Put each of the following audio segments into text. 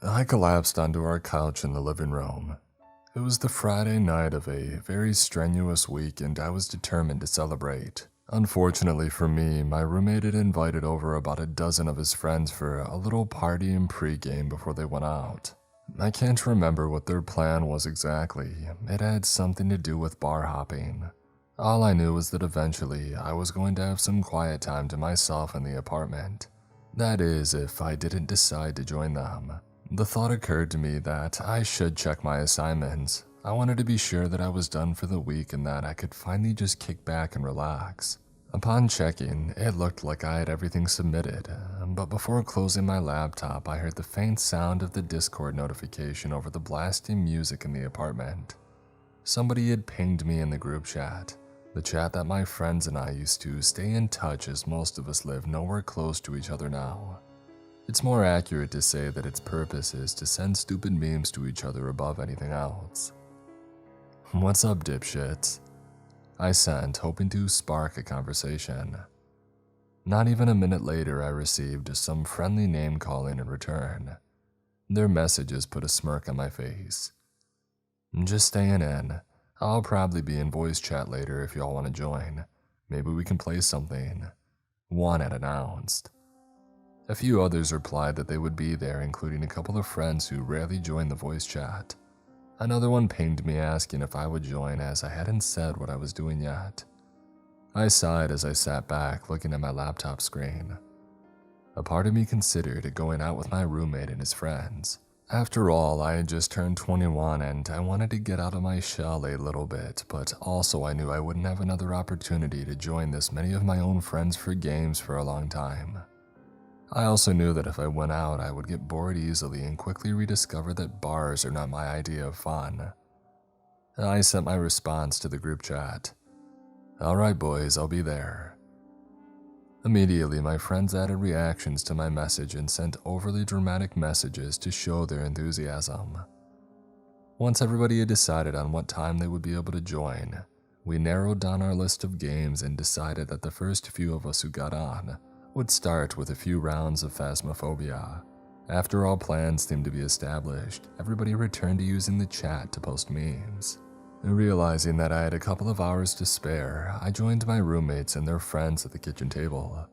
I collapsed onto our couch in the living room. It was the Friday night of a very strenuous week and I was determined to celebrate. Unfortunately for me, my roommate had invited over about a dozen of his friends for a little party and pregame before they went out. I can't remember what their plan was exactly. It had something to do with bar hopping. All I knew was that eventually I was going to have some quiet time to myself in the apartment. That is, if I didn't decide to join them. The thought occurred to me that I should check my assignments. I wanted to be sure that I was done for the week and that I could finally just kick back and relax. Upon checking, it looked like I had everything submitted, but before closing my laptop, I heard the faint sound of the Discord notification over the blasting music in the apartment. Somebody had pinged me in the group chat, the chat that my friends and I used to stay in touch as most of us live nowhere close to each other now. It's more accurate to say that its purpose is to send stupid memes to each other above anything else. "What's up, dipshits?" I sent, hoping to spark a conversation. Not even a minute later, I received some friendly name calling in return. Their messages put a smirk on my face. "Just staying in. I'll probably be in voice chat later if y'all want to join. Maybe we can play something," one had announced. A few others replied that they would be there, including a couple of friends who rarely join the voice chat. Another one pinged me asking if I would join as I hadn't said what I was doing yet. I sighed as I sat back looking at my laptop screen. A part of me considered going out with my roommate and his friends. After all, I had just turned 21 and I wanted to get out of my shell a little bit, but also I knew I wouldn't have another opportunity to join this many of my own friends for games for a long time. I also knew that if I went out, I would get bored easily and quickly rediscover that bars are not my idea of fun. I sent my response to the group chat. "Alright boys, I'll be there." Immediately, my friends added reactions to my message and sent overly dramatic messages to show their enthusiasm. Once everybody had decided on what time they would be able to join, we narrowed down our list of games and decided that the first few of us who got on would start with a few rounds of Phasmophobia. After all plans seemed to be established, everybody returned to using the chat to post memes. Realizing that I had a couple of hours to spare, I joined my roommates and their friends at the kitchen table.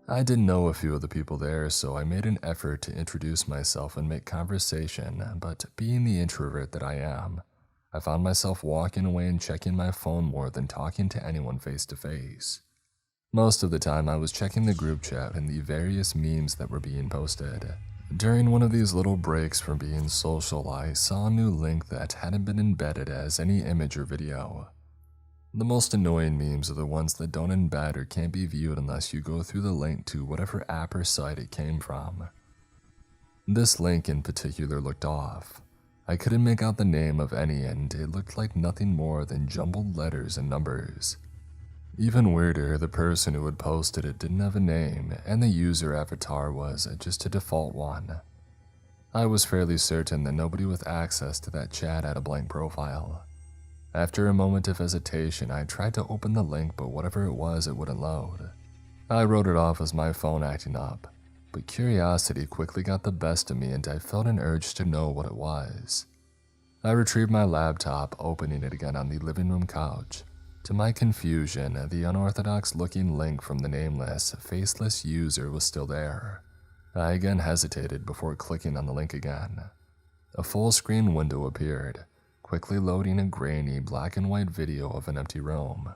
I didn't know a few of the people there, so I made an effort to introduce myself and make conversation, but being the introvert that I am, I found myself walking away and checking my phone more than talking to anyone face to face. Most of the time, I was checking the group chat and the various memes that were being posted. During one of these little breaks from being social, I saw a new link that hadn't been embedded as any image or video. The most annoying memes are the ones that don't embed or can't be viewed unless you go through the link to whatever app or site it came from. This link in particular looked off. I couldn't make out the name of any and it looked like nothing more than jumbled letters and numbers. Even weirder, the person who had posted it didn't have a name, and the user avatar was just a default one. I was fairly certain that nobody with access to that chat had a blank profile. After a moment of hesitation, I tried to open the link, but whatever it was, it wouldn't load. I wrote it off as my phone acting up, but curiosity quickly got the best of me and I felt an urge to know what it was. I retrieved my laptop, opening it again on the living room couch. To my confusion, the unorthodox-looking link from the nameless, faceless user was still there. I again hesitated before clicking on the link again. A full-screen window appeared, quickly loading a grainy black-and-white video of an empty room.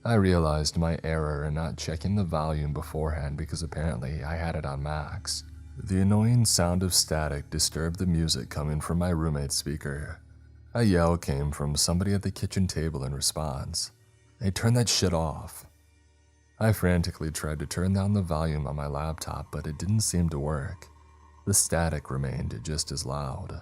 I realized my error in not checking the volume beforehand because apparently I had it on max. The annoying sound of static disturbed the music coming from my roommate's speaker. A yell came from somebody at the kitchen table in response. "Hey, turn that shit off." I frantically tried to turn down the volume on my laptop, but it didn't seem to work. The static remained just as loud.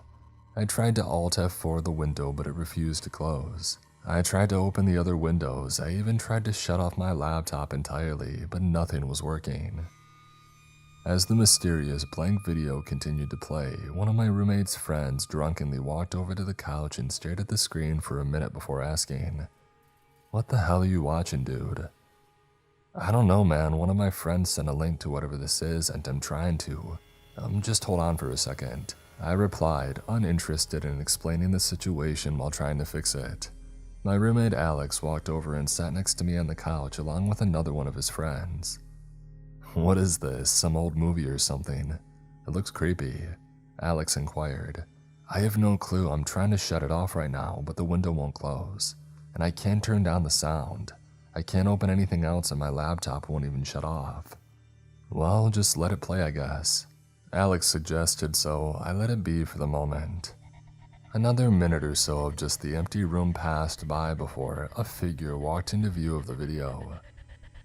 I tried to Alt F4 the window, but it refused to close. I tried to open the other windows. I even tried to shut off my laptop entirely, but nothing was working. As the mysterious blank video continued to play, one of my roommate's friends drunkenly walked over to the couch and stared at the screen for a minute before asking, "What the hell are you watching, dude?" "I don't know, man. One of my friends sent a link to whatever this is and I'm trying to. Just hold on for a second." I replied, uninterested in explaining the situation while trying to fix it. My roommate Alex walked over and sat next to me on the couch along with another one of his friends. "What is this, some old movie or something? It looks creepy," Alex inquired. "I have no clue. I'm trying to shut it off right now, but the window won't close. And I can't turn down the sound. I can't open anything else and my laptop won't even shut off." "Well, just let it play, I guess," Alex suggested, so I let it be for the moment. Another minute or so of just the empty room passed by before a figure walked into view of the video.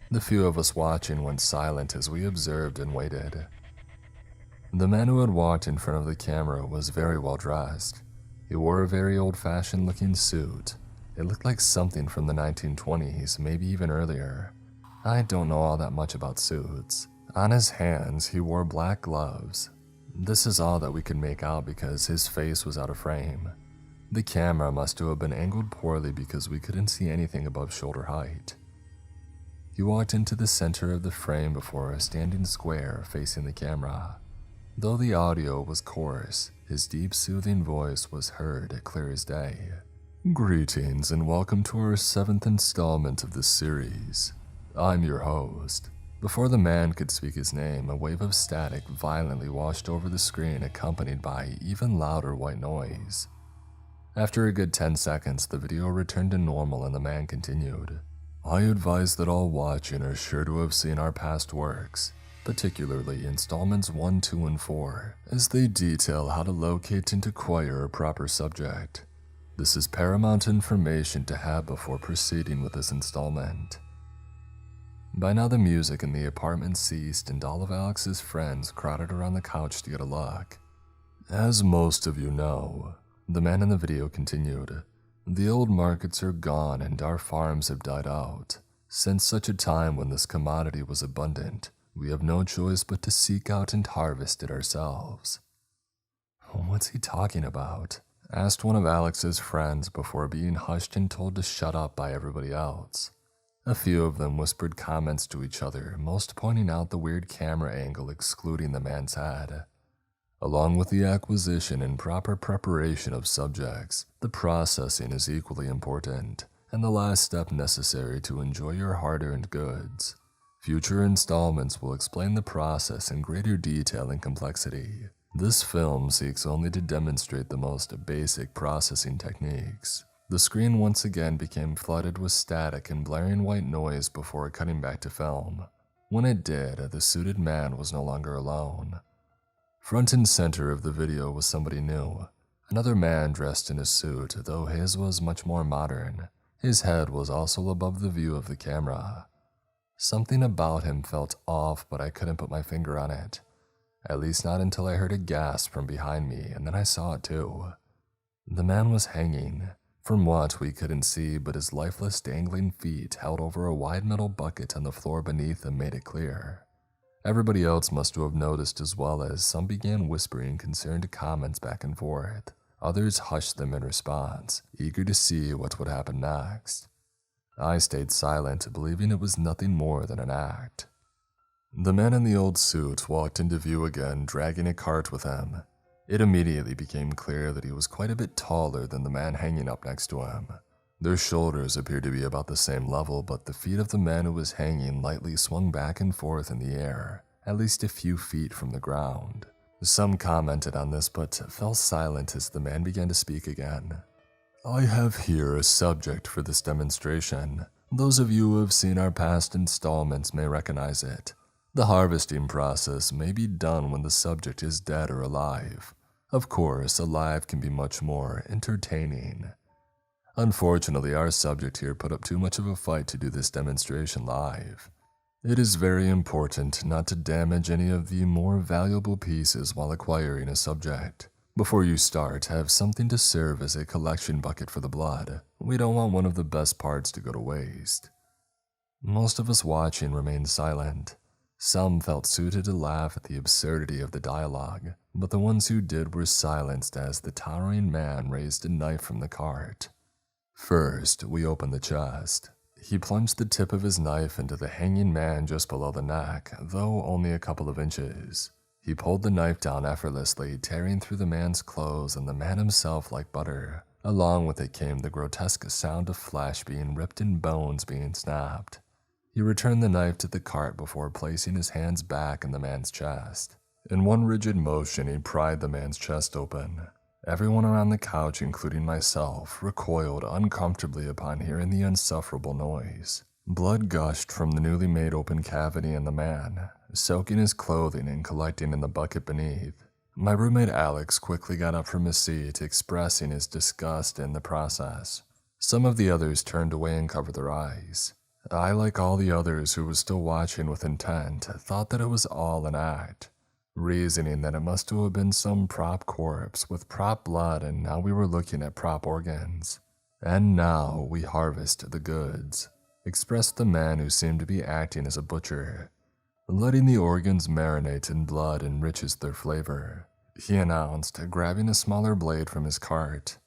The few of us watching went silent as we observed and waited. The man who had walked in front of the camera was very well dressed. He wore a very old-fashioned looking suit. It looked like something from the 1920s, maybe even earlier. I don't know all that much about suits. On his hands, he wore black gloves. This is all that we could make out because his face was out of frame. The camera must have been angled poorly because we couldn't see anything above shoulder height. He walked into the center of the frame before standing square facing the camera. Though the audio was coarse, his deep soothing voice was heard clear as day. "Greetings and welcome to our 7th installment of this series. I'm your host." Before the man could speak his name, a wave of static violently washed over the screen, accompanied by even louder white noise. After a good 10 seconds, the video returned to normal and the man continued. "I advise that all watching are sure to have seen our past works, particularly installments 1, 2, and 4, as they detail how to locate and acquire a proper subject. This is paramount information to have before proceeding with this installment." By now the music in the apartment ceased and all of Alex's friends crowded around the couch to get a look. "As most of you know," the man in the video continued, "the old markets are gone and our farms have died out. Since such a time when this commodity was abundant, we have no choice but to seek out and harvest it ourselves." "What's he talking about?" asked one of Alex's friends before being hushed and told to shut up by everybody else. A few of them whispered comments to each other, most pointing out the weird camera angle excluding the man's head. Along with the acquisition and proper preparation of subjects, the processing is equally important, and the last step necessary to enjoy your hard-earned goods. Future installments will explain the process in greater detail and complexity. This film seeks only to demonstrate the most basic processing techniques. The screen once again became flooded with static and blaring white noise before cutting back to film. When it did, the suited man was no longer alone. Front and center of the video was somebody new. Another man dressed in a suit, though his was much more modern. His head was also above the view of the camera. Something about him felt off, but I couldn't put my finger on it. At least not until I heard a gasp from behind me, and then I saw it too. The man was hanging. From what we couldn't see, but his lifeless dangling feet held over a wide metal bucket on the floor beneath him made it clear. Everybody else must have noticed as well, as some began whispering concerned comments back and forth. Others hushed them in response, eager to see what would happen next. I stayed silent, believing it was nothing more than an act. The man in the old suit walked into view again, dragging a cart with him. It immediately became clear that he was quite a bit taller than the man hanging up next to him. Their shoulders appeared to be about the same level, but the feet of the man who was hanging lightly swung back and forth in the air, at least a few feet from the ground. Some commented on this, but fell silent as the man began to speak again. "I have here a subject for this demonstration. Those of you who have seen our past installments may recognize it. The harvesting process may be done when the subject is dead or alive. Of course, alive can be much more entertaining. Unfortunately, our subject here put up too much of a fight to do this demonstration live. It is very important not to damage any of the more valuable pieces while acquiring a subject. Before you start, have something to serve as a collection bucket for the blood. We don't want one of the best parts to go to waste." Most of us watching remained silent. Some felt suited to laugh at the absurdity of the dialogue, but the ones who did were silenced as the towering man raised a knife from the cart. First, we opened the chest. He plunged the tip of his knife into the hanging man just below the neck, though only a couple of inches. He pulled the knife down effortlessly, tearing through the man's clothes and the man himself like butter. Along with it came the grotesque sound of flesh being ripped and bones being snapped. He returned the knife to the cart before placing his hands back in the man's chest. In one rigid motion, he pried the man's chest open. Everyone around the couch, including myself, recoiled uncomfortably upon hearing the insufferable noise. Blood gushed from the newly made open cavity in the man, soaking his clothing and collecting in the bucket beneath. My roommate Alex quickly got up from his seat, expressing his disgust in the process. Some of the others turned away and covered their eyes. I, like all the others who was still watching with intent, thought that it was all an act, reasoning that it must have been some prop corpse with prop blood, and now we were looking at prop organs. And now we harvest the goods, expressed the man who seemed to be acting as a butcher. Letting the organs marinate in blood enriches their flavor, he announced, grabbing a smaller blade from his cart.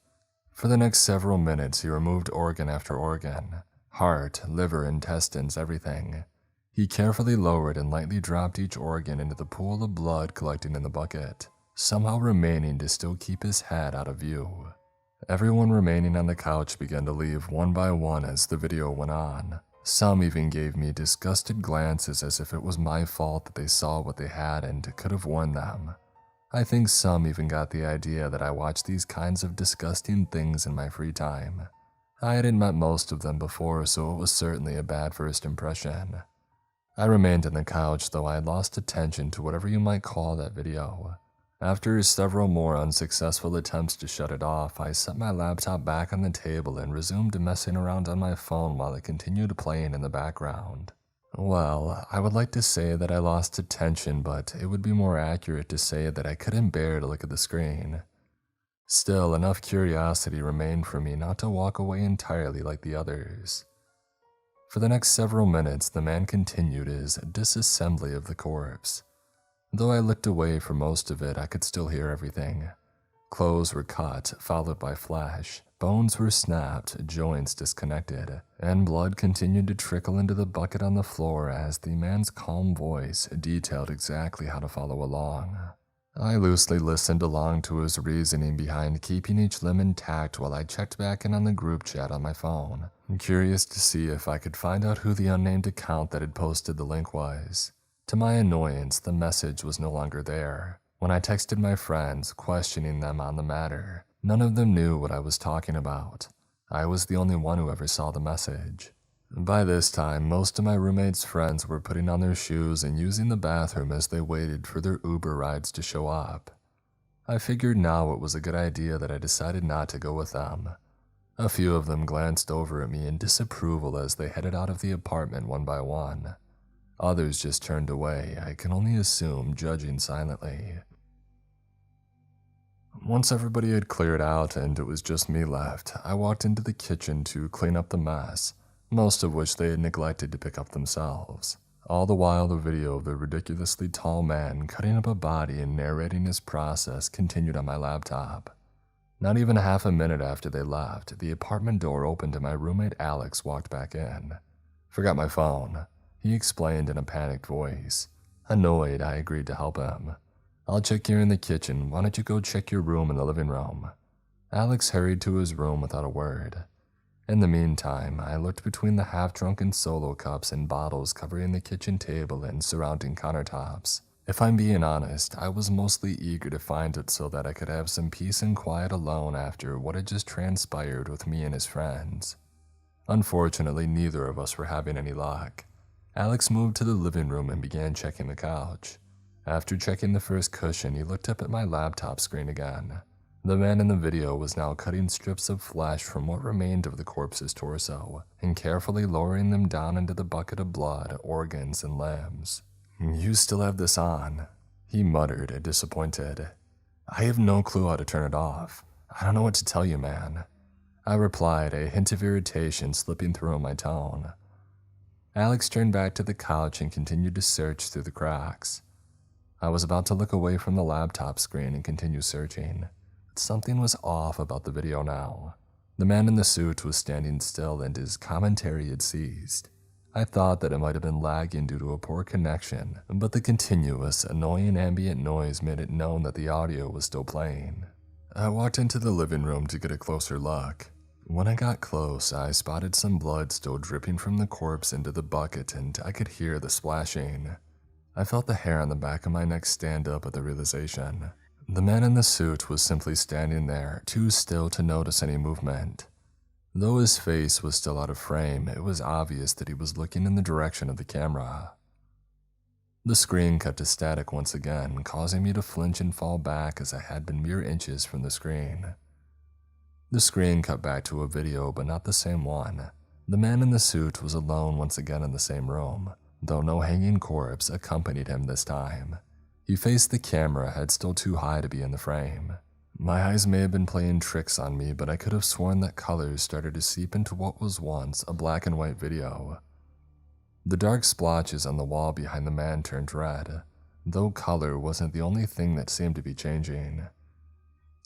For the next several minutes, he removed organ after organ, heart, liver, intestines, everything. He carefully lowered and lightly dropped each organ into the pool of blood collecting in the bucket, somehow remaining to still keep his head out of view. Everyone remaining on the couch began to leave one by one as the video went on. Some even gave me disgusted glances as if it was my fault that they saw what they had and could have warned them. I think some even got the idea that I watched these kinds of disgusting things in my free time. I hadn't met most of them before, so it was certainly a bad first impression. I remained on the couch, though I had lost attention to whatever you might call that video. After several more unsuccessful attempts to shut it off, I set my laptop back on the table and resumed messing around on my phone while it continued playing in the background. Well, I would like to say that I lost attention, but it would be more accurate to say that I couldn't bear to look at the screen. Still, enough curiosity remained for me not to walk away entirely like the others. For the next several minutes, the man continued his disassembly of the corpse. Though I looked away for most of it, I could still hear everything. Clothes were cut, followed by flesh. Bones were snapped, joints disconnected, and blood continued to trickle into the bucket on the floor as the man's calm voice detailed exactly how to follow along. I loosely listened along to his reasoning behind keeping each limb intact while I checked back in on the group chat on my phone, curious to see if I could find out who the unnamed account that had posted the link was. To my annoyance, the message was no longer there. When I texted my friends, questioning them on the matter, none of them knew what I was talking about. I was the only one who ever saw the message. By this time, most of my roommate's friends were putting on their shoes and using the bathroom as they waited for their Uber rides to show up. I figured now it was a good idea that I decided not to go with them. A few of them glanced over at me in disapproval as they headed out of the apartment one by one. Others just turned away, I can only assume, judging silently. Once everybody had cleared out and it was just me left, I walked into the kitchen to clean up the mess, most of which they had neglected to pick up themselves. All the while, the video of the ridiculously tall man cutting up a body and narrating his process continued on my laptop. Not even half a minute after they left, the apartment door opened and my roommate Alex walked back in. "Forgot my phone," he explained in a panicked voice. Annoyed, I agreed to help him. "I'll check here in the kitchen. Why don't you go check your room in the living room?" Alex hurried to his room without a word. In the meantime, I looked between the half-drunken solo cups and bottles covering the kitchen table and surrounding countertops. If I'm being honest, I was mostly eager to find it so that I could have some peace and quiet alone after what had just transpired with me and his friends. Unfortunately, neither of us were having any luck. Alex moved to the living room and began checking the couch. After checking the first cushion, he looked up at my laptop screen again. The man in the video was now cutting strips of flesh from what remained of the corpse's torso and carefully lowering them down into the bucket of blood, organs, and limbs. "You still have this on," he muttered, disappointed. "I have no clue how to turn it off. I don't know what to tell you, man," I replied, a hint of irritation slipping through in my tone. Alex turned back to the couch and continued to search through the cracks. I was about to look away from the laptop screen and continue searching, but something was off about the video now. The man in the suit was standing still and his commentary had ceased. I thought that it might have been lagging due to a poor connection, but the continuous, annoying ambient noise made it known that the audio was still playing. I walked into the living room to get a closer look. When I got close, I spotted some blood still dripping from the corpse into the bucket, and I could hear the splashing. I felt the hair on the back of my neck stand up at the realization. The man in the suit was simply standing there, too still to notice any movement. Though his face was still out of frame, it was obvious that he was looking in the direction of the camera. The screen cut to static once again, causing me to flinch and fall back as I had been mere inches from the screen. The screen cut back to a video, but not the same one. The man in the suit was alone once again in the same room, though no hanging corpse accompanied him this time. He faced the camera, head still too high to be in the frame. My eyes may have been playing tricks on me, but I could have sworn that colors started to seep into what was once a black and white video. The dark splotches on the wall behind the man turned red, though color wasn't the only thing that seemed to be changing.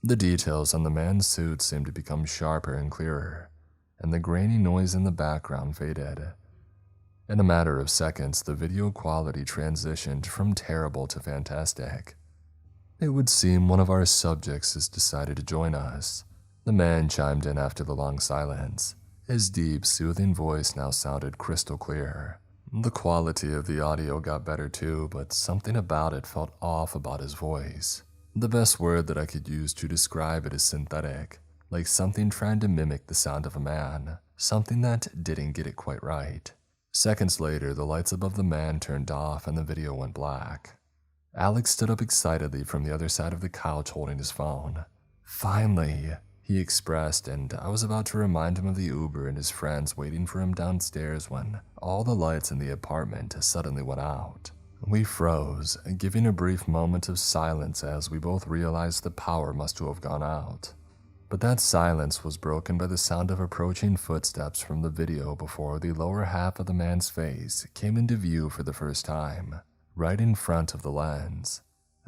The details on the man's suit seemed to become sharper and clearer, and the grainy noise in the background faded. In a matter of seconds, the video quality transitioned from terrible to fantastic. It would seem one of our subjects has decided to join us. The man chimed in after the long silence. His deep, soothing voice now sounded crystal clear. The quality of the audio got better too, but something about it felt off about his voice. The best word that I could use to describe it is synthetic, like something trying to mimic the sound of a man, something that didn't get it quite right. Seconds later, the lights above the man turned off and the video went black. Alex stood up excitedly from the other side of the couch holding his phone. "Finally," he expressed, and I was about to remind him of the Uber and his friends waiting for him downstairs when all the lights in the apartment suddenly went out. We froze, giving a brief moment of silence as we both realized the power must have gone out. But that silence was broken by the sound of approaching footsteps from the video before the lower half of the man's face came into view for the first time, right in front of the lens.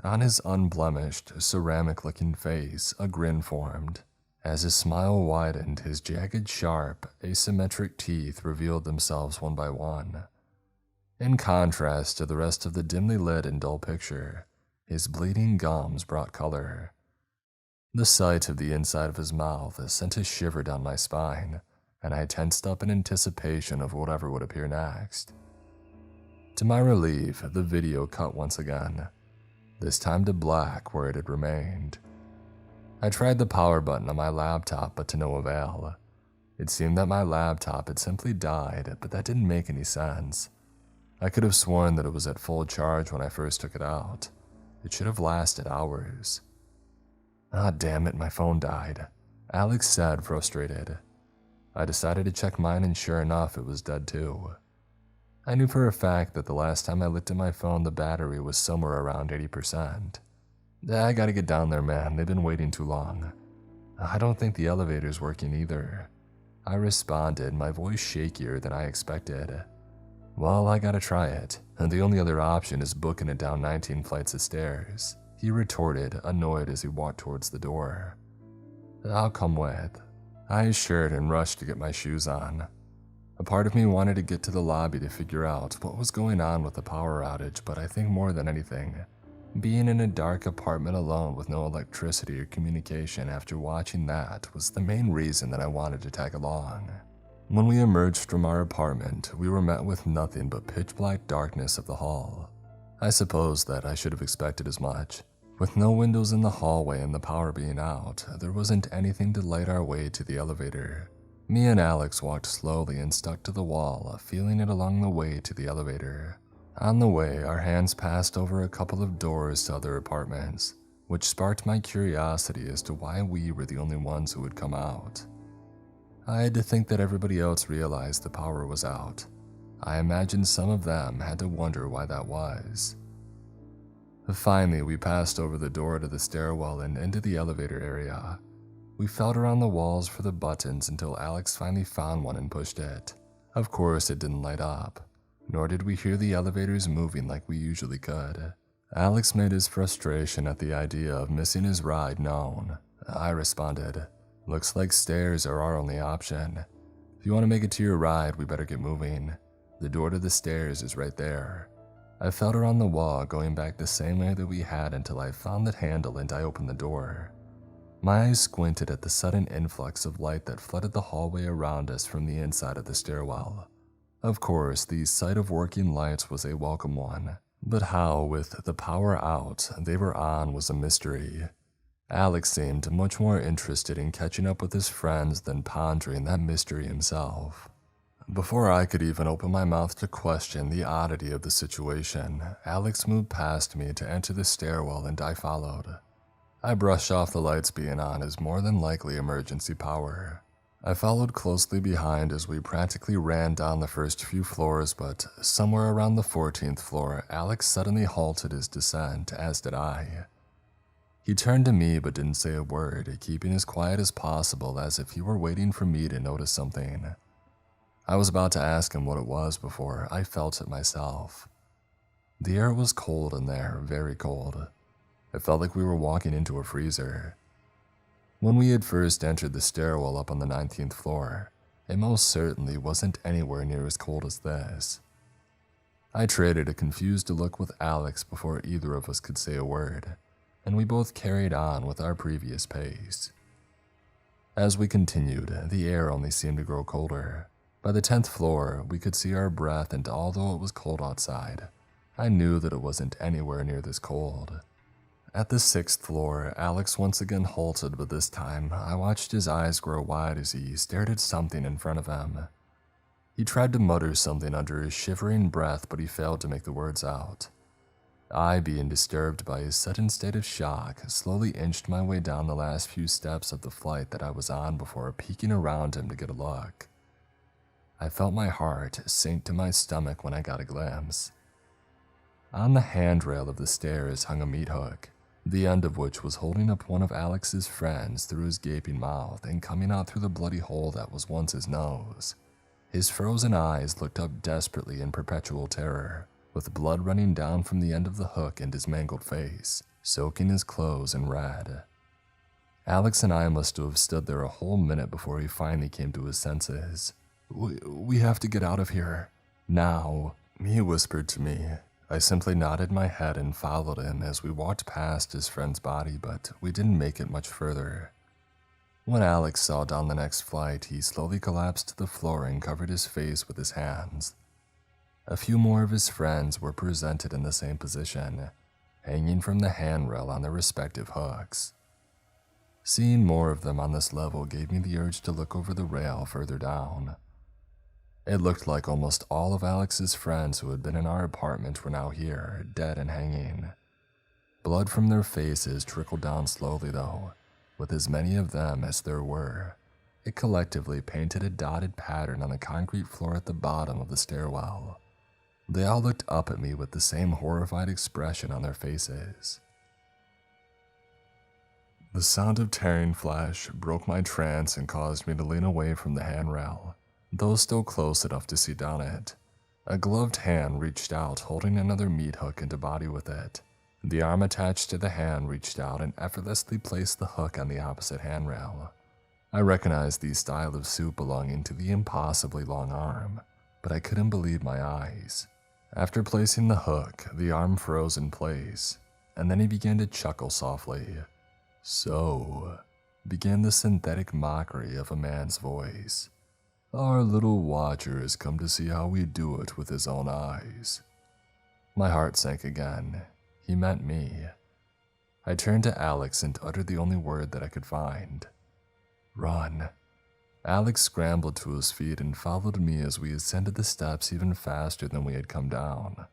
On his unblemished, ceramic-looking face, a grin formed. As his smile widened, his jagged, sharp, asymmetric teeth revealed themselves one by one. In contrast to the rest of the dimly lit and dull picture, his bleeding gums brought color. The sight of the inside of his mouth sent a shiver down my spine, and I tensed up in anticipation of whatever would appear next. To my relief, the video cut once again, this time to black where it had remained. I tried the power button on my laptop, but to no avail. It seemed that my laptop had simply died, but that didn't make any sense. I could have sworn that it was at full charge when I first took it out. It should have lasted hours. "Ah, damn it, my phone died," Alex said, frustrated. I decided to check mine, and sure enough, it was dead too. I knew for a fact that the last time I looked at my phone, the battery was somewhere around 80%. "I gotta get down there, man. They've been waiting too long." "I don't think the elevator's working either," I responded, my voice shakier than I expected. "Well, I gotta try it, and the only other option is booking it down 19 flights of stairs," he retorted, annoyed as he walked towards the door. "I'll come with," I assured and rushed to get my shoes on. A part of me wanted to get to the lobby to figure out what was going on with the power outage, but I think more than anything, being in a dark apartment alone with no electricity or communication after watching that was the main reason that I wanted to tag along. When we emerged from our apartment, we were met with nothing but pitch-black darkness of the hall. I suppose that I should have expected as much. With no windows in the hallway and the power being out, there wasn't anything to light our way to the elevator. Me and Alex walked slowly and stuck to the wall, feeling it along the way to the elevator. On the way, our hands passed over a couple of doors to other apartments, which sparked my curiosity as to why we were the only ones who had come out. I had to think that everybody else realized the power was out. I imagined some of them had to wonder why that was. Finally, we passed over the door to the stairwell and into the elevator area. We felt around the walls for the buttons until Alex finally found one and pushed it. Of course, it didn't light up, nor did we hear the elevators moving like we usually could. Alex made his frustration at the idea of missing his ride known. I responded, "Looks like stairs are our only option. If you want to make it to your ride, we better get moving." The door to the stairs is right there. I felt around the wall, going back the same way that we had until I found the handle and I opened the door. My eyes squinted at the sudden influx of light that flooded the hallway around us from the inside of the stairwell. Of course, the sight of working lights was a welcome one, but how, with the power out, they were on was a mystery. Alex seemed much more interested in catching up with his friends than pondering that mystery himself. Before I could even open my mouth to question the oddity of the situation, Alex moved past me to enter the stairwell and I followed. I brushed off the lights being on as more than likely emergency power. I followed closely behind as we practically ran down the first few floors, but somewhere around the 14th floor, Alex suddenly halted his descent, as did I. He turned to me but didn't say a word, keeping as quiet as possible as if he were waiting for me to notice something. I was about to ask him what it was before I felt it myself. The air was cold in there, very cold. It felt like we were walking into a freezer. When we had first entered the stairwell up on the 19th floor, it most certainly wasn't anywhere near as cold as this. I traded a confused look with Alex before either of us could say a word, and we both carried on with our previous pace. As we continued, the air only seemed to grow colder. By the 10th floor, we could see our breath, and although it was cold outside, I knew that it wasn't anywhere near this cold. At the 6th floor, Alex once again halted, but this time, I watched his eyes grow wide as he stared at something in front of him. He tried to mutter something under his shivering breath, but he failed to make the words out. I, being disturbed by his sudden state of shock, slowly inched my way down the last few steps of the flight that I was on before peeking around him to get a look. I felt my heart sink to my stomach when I got a glimpse. On the handrail of the stairs hung a meat hook, the end of which was holding up one of Alex's friends through his gaping mouth and coming out through the bloody hole that was once his nose. His frozen eyes looked up desperately in perpetual terror, with blood running down from the end of the hook and his mangled face, soaking his clothes in red. Alex and I must have stood there a whole minute before he finally came to his senses. We have to get out of here. Now, he whispered to me. I simply nodded my head and followed him as we walked past his friend's body, but we didn't make it much further. When Alex saw down the next flight, he slowly collapsed to the floor and covered his face with his hands. A few more of his friends were presented in the same position, hanging from the handrail on their respective hooks. Seeing more of them on this level gave me the urge to look over the rail further down. It looked like almost all of Alex's friends who had been in our apartment were now here, dead and hanging. Blood from their faces trickled down slowly though, with as many of them as there were. It collectively painted a dotted pattern on the concrete floor at the bottom of the stairwell. They all looked up at me with the same horrified expression on their faces. The sound of tearing flesh broke my trance and caused me to lean away from the handrail, though still close enough to see down it. A gloved hand reached out, holding another meat hook and a body with it. The arm attached to the hand reached out and effortlessly placed the hook on the opposite handrail. I recognized the style of suit belonging to the impossibly long arm, but I couldn't believe my eyes. After placing the hook, the arm froze in place, and then he began to chuckle softly. "So," began the synthetic mockery of a man's voice. "Our little watcher has come to see how we do it with his own eyes." My heart sank again. He meant me. I turned to Alex and uttered the only word that I could find. "Run." Alex scrambled to his feet and followed me as we ascended the steps even faster than we had come down.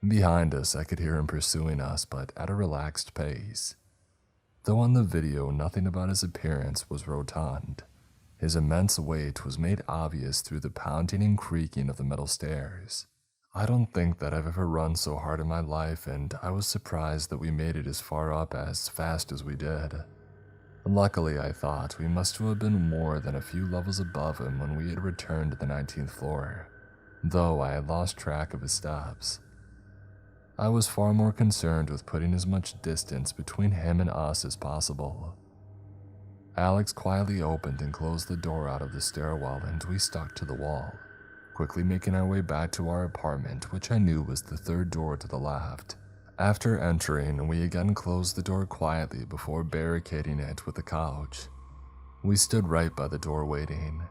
Behind us, I could hear him pursuing us, but at a relaxed pace. Though on the video, nothing about his appearance was rotund. His immense weight was made obvious through the pounding and creaking of the metal stairs. I don't think that I've ever run so hard in my life, and I was surprised that we made it as far up as fast as we did. Luckily, I thought, we must have been more than a few levels above him when we had returned to the 19th floor, though I had lost track of his steps. I was far more concerned with putting as much distance between him and us as possible. Alex quietly opened and closed the door out of the stairwell, and we stuck to the wall. quickly making our way back to our apartment, which I knew was the third door to the left. After entering, we again closed the door quietly before barricading it with a couch. We stood right by the door waiting.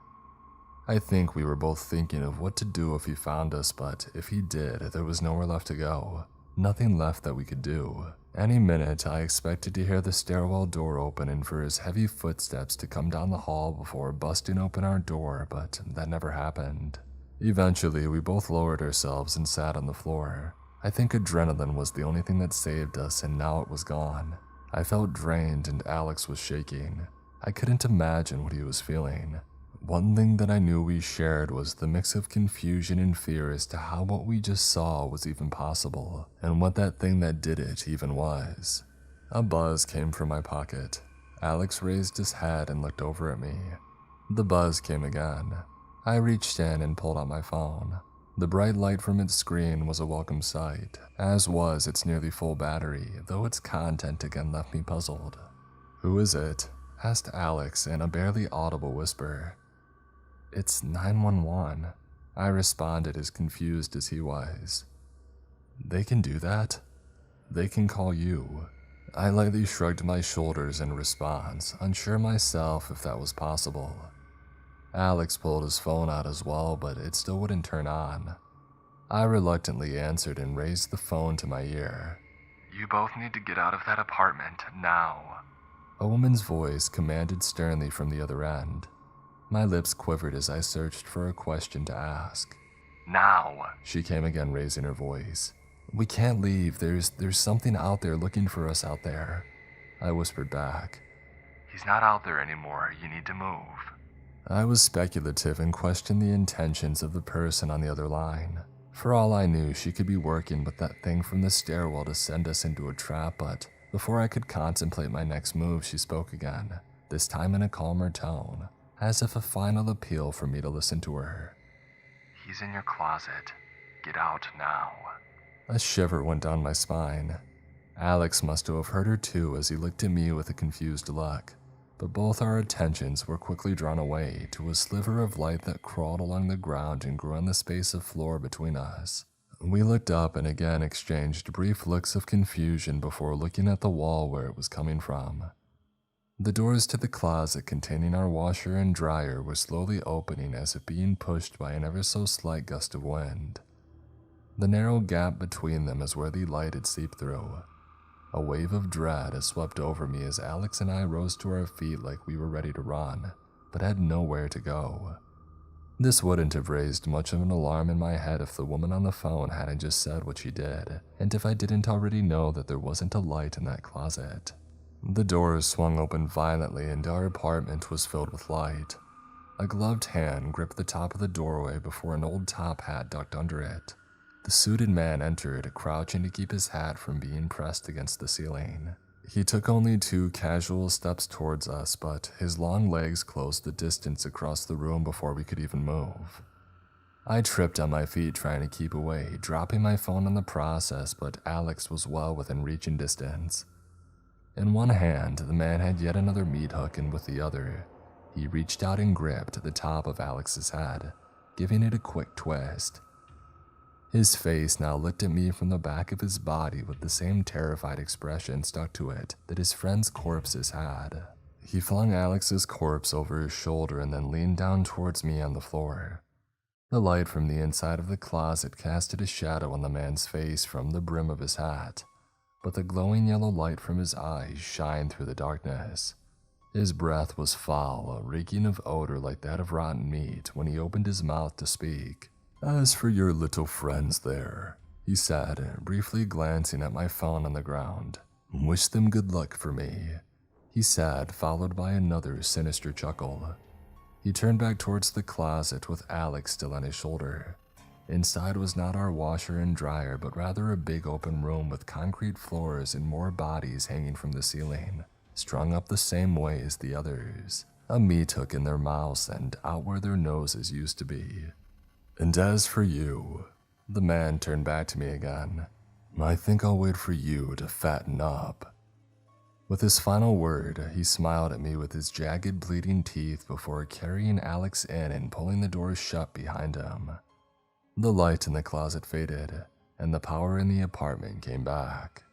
I think we were both thinking of what to do if he found us, but if he did, there was nowhere left to go. Nothing left that we could do. Any minute, I expected to hear the stairwell door open and for his heavy footsteps to come down the hall before busting open our door, but that never happened. Eventually, we both lowered ourselves and sat on the floor. I think adrenaline was the only thing that saved us, and now it was gone. I felt drained and Alex was shaking. I couldn't imagine what he was feeling. One thing that I knew we shared was the mix of confusion and fear as to how what we just saw was even possible, and what that thing that did it even was. A buzz came from my pocket. Alex raised his head and looked over at me. The buzz came again. I reached in and pulled out my phone. The bright light from its screen was a welcome sight, as was its nearly full battery, though its content again left me puzzled. "Who is it?" asked Alex in a barely audible whisper. "It's 911, I responded as confused as he was. "They can do that? They can call you." I lightly shrugged my shoulders in response, unsure myself if that was possible. Alex pulled his phone out as well, but it still wouldn't turn on. I reluctantly answered and raised the phone to my ear. "You both need to get out of that apartment, now." A woman's voice commanded sternly from the other end. My lips quivered as I searched for a question to ask. "Now," she came again, raising her voice. "We can't leave. There's something out there looking for us out there," I whispered back. "He's not out there anymore. You need to move." I was speculative and questioned the intentions of the person on the other line. For all I knew, she could be working with that thing from the stairwell to send us into a trap, but before I could contemplate my next move, she spoke again, this time in a calmer tone, as if a final appeal for me to listen to her. "He's in your closet. Get out now." A shiver went down my spine. Alex must have heard her too as he looked at me with a confused look, but both our attentions were quickly drawn away to a sliver of light that crawled along the ground and grew on the space of floor between us. We looked up and again exchanged brief looks of confusion before looking at the wall where it was coming from. The doors to the closet containing our washer and dryer were slowly opening as if being pushed by an ever so slight gust of wind. The narrow gap between them is where the light had seeped through. A wave of dread has swept over me as Alex and I rose to our feet like we were ready to run, but had nowhere to go. This wouldn't have raised much of an alarm in my head if the woman on the phone hadn't just said what she did, and if I didn't already know that there wasn't a light in that closet. The doors swung open violently and our apartment was filled with light. A gloved hand gripped the top of the doorway before an old top hat ducked under it. The suited man entered, crouching to keep his hat from being pressed against the ceiling. He took only 2 casual steps towards us, but his long legs closed the distance across the room before we could even move. I tripped on my feet trying to keep away, dropping my phone in the process, but Alex was well within reaching distance. In one hand, the man had yet another meat hook, and with the other, he reached out and gripped the top of Alex's head, giving it a quick twist. His face now looked at me from the back of his body with the same terrified expression stuck to it that his friend's corpses had. He flung Alex's corpse over his shoulder and then leaned down towards me on the floor. The light from the inside of the closet casted a shadow on the man's face from the brim of his hat, but the glowing yellow light from his eyes shined through the darkness. His breath was foul, reeking of odor like that of rotten meat when he opened his mouth to speak. "As for your little friends there," he said, briefly glancing at my phone on the ground. "Wish them good luck for me," he said, followed by another sinister chuckle. He turned back towards the closet with Alex still on his shoulder. Inside was not our washer and dryer, but rather a big open room with concrete floors and more bodies hanging from the ceiling, strung up the same way as the others, a meat hook in their mouths and out where their noses used to be. "And as for you," the man turned back to me again, "I think I'll wait for you to fatten up." With his final word, he smiled at me with his jagged bleeding teeth before carrying Alex in and pulling the door shut behind him. The light in the closet faded, and the power in the apartment came back.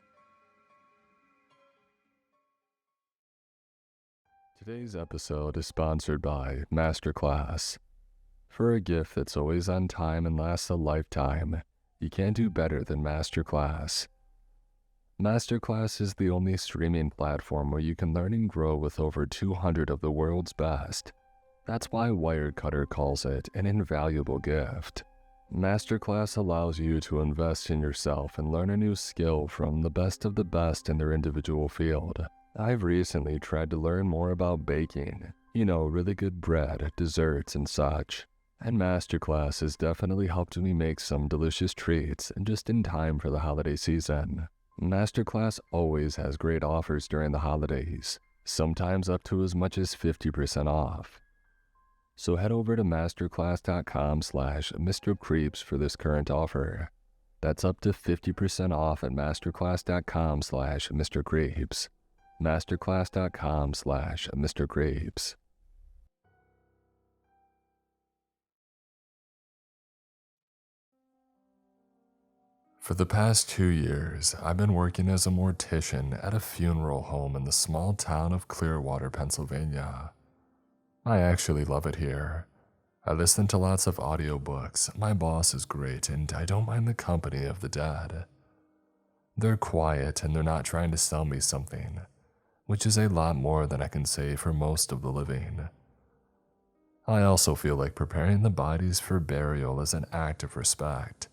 Today's episode is sponsored by Masterclass. For a gift that's always on time and lasts a lifetime, you can't do better than Masterclass. Masterclass is the only streaming platform where you can learn and grow with over 200 of the world's best. That's why Wirecutter calls it an invaluable gift. Masterclass allows you to invest in yourself and learn a new skill from the best of the best in their individual field. I've recently tried to learn more about baking, really good bread, desserts, and such. And Masterclass has definitely helped me make some delicious treats just in time for the holiday season. Masterclass always has great offers during the holidays, sometimes up to as much as 50% off. So head over to masterclass.com/MrCreeps for this current offer. That's up to 50% off at masterclass.com/MrCreeps. masterclass.com/MrCreeps. For the past 2 years, I've been working as a mortician at a funeral home in the small town of Clearwater, Pennsylvania. I actually love it here. I listen to lots of audiobooks, my boss is great, and I don't mind the company of the dead. They're quiet and they're not trying to sell me something, which is a lot more than I can say for most of the living. I also feel like preparing the bodies for burial is an act of respect.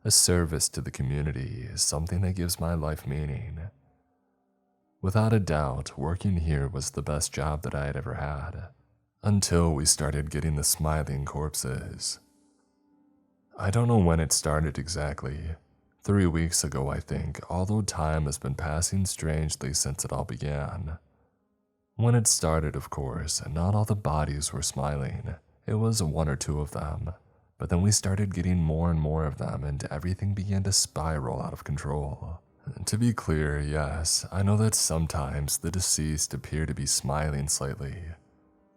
A service to the community is something that gives my life meaning. Without a doubt, working here was the best job that I had ever had, until we started getting the smiling corpses. I don't know when it started exactly. 3 weeks ago, I think, although time has been passing strangely since it all began. When it started, of course, not all the bodies were smiling. It was 1 or 2 of them. But then we started getting more and more of them, and everything began to spiral out of control. To be clear, yes, I know that sometimes the deceased appear to be smiling slightly.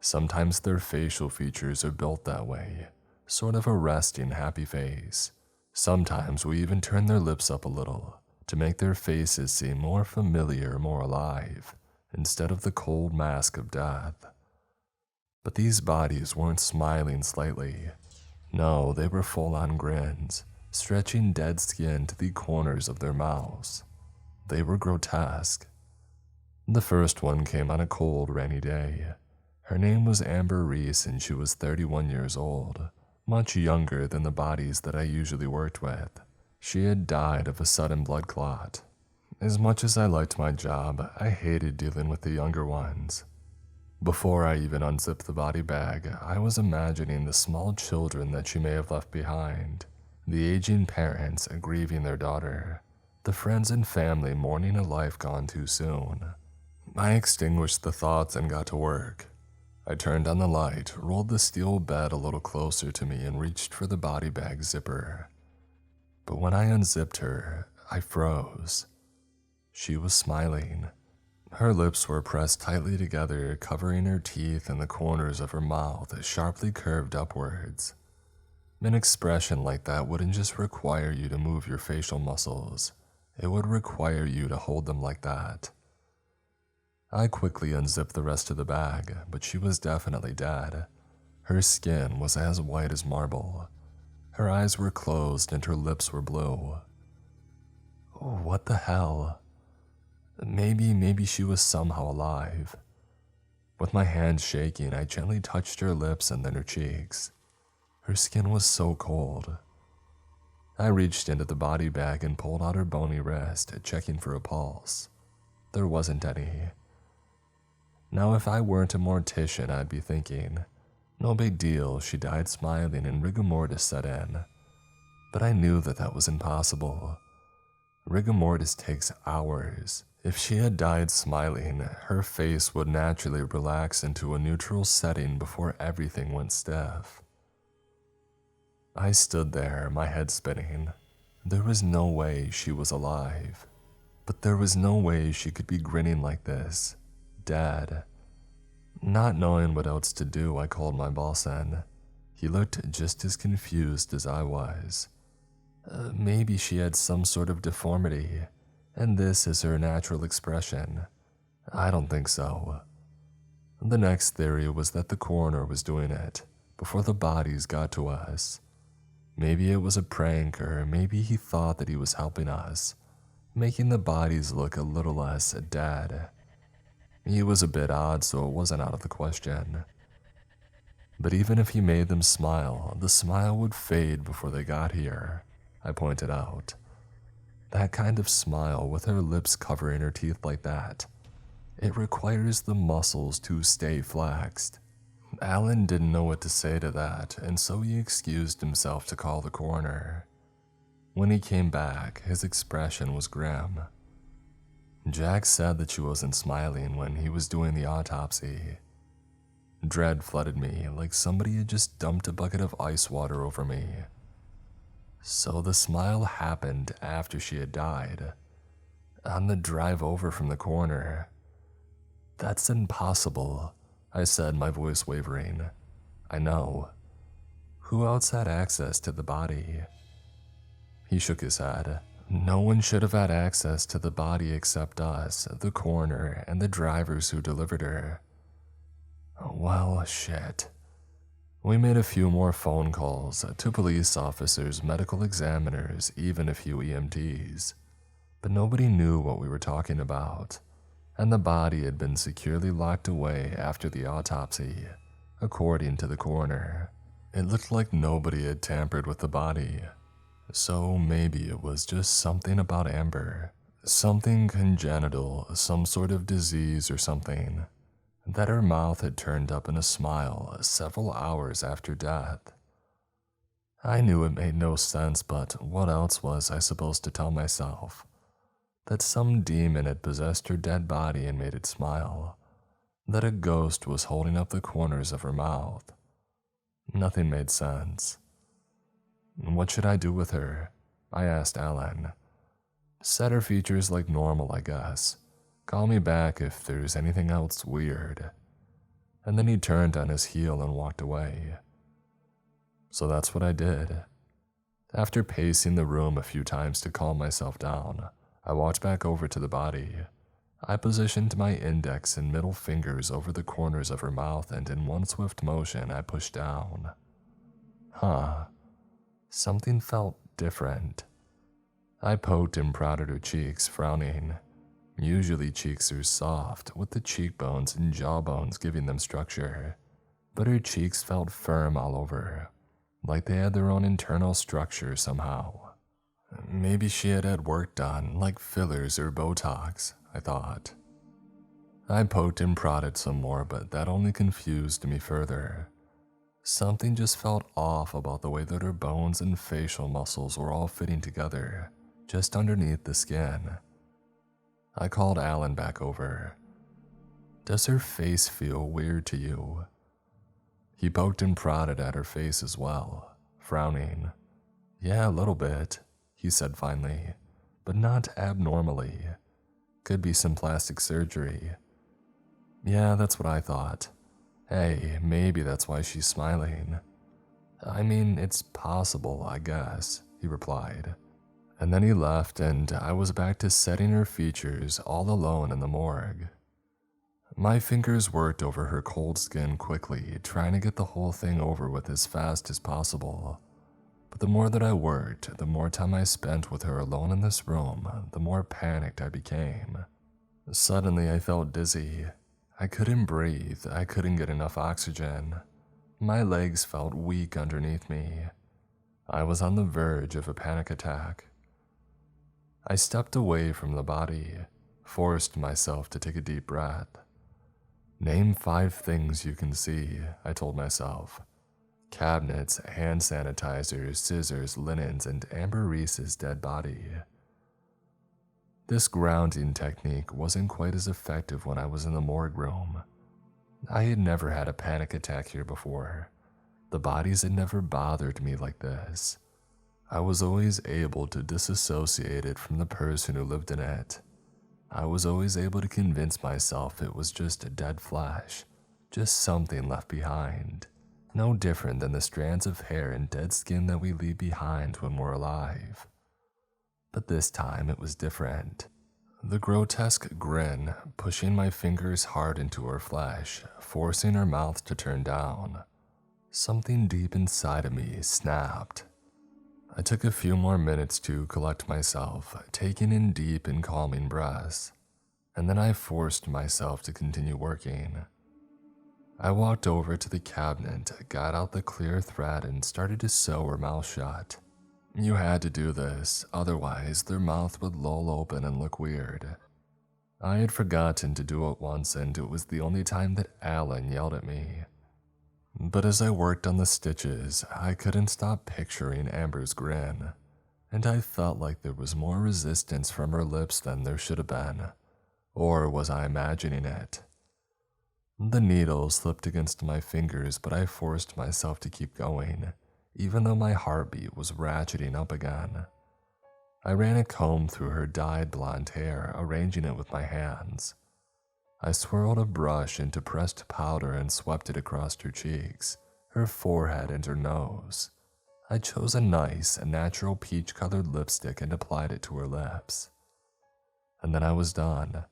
Sometimes their facial features are built that way, sort of a resting, happy face. Sometimes we even turn their lips up a little, to make their faces seem more familiar, more alive, instead of the cold mask of death. But these bodies weren't smiling slightly. No, they were full-on grins, stretching dead skin to the corners of their mouths. They were grotesque. The first one came on a cold, rainy day. Her name was Amber Reese and she was 31 years old, much younger than the bodies that I usually worked with. She had died of a sudden blood clot. As much as I liked my job, I hated dealing with the younger ones. Before I even unzipped the body bag, I was imagining the small children that she may have left behind, the aging parents grieving their daughter, the friends and family mourning a life gone too soon. I extinguished the thoughts and got to work. I turned on the light, rolled the steel bed a little closer to me, and reached for the body bag zipper. But when I unzipped her, I froze. She was smiling. Her lips were pressed tightly together, covering her teeth and the corners of her mouth sharply curved upwards. An expression like that wouldn't just require you to move your facial muscles. It would require you to hold them like that. I quickly unzipped the rest of the bag, but she was definitely dead. Her skin was as white as marble. Her eyes were closed and her lips were blue. Oh, what the hell? Maybe she was somehow alive. With my hands shaking, I gently touched her lips and then her cheeks. Her skin was so cold. I reached into the body bag and pulled out her bony wrist, checking for a pulse. There wasn't any. Now, if I weren't a mortician, I'd be thinking, no big deal, she died smiling and rigor mortis set in. But I knew that that was impossible. Rigor mortis takes hours. If she had died smiling, her face would naturally relax into a neutral setting before everything went stiff. I stood there, my head spinning. There was no way she was alive. But there was no way she could be grinning like this, dead. Not knowing what else to do, I called my boss in. He looked just as confused as I was. Maybe she had some sort of deformity, and this is her natural expression. I don't think so. The next theory was that the coroner was doing it before the bodies got to us. Maybe it was a prank, or maybe he thought that he was helping us, making the bodies look a little less dead. He was a bit odd, so it wasn't out of the question. But even if he made them smile, the smile would fade before they got here, I pointed out. That kind of smile with her lips covering her teeth like that, it requires the muscles to stay flexed. Alan didn't know what to say to that, and so he excused himself to call the coroner. When he came back, his expression was grim. Jack said that she wasn't smiling when he was doing the autopsy. Dread flooded me like somebody had just dumped a bucket of ice water over me. So the smile happened after she had died. On the drive over from the coroner. That's impossible, I said, my voice wavering. I know. Who else had access to the body? He shook his head. No one should have had access to the body except us, the coroner, and the drivers who delivered her. Well, shit. We made a few more phone calls to police officers, medical examiners, even a few EMTs. But nobody knew what we were talking about, and the body had been securely locked away after the autopsy, according to the coroner. It looked like nobody had tampered with the body, so maybe it was just something about Amber, something congenital, some sort of disease or something, that her mouth had turned up in a smile several hours after death. I knew it made no sense, but what else was I supposed to tell myself? That some demon had possessed her dead body and made it smile, that a ghost was holding up the corners of her mouth. Nothing made sense. What should I do with her? I asked Alan. Set her features like normal, I guess. Call me back if there's anything else weird. And then he turned on his heel and walked away. So that's what I did. After pacing the room a few times to calm myself down, I walked back over to the body. I positioned my index and middle fingers over the corners of her mouth, and in one swift motion I pushed down. Something felt different. I poked and prodded her cheeks, frowning. Usually cheeks are soft, with the cheekbones and jawbones giving them structure, but her cheeks felt firm all over, like they had their own internal structure somehow. Maybe she had had work done, like fillers or Botox, I thought. I poked and prodded some more, but that only confused me further. Something just felt off about the way that her bones and facial muscles were all fitting together, just underneath the skin. I called Alan back over. Does her face feel weird to you? He poked and prodded at her face as well, frowning. Yeah, a little bit, he said finally, but not abnormally. Could be some plastic surgery. Yeah, that's what I thought. Hey, maybe that's why she's smiling. I mean, it's possible, I guess, he replied. And then he left, and I was back to setting her features all alone in the morgue. My fingers worked over her cold skin quickly, trying to get the whole thing over with as fast as possible. But the more that I worked, the more time I spent with her alone in this room, the more panicked I became. Suddenly I felt dizzy. I couldn't breathe, I couldn't get enough oxygen. My legs felt weak underneath me. I was on the verge of a panic attack. I stepped away from the body, forced myself to take a deep breath. Name 5 things you can see, I told myself. Cabinets, hand sanitizers, scissors, linens, and Amber Reese's dead body. This grounding technique wasn't quite as effective when I was in the morgue room. I had never had a panic attack here before. The bodies had never bothered me like this. I was always able to disassociate it from the person who lived in it. I was always able to convince myself it was just a dead flesh, just something left behind. no different than the strands of hair and dead skin that we leave behind when we're alive. But this time it was different. The grotesque grin, pushing my fingers hard into her flesh, forcing her mouth to turn down. Something deep inside of me snapped. I took a few more minutes to collect myself, taking in deep and calming breaths, and then I forced myself to continue working. I walked over to the cabinet, got out the clear thread, and started to sew her mouth shut. You had to do this, otherwise their mouth would loll open and look weird. I had forgotten to do it once, and it was the only time that Alan yelled at me. But as I worked on the stitches, I couldn't stop picturing Amber's grin, and I felt like there was more resistance from her lips than there should have been. Or was I imagining it? The needle slipped against my fingers, but I forced myself to keep going, even though my heartbeat was ratcheting up again. I ran a comb through her dyed blonde hair, arranging it with my hands. I swirled a brush into pressed powder and swept it across her cheeks, her forehead, and her nose. I chose a nice, natural peach-colored lipstick and applied it to her lips. And then I was done.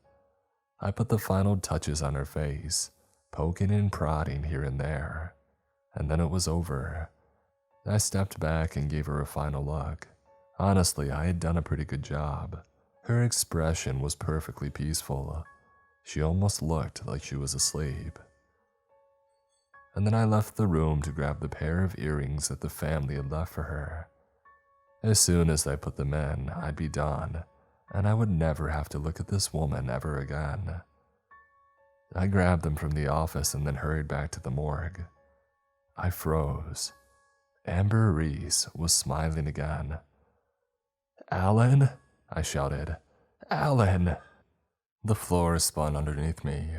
I put the final touches on her face, poking and prodding here and there, and then it was over. I stepped back and gave her a final look. Honestly, I had done a pretty good job. Her expression was perfectly peaceful. She almost looked like she was asleep. And then I left the room to grab the pair of earrings that the family had left for her. As soon as I put them in, I'd be done, and I would never have to look at this woman ever again. I grabbed them from the office and then hurried back to the morgue. I froze. Amber Reese was smiling again. "Alan?" I shouted. "Alan!" The floor spun underneath me.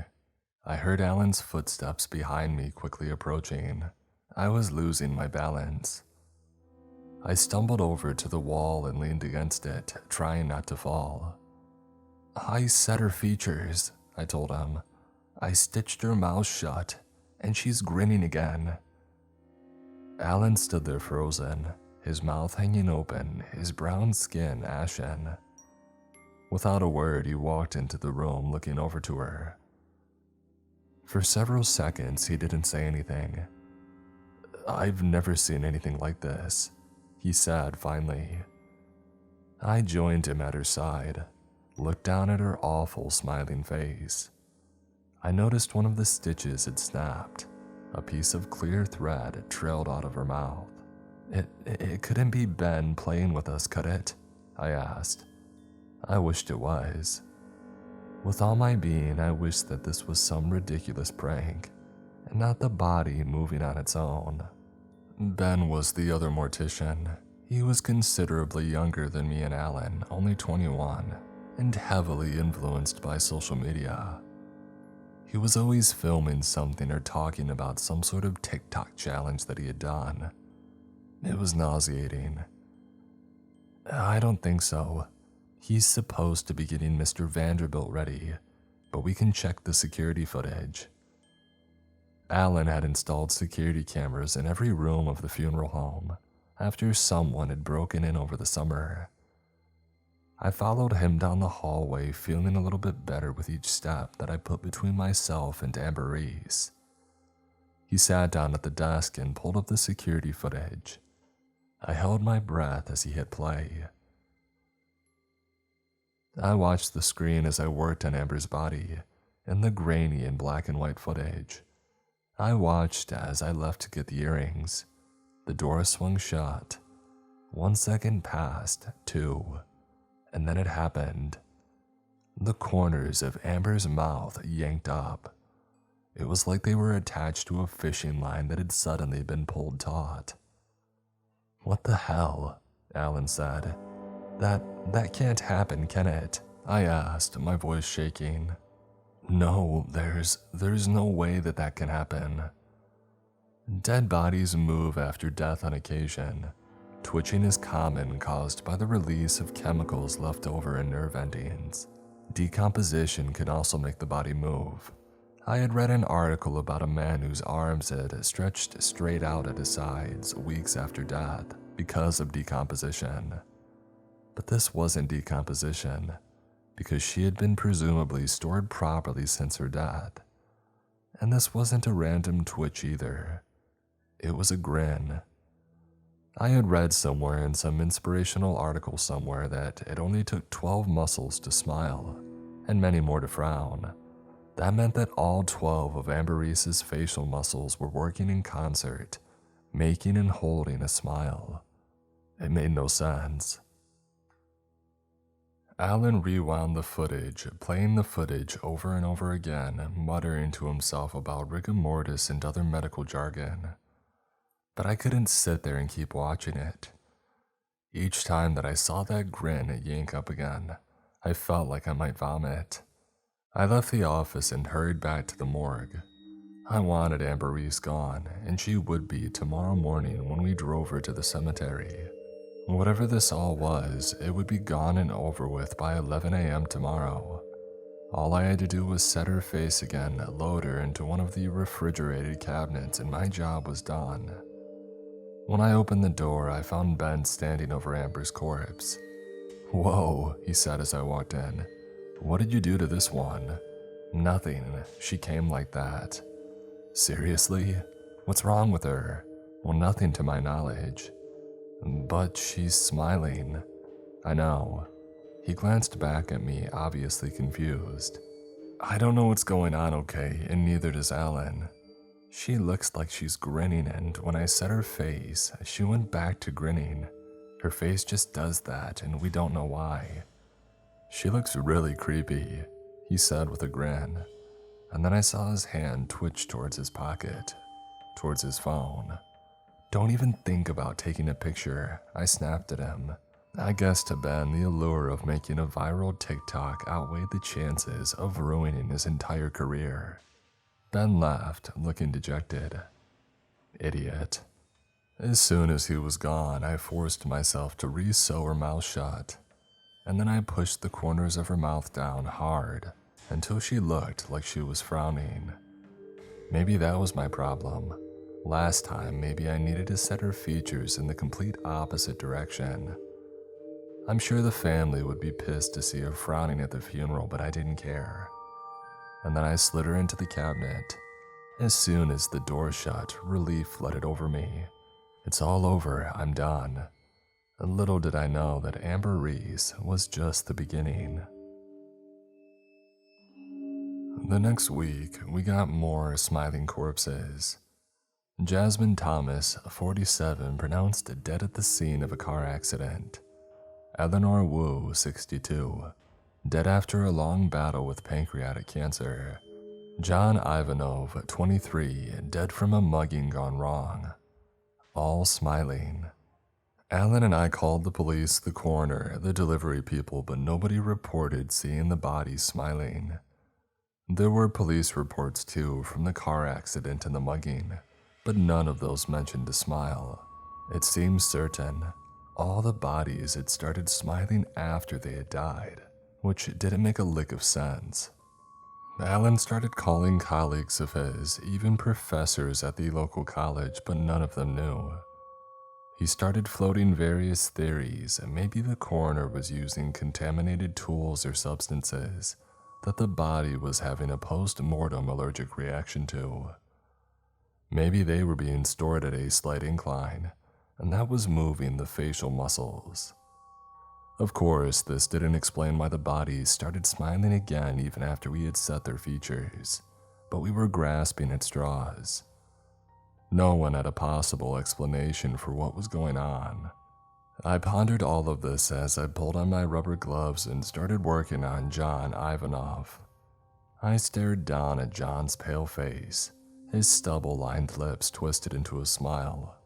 I heard Alan's footsteps behind me quickly approaching. I was losing my balance. I stumbled over to the wall and leaned against it, trying not to fall. "I set her features," I told him. "I stitched her mouth shut, and she's grinning again." Alan stood there frozen, his mouth hanging open, his brown skin ashen. Without a word, he walked into the room, looking over to her. For several seconds, he didn't say anything. "I've never seen anything like this," he said finally. I joined him at her side, looked down at her awful smiling face. I noticed one of the stitches had snapped. A piece of clear thread trailed out of her mouth. It couldn't be Ben playing with us, could it?" I asked. I wished it was. With all my being, I wished that this was some ridiculous prank, and not the body moving on its own. Ben was the other mortician. He was considerably younger than me and Alan, only 21, and heavily influenced by social media. He was always filming something or talking about some sort of TikTok challenge that he had done. It was nauseating. "I don't think so. He's supposed to be getting Mr. Vanderbilt ready, but we can check the security footage." Alan had installed security cameras in every room of the funeral home after someone had broken in over the summer. I followed him down the hallway, feeling a little bit better with each step that I put between myself and Amber Reese. He sat down at the desk and pulled up the security footage. I held my breath as he hit play. I watched the screen as I worked on Amber's body and the grainy and black and white footage. I watched as I left to get the earrings. The door swung shut. 1 second passed, 2, and then it happened. The corners of Amber's mouth yanked up. It was like they were attached to a fishing line that had suddenly been pulled taut. "What the hell?" Alan said. That can't happen, can it?" I asked, my voice shaking. "No, there's no way that can happen. Dead bodies move after death on occasion. Twitching is common, caused by the release of chemicals left over in nerve endings. Decomposition can also make the body move. I had read an article about a man whose arms had stretched straight out at his sides weeks after death because of decomposition. But this wasn't decomposition, because she had been presumably stored properly since her death. And this wasn't a random twitch either. It was a grin. I had read somewhere in some inspirational article somewhere that it only took 12 muscles to smile, and many more to frown. That meant that all 12 of Amberese's facial muscles were working in concert, making and holding a smile. It made no sense. Alan rewound the footage, playing the footage over and over again, muttering to himself about rigor mortis and other medical jargon. But I couldn't sit there and keep watching it. Each time that I saw that grin yank up again, I felt like I might vomit. I left the office and hurried back to the morgue. I wanted Amberese gone, and she would be tomorrow morning when we drove her to the cemetery. Whatever this all was, it would be gone and over with by 11 a.m. tomorrow. All I had to do was set her face again, load her into one of the refrigerated cabinets, and my job was done. When I opened the door, I found Ben standing over Amber's corpse. "Whoa," he said as I walked in. "What did you do to this one?" "Nothing. She came like that." "Seriously? What's wrong with her?" "Well, nothing to my knowledge." "But she's smiling." "I know." He glanced back at me, obviously confused. "I don't know what's going on, okay, and neither does Alan. She looks like she's grinning, and when I set her face, she went back to grinning. Her face just does that, and we don't know why." "She looks really creepy," he said with a grin, and then I saw his hand twitch towards his pocket, towards his phone. "Don't even think about taking a picture," I snapped at him. I guess to Ben, the allure of making a viral TikTok outweighed the chances of ruining his entire career. Ben laughed, looking dejected. "Idiot." As soon as he was gone, I forced myself to re-sew her mouth shut, and then I pushed the corners of her mouth down hard until she looked like she was frowning. Maybe that was my problem. Last time, maybe I needed to set her features in the complete opposite direction. I'm sure the family would be pissed to see her frowning at the funeral, but I didn't care. And then I slid her into the cabinet. As soon as the door shut, relief flooded over me. It's all over, I'm done. Little did I know that Amberese was just the beginning. The next week, we got more smiling corpses. Jasmine Thomas, 47, pronounced dead at the scene of a car accident. Eleanor Wu, 62, dead after a long battle with pancreatic cancer. John Ivanov, 23, dead from a mugging gone wrong. All smiling. Alan and I called the police, the coroner, the delivery people, but nobody reported seeing the bodies smiling. There were police reports too from the car accident and the mugging, but none of those mentioned a smile. It seems certain all the bodies had started smiling after they had died, which didn't make a lick of sense. Alan started calling colleagues of his, even professors at the local college, but none of them knew. He started floating various theories, and maybe the coroner was using contaminated tools or substances that the body was having a post-mortem allergic reaction to. Maybe they were being stored at a slight incline, and that was moving the facial muscles. Of course, this didn't explain why the bodies started smiling again even after we had set their features, but we were grasping at straws. No one had a possible explanation for what was going on. I pondered all of this as I pulled on my rubber gloves and started working on John Ivanov. I stared down at John's pale face, his stubble-lined lips twisted into a smile.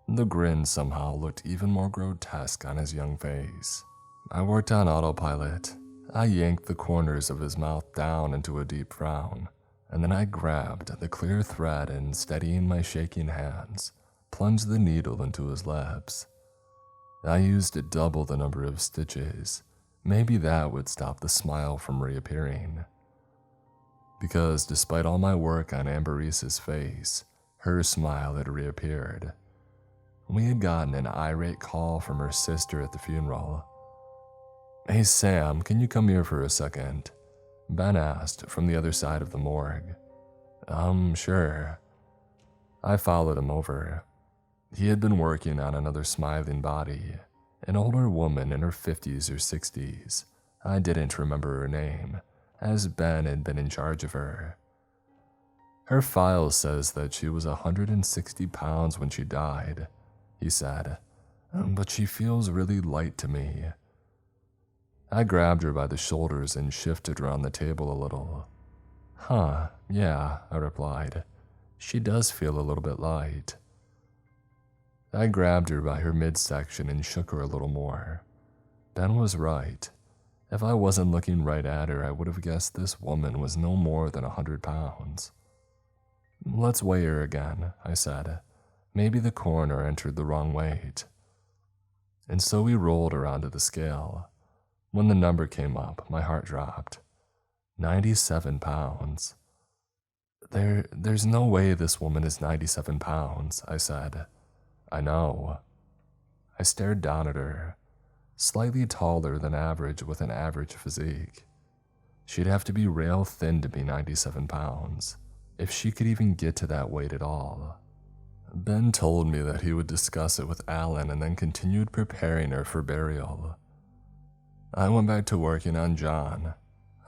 The grin somehow looked even more grotesque on his young face. I worked on autopilot. I yanked the corners of his mouth down into a deep frown, and then I grabbed the clear thread and, steadying my shaking hands, plunged the needle into his lips. I used double the number of stitches. Maybe that would stop the smile from reappearing. because despite all my work on Amberice's face, her smile had reappeared. We had gotten an irate call from her sister at the funeral. "Hey Sam, can you come here for a second?" Ben asked from the other side of the morgue. Sure." I followed him over. He had been working on another smiling body, an older woman in her 50s or 60s. I didn't remember her name, as Ben had been in charge of her. "Her file says that she was 160 pounds when she died," he said, "but she feels really light to me." I grabbed her by the shoulders and shifted her on the table a little. "Huh, yeah," I replied. "She does feel a little bit light." I grabbed her by her midsection and shook her a little more. Ben was right. If I wasn't looking right at her, I would have guessed this woman was no more than 100 pounds. "Let's weigh her again," I said. "Maybe the coroner entered the wrong weight." And so we rolled her onto the scale. When the number came up, my heart dropped. 97 pounds. There's no way this woman is 97 pounds, I said. "I know." I stared down at her, slightly taller than average with an average physique. She'd have to be rail thin to be 97 pounds, if she could even get to that weight at all. Ben told me that he would discuss it with Alan and then continued preparing her for burial. I went back to working on John.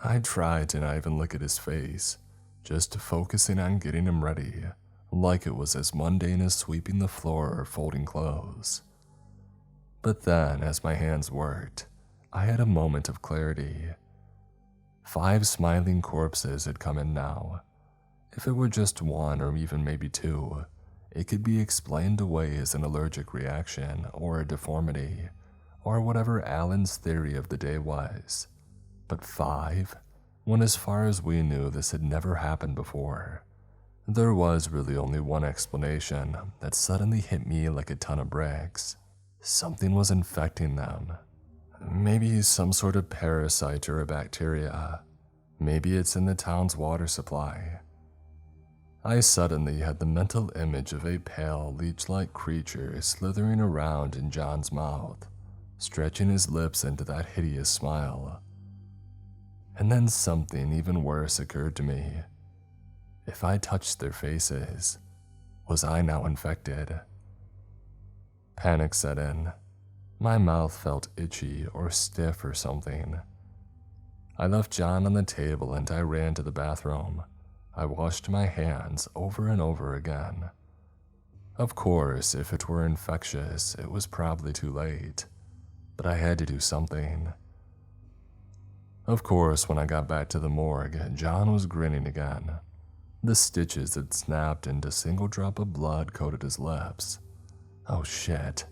I tried to not even look at his face, just focusing on getting him ready, like it was as mundane as sweeping the floor or folding clothes. But then, as my hands worked, I had a moment of clarity. 5 smiling corpses had come in now. If it were just one or even maybe 2, it could be explained away as an allergic reaction or a deformity, or whatever Alan's theory of the day was. But 5? When as far as we knew this had never happened before. There was really only one explanation that suddenly hit me like a ton of bricks. Something was infecting them. Maybe some sort of parasite or a bacteria. Maybe it's in the town's water supply. I suddenly had the mental image of a pale, leech-like creature slithering around in John's mouth, stretching his lips into that hideous smile. And then something even worse occurred to me. If I touched their faces, was I now infected? Panic set in. My mouth felt itchy or stiff or something. I left John on the table and I ran to the bathroom. I washed my hands over and over again. Of course, if it were infectious, it was probably too late. But I had to do something. Of course, when I got back to the morgue, John was grinning again. The stitches had snapped and a single drop of blood coated his lips. Oh shit.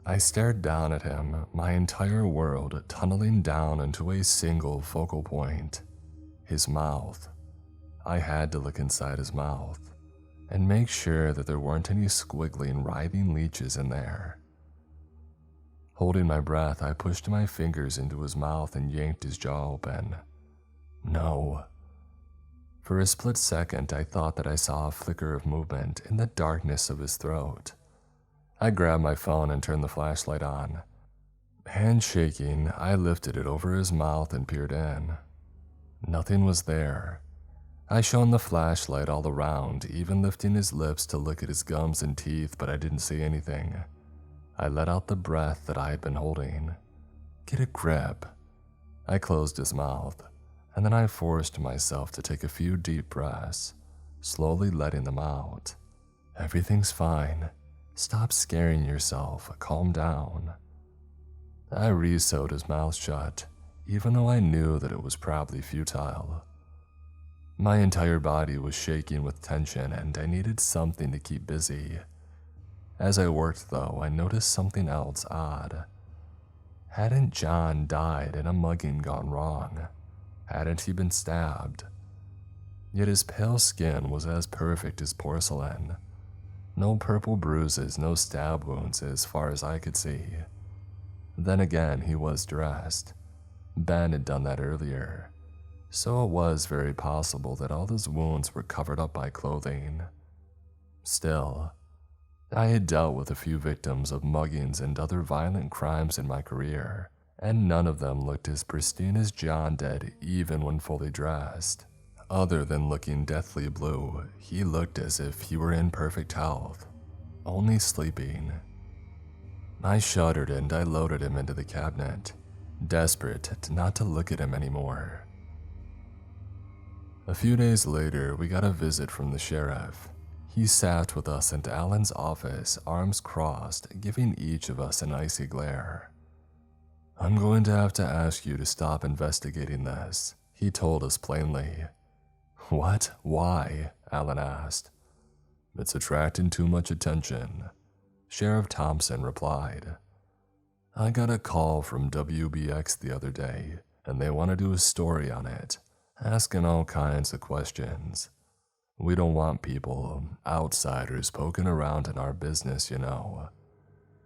I stared down at him, my entire world tunneling down into a single focal point. His mouth. I had to look inside his mouth and make sure that there weren't any squiggling, writhing leeches in there. Holding my breath, I pushed my fingers into his mouth and yanked his jaw open. No. For a split second, I thought that I saw a flicker of movement in the darkness of his throat. I grabbed my phone and turned the flashlight on. Hand shaking, I lifted it over his mouth and peered in. Nothing was there. I shone the flashlight all around, even lifting his lips to look at his gums and teeth, but I didn't see anything. I let out the breath that I had been holding. Get a grip. I closed his mouth, and then I forced myself to take a few deep breaths, slowly letting them out. Everything's fine. Stop scaring yourself. Calm down. I re-sewed his mouth shut, even though I knew that it was probably futile. My entire body was shaking with tension, and I needed something to keep busy. As I worked, though, I noticed something else odd. Hadn't John died and a mugging gone wrong? Hadn't he been stabbed? Yet his pale skin was as perfect as porcelain. No purple bruises, no stab wounds as far as I could see. Then again, he was dressed. Ben had done that earlier. so it was very possible that all his wounds were covered up by clothing. Still, I had dealt with a few victims of muggings and other violent crimes in my career, and none of them looked as pristine as John did even when fully dressed. Other than looking deathly blue, he looked as if he were in perfect health, only sleeping. I shuddered and I loaded him into the cabinet, desperate not to look at him anymore. A few days later, we got a visit from the sheriff. He sat with us in Alan's office, arms crossed, giving each of us an icy glare. "I'm going to have to ask you to stop investigating this," he told us plainly. "What? Why?" Alan asked. "It's attracting too much attention," Sheriff Thompson replied. "I got a call from WBX the other day, and they want to do a story on it, asking all kinds of questions. We don't want people, outsiders, poking around in our business, you know."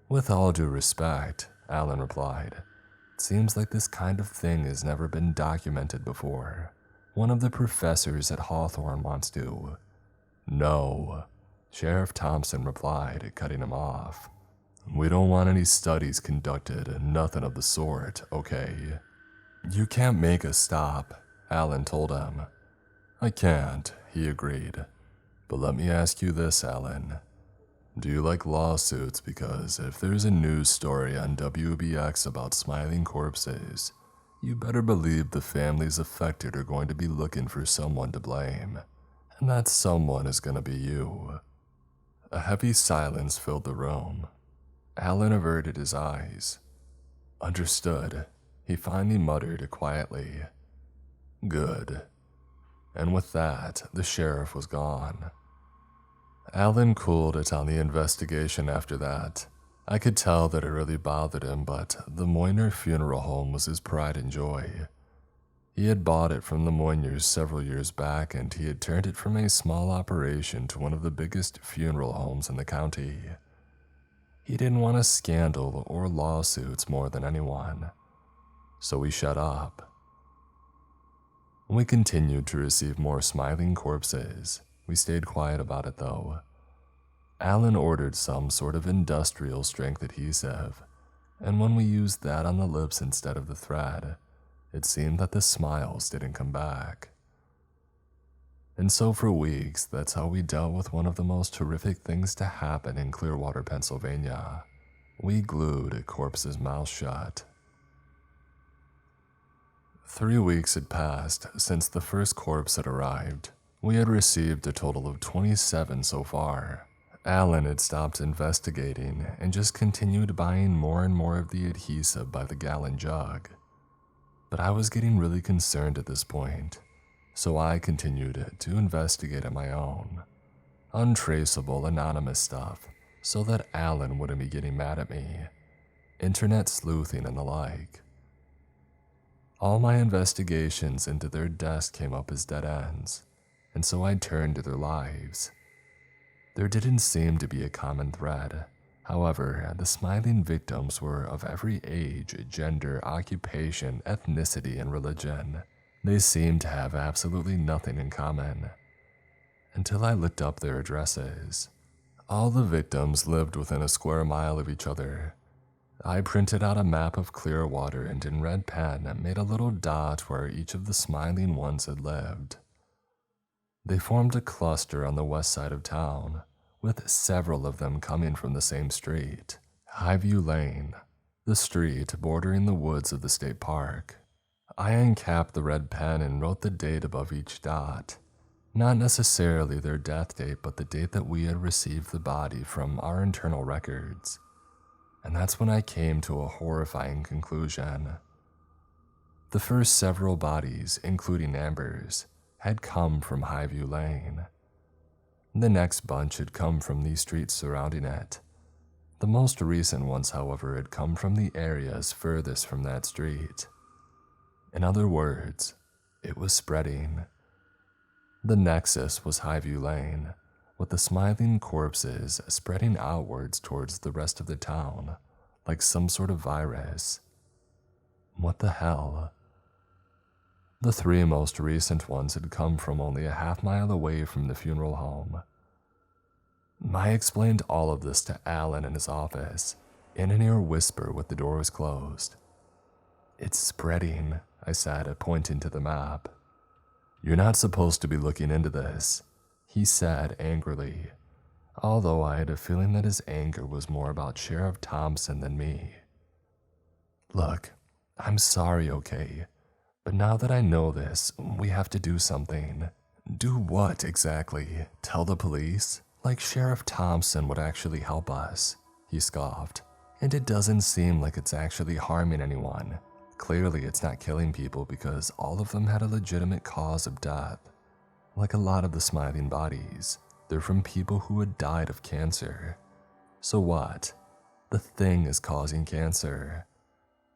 "With all due respect," Alan replied, "it seems like this kind of thing has never been documented before. One of the professors at Hawthorne wants to." "No," Sheriff Thompson replied, cutting him off. "We don't want any studies conducted, nothing of the sort, okay?" "You can't make us stop," Alan told him. "I can't," he agreed. "But let me ask you this, Alan. Do you like lawsuits? Because if there's a news story on WBX about smiling corpses, you better believe the families affected are going to be looking for someone to blame. And that someone is going to be you." A heavy silence filled the room. Alan averted his eyes. "Understood," he finally muttered quietly. "Good." And with that, the sheriff was gone. Alan cooled it on the investigation after that. I could tell that it really bothered him, but the Moynier Funeral Home was his pride and joy. He had bought it from the Moyniers several years back, and he had turned it from a small operation to one of the biggest funeral homes in the county. He didn't want a scandal or lawsuits more than anyone, so he shut up. We continued to receive more smiling corpses. We stayed quiet about it though. Alan ordered some sort of industrial strength adhesive, and when we used that on the lips instead of the thread, it seemed that the smiles didn't come back. And so for weeks, that's how we dealt with one of the most horrific things to happen in Clearwater, Pennsylvania. We glued a corpse's mouth shut. 3 weeks had passed since the first corpse had arrived. We had received a total of 27 so far. Alan had stopped investigating and just continued buying more and more of the adhesive by the gallon jug. But I was getting really concerned at this point, so I continued to investigate on my own. Untraceable, anonymous stuff, so that Alan wouldn't be getting mad at me. Internet sleuthing and the like. All my investigations into their deaths came up as dead ends, and so I turned to their lives. There didn't seem to be a common thread. However, the smiling victims were of every age, gender, occupation, ethnicity, and religion. They seemed to have absolutely nothing in common. Until I looked up their addresses. All the victims lived within a square mile of each other. I printed out a map of Clearwater and in red pen made a little dot where each of the smiling ones had lived. They formed a cluster on the west side of town, with several of them coming from the same street, Highview Lane, the street bordering the woods of the state park. I uncapped the red pen and wrote the date above each dot. Not necessarily their death date, but the date that we had received the body from our internal records. And that's when I came to a horrifying conclusion. The first several bodies, including Amber's, had come from Highview Lane. The next bunch had come from the streets surrounding it. The most recent ones, however, had come from the areas furthest from that street. In other words, it was spreading. The nexus was Highview Lane, with the smiling corpses spreading outwards towards the rest of the town, like some sort of virus. What the hell? The 3 most recent ones had come from only a half-mile away from the funeral home. I explained all of this to Alan in his office, in an ear whisper with the doors closed. "It's spreading," I said, pointing to the map. "You're not supposed to be looking into this," he said angrily, although I had a feeling that his anger was more about Sheriff Thompson than me. "Look, I'm sorry, okay? But now that I know this, we have to do something." "Do what exactly? Tell the police? Like Sheriff Thompson would actually help us," he scoffed. "And it doesn't seem like it's actually harming anyone. Clearly it's not killing people because all of them had a legitimate cause of death. Like a lot of the smiling bodies, they're from people who had died of cancer. So what? The thing is causing cancer.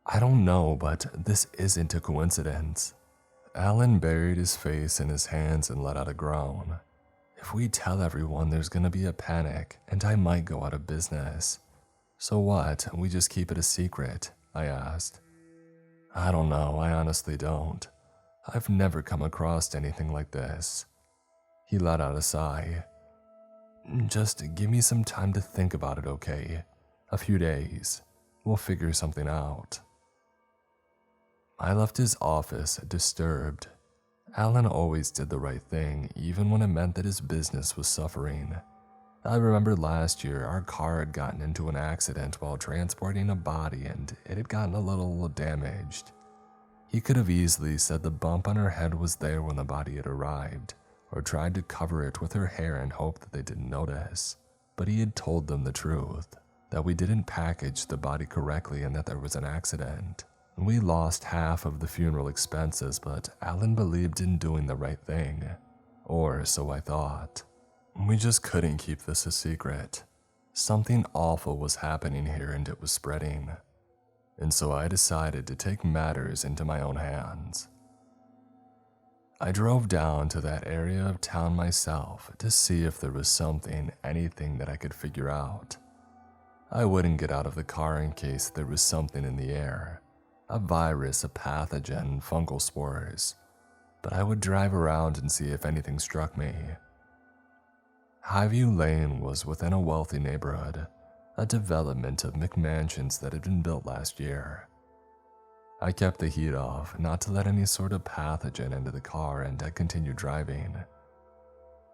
I don't know, but this isn't a coincidence." Alan buried his face in his hands and let out a groan. "If we tell everyone, there's gonna be a panic, and I might go out of business. So what, we just keep it a secret?" I asked. "I don't know, I honestly don't. I've never come across anything like this." He let out a sigh. "Just give me some time to think about it, okay? A few days. We'll figure something out." I left his office disturbed. Alan always did the right thing, even when it meant that his business was suffering. I remember last year our car had gotten into an accident while transporting a body and it had gotten a little damaged. He could have easily said the bump on her head was there when the body had arrived, or tried to cover it with her hair and hope that they didn't notice. But he had told them the truth, that we didn't package the body correctly and that there was an accident. We lost half of the funeral expenses, but Alan believed in doing the right thing. Or so I thought. We just couldn't keep this a secret. Something awful was happening here and it was spreading. And so I decided to take matters into my own hands. I drove down to that area of town myself to see if there was anything that I could figure out. I wouldn't get out of the car in case there was something in the air. A virus, a pathogen, fungal spores. But I would drive around and see if anything struck me. Highview Lane was within a wealthy neighborhood, a development of McMansions that had been built last year. I kept the heat off, not to let any sort of pathogen into the car, and I continued driving.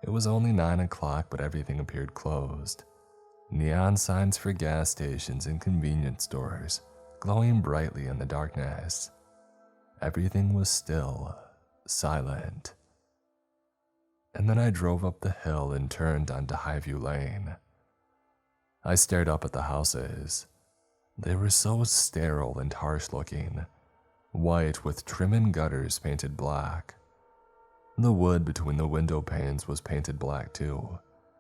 It was only 9 o'clock, but everything appeared closed. Neon signs for gas stations and convenience stores, glowing brightly in the darkness. Everything was still, silent. And then I drove up the hill and turned onto Highview Lane. I stared up at the houses. They were so sterile and harsh looking, white with trim and gutters painted black. The wood between the window panes was painted black too,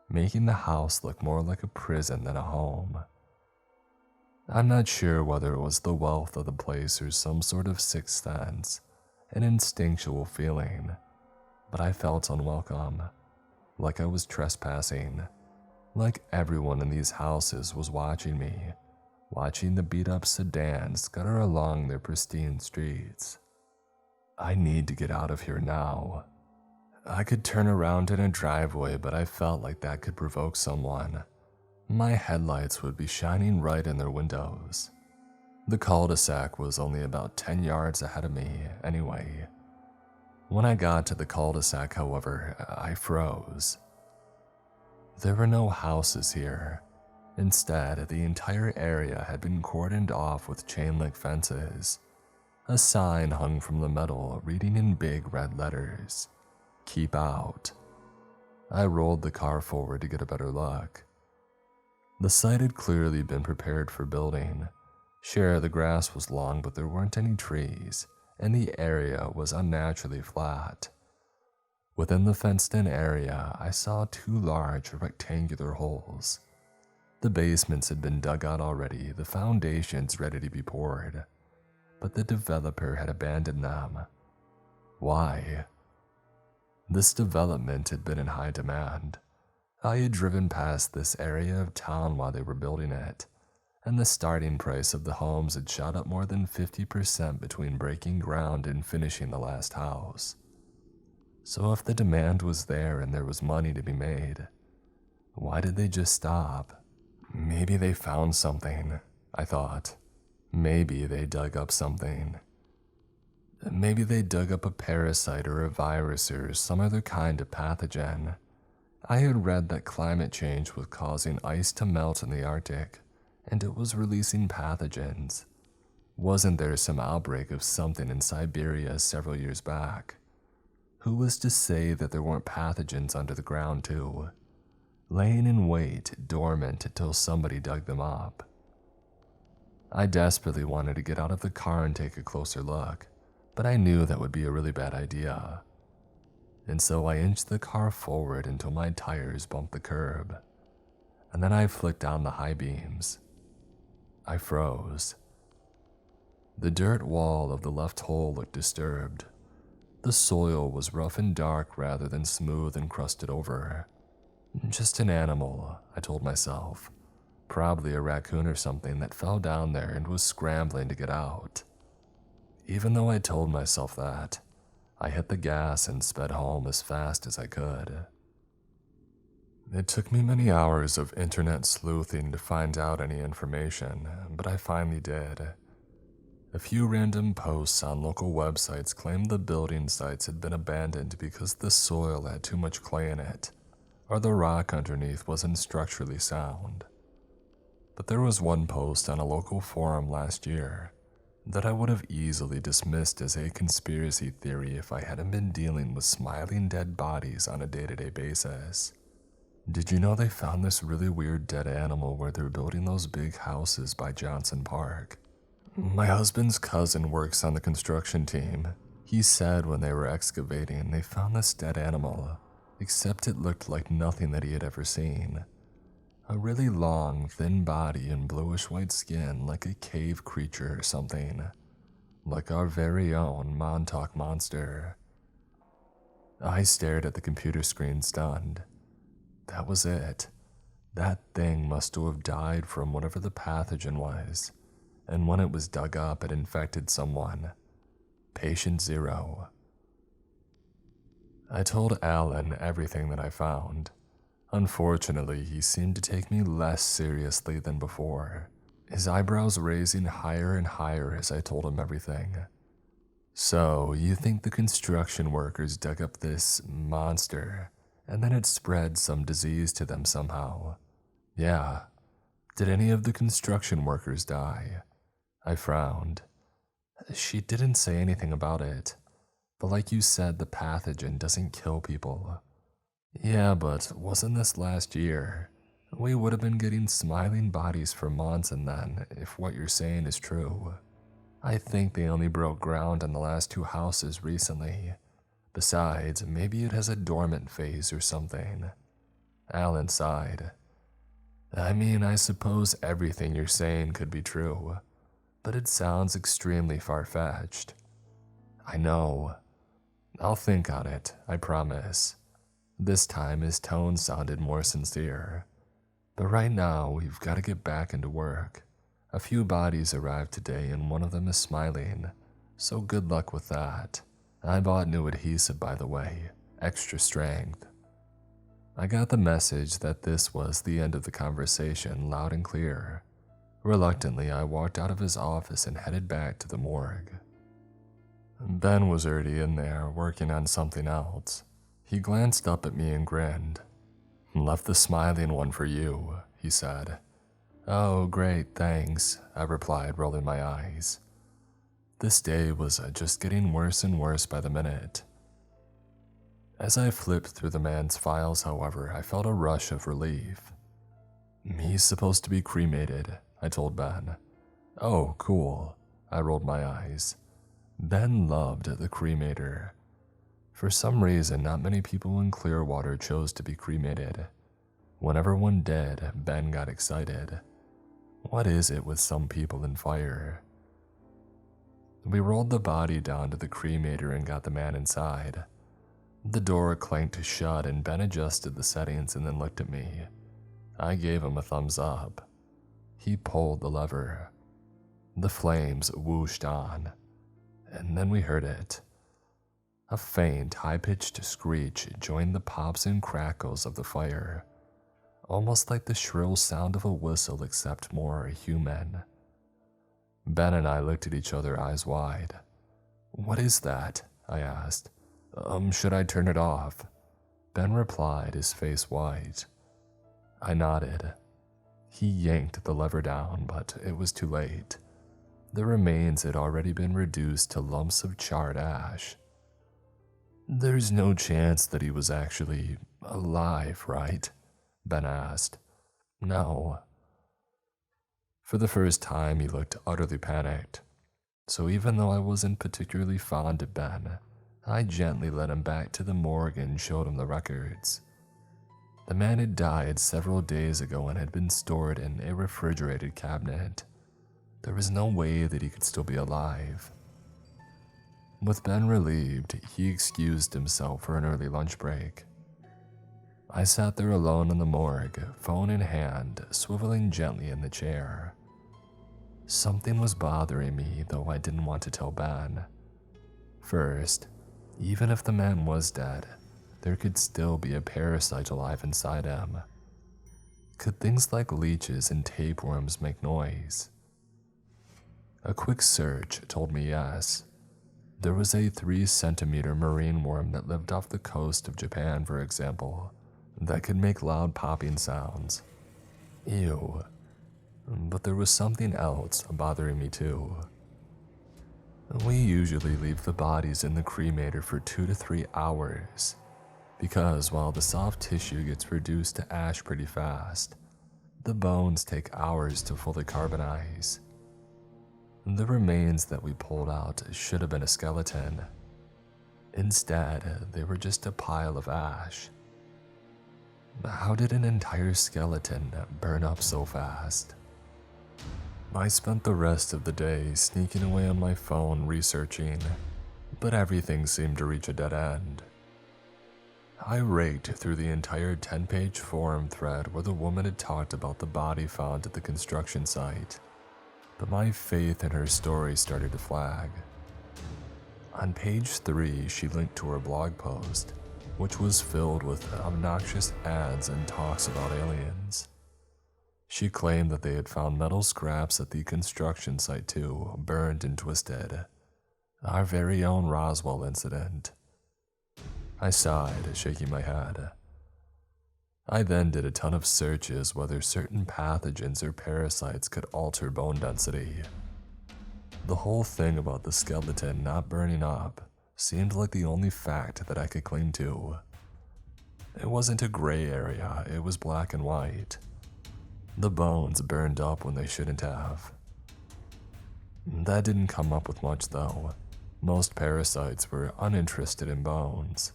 making the house look more like a prison than a home. I'm not sure whether it was the wealth of the place or some sort of sixth sense, an instinctual feeling, but I felt unwelcome, like I was trespassing, like everyone in these houses was watching me, watching the beat-up sedans scutter along their pristine streets. I need to get out of here now. I could turn around in a driveway, but I felt like that could provoke someone. My headlights would be shining right in their windows. The cul-de-sac was only about 10 yards ahead of me, anyway. When I got to the cul-de-sac, however, I froze. There were no houses here. Instead, the entire area had been cordoned off with chain-link fences. A sign hung from the metal reading in big red letters, "Keep out." I rolled the car forward to get a better look. The site had clearly been prepared for building. Sure, the grass was long, but there weren't any trees, and the area was unnaturally flat. Within the fenced-in area, I saw 2 large rectangular holes. The basements had been dug out already, the foundations ready to be poured, but the developer had abandoned them. Why? This development had been in high demand. I had driven past this area of town while they were building it, and the starting price of the homes had shot up more than 50% between breaking ground and finishing the last house. So if the demand was there and there was money to be made, why did they just stop? Maybe they found something, I thought. Maybe they dug up something. Maybe they dug up a parasite or a virus or some other kind of pathogen. I had read that climate change was causing ice to melt in the Arctic, and it was releasing pathogens. Wasn't there some outbreak of something in Siberia several years back? Who was to say that there weren't pathogens under the ground too, laying in wait, dormant until somebody dug them up? I desperately wanted to get out of the car and take a closer look, but I knew that would be a really bad idea. And so I inched the car forward until my tires bumped the curb, and then I flicked down the high beams. I froze. The dirt wall of the left hole looked disturbed. The soil was rough and dark rather than smooth and crusted over. Just an animal, I told myself. Probably a raccoon or something that fell down there and was scrambling to get out. Even though I told myself that, I hit the gas and sped home as fast as I could. It took me many hours of internet sleuthing to find out any information, but I finally did. A few random posts on local websites claimed the building sites had been abandoned because the soil had too much clay in it, or the rock underneath wasn't structurally sound. But there was one post on a local forum last year that I would have easily dismissed as a conspiracy theory if I hadn't been dealing with smiling dead bodies on a day-to-day basis. Did you know they found this really weird dead animal where they're building those big houses by Johnson Park? My husband's cousin works on the construction team. He said when they were excavating, they found this dead animal, except it looked like nothing that he had ever seen. A really long, thin body and bluish-white skin like a cave creature or something. Like our very own Montauk monster. I stared at the computer screen stunned. That was it. That thing must have died from whatever the pathogen was, and when it was dug up it infected someone. Patient 0. I told Alan everything that I found. Unfortunately, he seemed to take me less seriously than before, his eyebrows raising higher and higher as I told him everything. So, you think the construction workers dug up this monster, and then it spread some disease to them somehow? Yeah. Did any of the construction workers die? I frowned. She didn't say anything about it, but like you said, the pathogen doesn't kill people. Yeah, but wasn't this last year? We would have been getting smiling bodies for months and then, if what you're saying is true. I think they only broke ground on the last 2 houses recently. Besides, maybe it has a dormant phase or something. Alan sighed. I mean, I suppose everything you're saying could be true, but it sounds extremely far-fetched. I know. I'll think on it, I promise. This time his tone sounded more sincere. But right now, we've got to get back into work. A few bodies arrived today and one of them is smiling, so good luck with that. I bought new adhesive, by the way, extra strength. I got the message that this was the end of the conversation loud and clear. Reluctantly, I walked out of his office and headed back to the morgue. Ben was already in there, working on something else. He glanced up at me and grinned. Left the smiling one for you, he said. Oh, great, thanks, I replied, rolling my eyes. This day was just getting worse and worse by the minute. As I flipped through the man's files, however, I felt a rush of relief. He's supposed to be cremated, I told Ben. Oh, cool, I rolled my eyes. Ben loved the cremator. For some reason, not many people in Clearwater chose to be cremated. Whenever one did, Ben got excited. What is it with some people in fire? We rolled the body down to the cremator and got the man inside. The door clanked shut and Ben adjusted the settings and then looked at me. I gave him a thumbs up. He pulled the lever. The flames whooshed on, and then we heard it. A faint, high-pitched screech joined the pops and crackles of the fire, almost like the shrill sound of a whistle except more human. Ben and I looked at each other, eyes wide. "What is that?" I asked. Should I turn it off?" Ben replied, his face white. I nodded. He yanked the lever down, but it was too late. The remains had already been reduced to lumps of charred ash. "There's no chance that he was actually alive, right?" Ben asked. "No." For the first time, he looked utterly panicked. So even though I wasn't particularly fond of Ben, I gently led him back to the morgue and showed him the records. The man had died several days ago and had been stored in a refrigerated cabinet. There was no way that he could still be alive. With Ben relieved, he excused himself for an early lunch break. I sat there alone in the morgue, phone in hand, swiveling gently in the chair. Something was bothering me, though I didn't want to tell Ben. First, even if the man was dead, there could still be a parasite alive inside him. Could things like leeches and tapeworms make noise? A quick search told me yes. There was a 3-centimeter marine worm that lived off the coast of Japan, for example, that could make loud popping sounds. Ew. But there was something else bothering me too. We usually leave the bodies in the cremator for 2 to 3 hours, because while the soft tissue gets reduced to ash pretty fast, the bones take hours to fully carbonize. The remains that we pulled out should have been a skeleton. Instead, they were just a pile of ash. How did an entire skeleton burn up so fast? I spent the rest of the day sneaking away on my phone researching, but everything seemed to reach a dead end. I raked through the entire 10-page forum thread where the woman had talked about the body found at the construction site, but my faith in her story started to flag. On page 3, she linked to her blog post, which was filled with obnoxious ads and talks about aliens. She claimed that they had found metal scraps at the construction site too, burned and twisted. Our very own Roswell incident. I sighed, shaking my head. I then did a ton of searches whether certain pathogens or parasites could alter bone density. The whole thing about the skeleton not burning up seemed like the only fact that I could cling to. It wasn't a gray area, it was black and white. The bones burned up when they shouldn't have. That didn't come up with much though. Most parasites were uninterested in bones.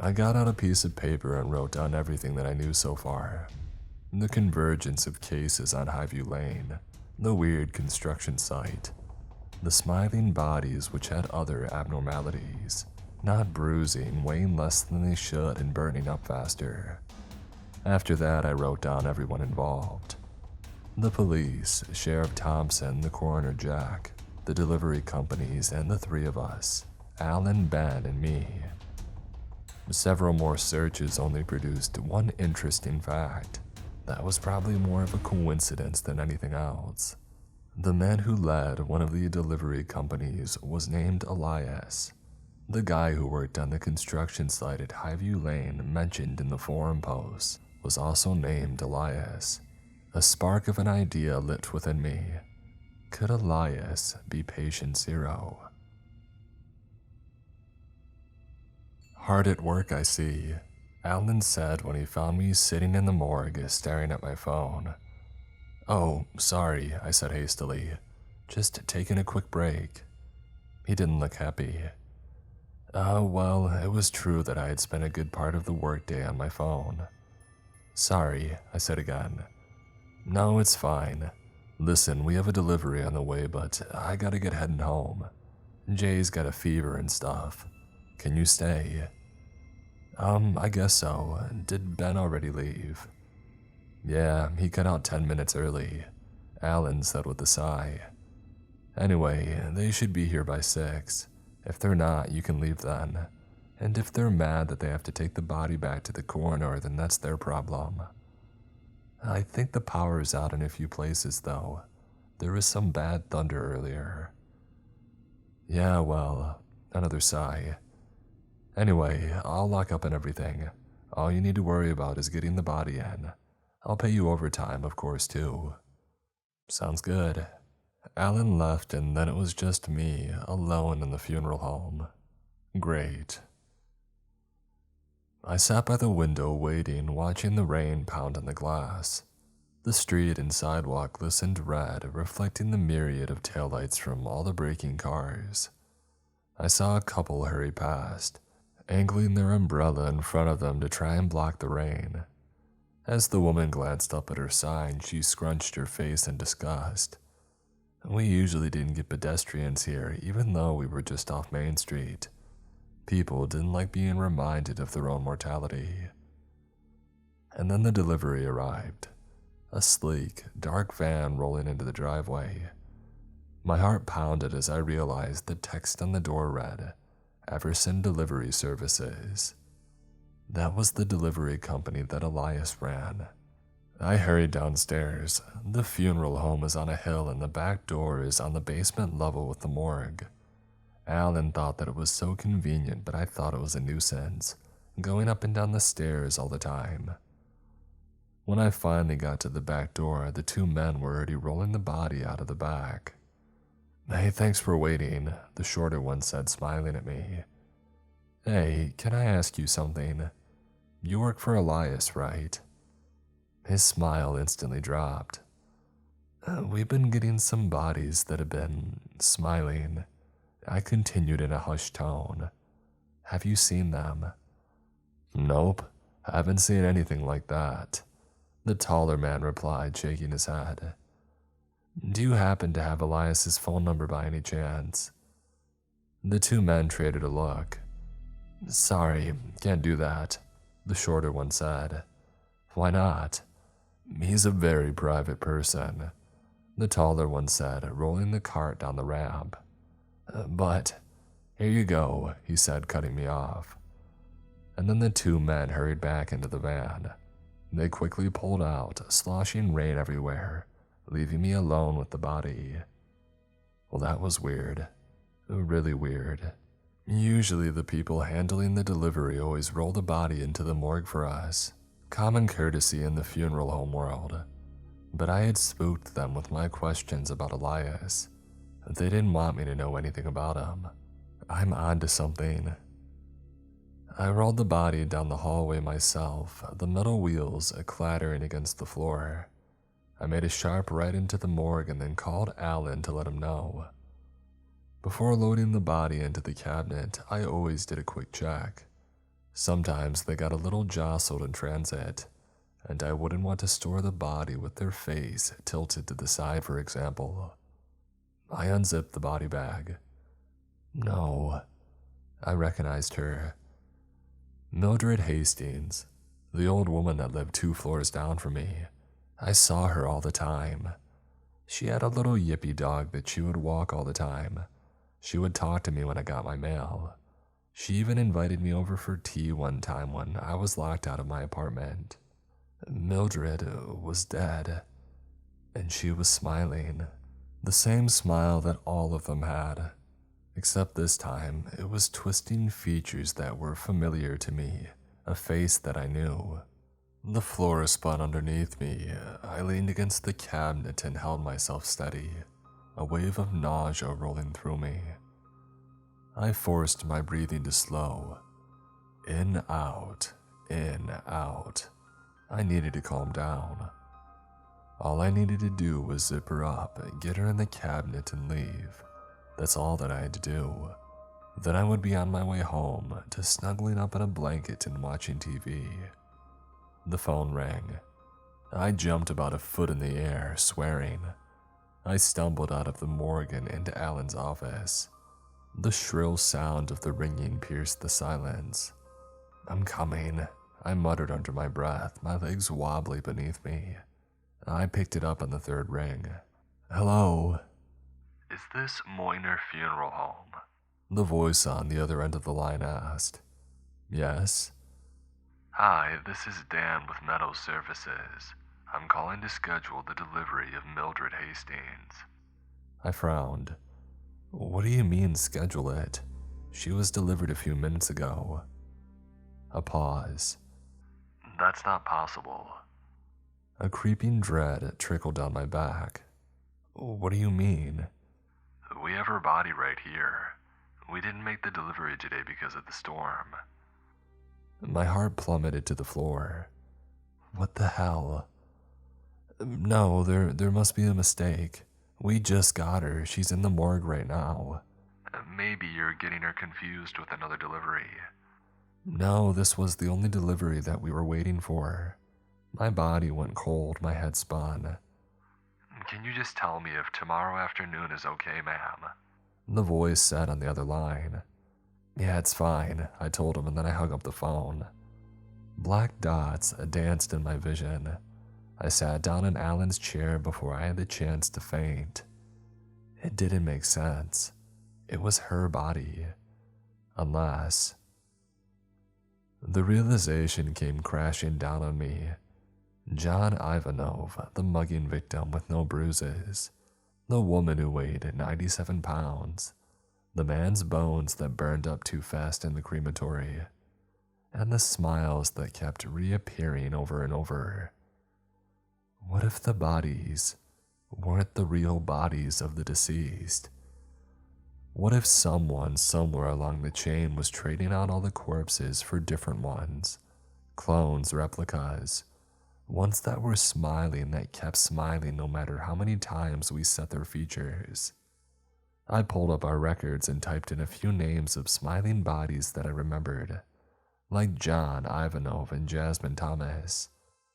I got out a piece of paper and wrote down everything that I knew so far. The convergence of cases on Highview Lane, the weird construction site, the smiling bodies which had other abnormalities, not bruising, weighing less than they should and burning up faster. After that, I wrote down everyone involved. The police, Sheriff Thompson, the coroner Jack, the delivery companies, and the 3 of us, Alan, Ben, and me. Several more searches only produced one interesting fact. That was probably more of a coincidence than anything else. The man who led one of the delivery companies was named Elias. The guy who worked on the construction site at Highview Lane mentioned in the forum post was also named Elias. A spark of an idea lit within me. Could Elias be patient zero? Hard at work, I see, Alan said when he found me sitting in the morgue staring at my phone. "Oh, sorry," I said hastily. "Just taking a quick break." He didn't look happy. Well, it was true that I had spent a good part of the workday on my phone. "Sorry," I said again. "No, it's fine. Listen, we have a delivery on the way, but I gotta get heading home. Jay's got a fever and stuff. Can you stay?" I guess so. Did Ben already leave?" Yeah, he got out 10 minutes early, Alan said with a sigh. Anyway, they should be here by 6. If they're not, you can leave then. And if they're mad that they have to take the body back to the coroner, then that's their problem. I think the power is out in a few places, though. There was some bad thunder earlier. Yeah, well, another sigh. Anyway, I'll lock up and everything. All you need to worry about is getting the body in. I'll pay you overtime, of course, too. Sounds good. Alan left, and then it was just me, alone in the funeral home. Great. I sat by the window waiting, watching the rain pound on the glass. The street and sidewalk glistened red, reflecting the myriad of taillights from all the braking cars. I saw a couple hurry past, angling their umbrella in front of them to try and block the rain. As the woman glanced up at her sign, she scrunched her face in disgust. We usually didn't get pedestrians here, even though we were just off Main Street. People didn't like being reminded of their own mortality. And then the delivery arrived. A sleek, dark van rolling into the driveway. My heart pounded as I realized the text on the door read, Everson Delivery Services. That was the delivery company that Elias ran. I hurried downstairs. The funeral home is on a hill and the back door is on the basement level with the morgue. Alan thought that it was so convenient, but I thought it was a nuisance, going up and down the stairs all the time. When I finally got to the back door, the 2 men were already rolling the body out of the back. Hey, thanks for waiting, the shorter one said, smiling at me. Hey, can I ask you something? You work for Elias, right? His smile instantly dropped. We've been getting some bodies that have been smiling. I continued in a hushed tone. Have you seen them? Nope, I haven't seen anything like that, the taller man replied, shaking his head. Do you happen to have Elias's phone number by any chance? The 2 men traded a look. Sorry, can't do that, the shorter one said. Why not? He's a very private person, the taller one said, rolling the cart down the ramp. But, here you go, he said, cutting me off. And then the 2 men hurried back into the van. They quickly pulled out, sloshing rain everywhere, leaving me alone with the body. Well, that was weird. Really weird. Usually the people handling the delivery always roll the body into the morgue for us. Common courtesy in the funeral home world. But I had spooked them with my questions about Elias. They didn't want me to know anything about him. I'm onto something. I rolled the body down the hallway myself, the metal wheels clattering against the floor. I made a sharp right into the morgue and then called Alan to let him know. Before loading the body into the cabinet, I always did a quick check. Sometimes they got a little jostled in transit, and I wouldn't want to store the body with their face tilted to the side, for example. I unzipped the body bag. No, I recognized her. Mildred Hastings, the old woman that lived 2 floors down from me. I saw her all the time. She had a little yippy dog that she would walk all the time. She would talk to me when I got my mail. She even invited me over for tea one time when I was locked out of my apartment. Mildred was dead, and she was smiling. The same smile that all of them had, except this time it was twisting features that were familiar to me, a face that I knew. The floor spun underneath me. I leaned against the cabinet and held myself steady, a wave of nausea rolling through me. I forced my breathing to slow. In, out, in, out. I needed to calm down. All I needed to do was zip her up, get her in the cabinet, and leave. That's all that I had to do. Then I would be on my way home to snuggling up in a blanket and watching TV. The phone rang. I jumped about a foot in the air, swearing. I stumbled out of the morgue and into Alan's office. The shrill sound of the ringing pierced the silence. I'm coming, I muttered under my breath, my legs wobbly beneath me. I picked it up on the third ring. Hello? Is this Moyner Funeral Home? The voice on the other end of the line asked. Yes? Hi, this is Dan with Meadow Services. I'm calling to schedule the delivery of Mildred Hastings. I frowned. What do you mean, schedule it? She was delivered a few minutes ago. A pause. That's not possible. A creeping dread trickled down my back. What do you mean? We have her body right here. We didn't make the delivery today because of the storm. My heart plummeted to the floor. What the hell? No, there must be a mistake. We just got her. She's in the morgue right now. Maybe you're getting her confused with another delivery. No, this was the only delivery that we were waiting for. My body went cold, my head spun. Can you just tell me if tomorrow afternoon is okay, ma'am? The voice said on the other line. Yeah, it's fine, I told him, and then I hung up the phone. Black dots danced in my vision. I sat down in Alan's chair before I had the chance to faint. It didn't make sense. It was her body. Unless... The realization came crashing down on me. John Ivanov, the mugging victim with no bruises. The woman who weighed 97 pounds. The man's bones that burned up too fast in the crematory. And the smiles that kept reappearing over and over. What if the bodies weren't the real bodies of the deceased? What if someone somewhere along the chain was trading out all the corpses for different ones? Clones, replicas. Ones that were smiling, that kept smiling no matter how many times we set their features. I pulled up our records and typed in a few names of smiling bodies that I remembered. Like John Ivanov and Jasmine Thomas.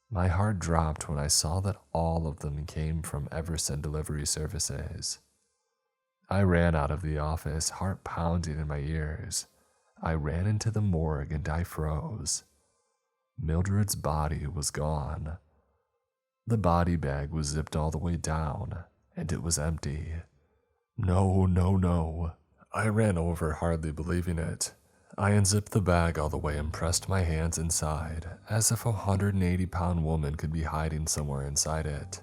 My heart dropped when I saw that all of them came from Everson Delivery Services. I ran out of the office, heart pounding in my ears. I ran into the morgue and I froze. Mildred's body was gone. The body bag was zipped all the way down, and it was empty. No, no, no. I ran over, hardly believing it. I unzipped the bag all the way and pressed my hands inside, as if a 180-pound woman could be hiding somewhere inside it.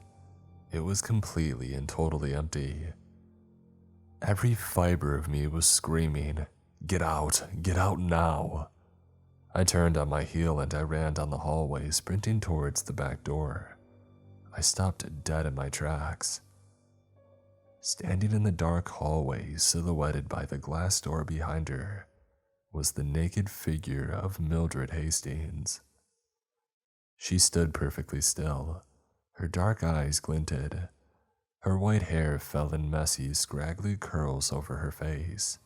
It was completely and totally empty. Every fiber of me was screaming, get out now. I turned on my heel and I ran down the hallway, sprinting towards the back door. I stopped dead in my tracks. Standing in the dark hallway, silhouetted by the glass door behind her, was the naked figure of Mildred Hastings. She stood perfectly still. Her dark eyes glinted. Her white hair fell in messy, scraggly curls over her face.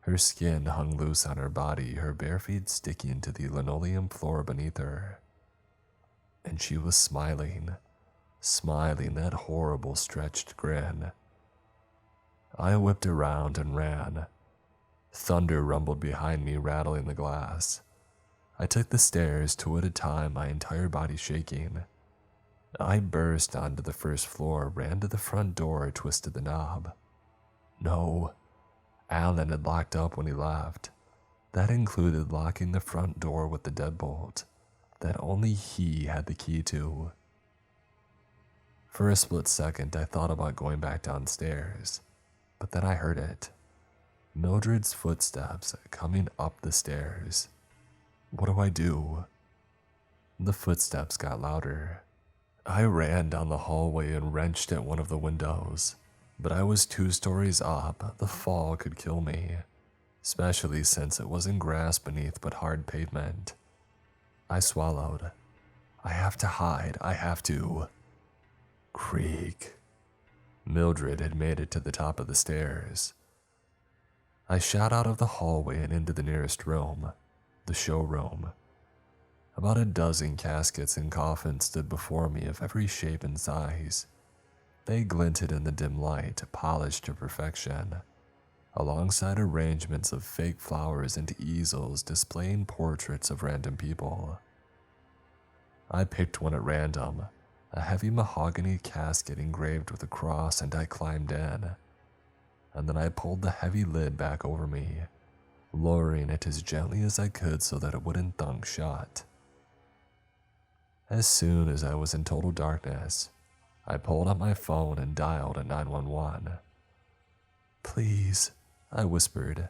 Her skin hung loose on her body, her bare feet sticking to the linoleum floor beneath her. And she was smiling that horrible stretched grin. I whipped around and ran. Thunder rumbled behind me, rattling the glass. I took the stairs, two at a time, my entire body shaking. I burst onto the first floor, ran to the front door, twisted the knob. No, Alan had locked up when he left. That included locking the front door with the deadbolt that only he had the key to. For a split second, I thought about going back downstairs, but then I heard it. Mildred's footsteps coming up the stairs. What do I do? The footsteps got louder. I ran down the hallway and wrenched at one of the windows, but I was 2 stories up. The fall could kill me, especially since it wasn't grass beneath but hard pavement. I swallowed. I have to hide. I have to. Creak. Mildred had made it to the top of the stairs. I shot out of the hallway and into the nearest room, the showroom. About a dozen caskets and coffins stood before me of every shape and size. They glinted in the dim light, polished to perfection. alongside arrangements of fake flowers and easels displaying portraits of random people. I picked one at random, a heavy mahogany casket engraved with a cross, and I climbed in. And then I pulled the heavy lid back over me, lowering it as gently as I could so that it wouldn't thunk shut. As soon as I was in total darkness, I pulled out my phone and dialed at 911. "Please," I whispered,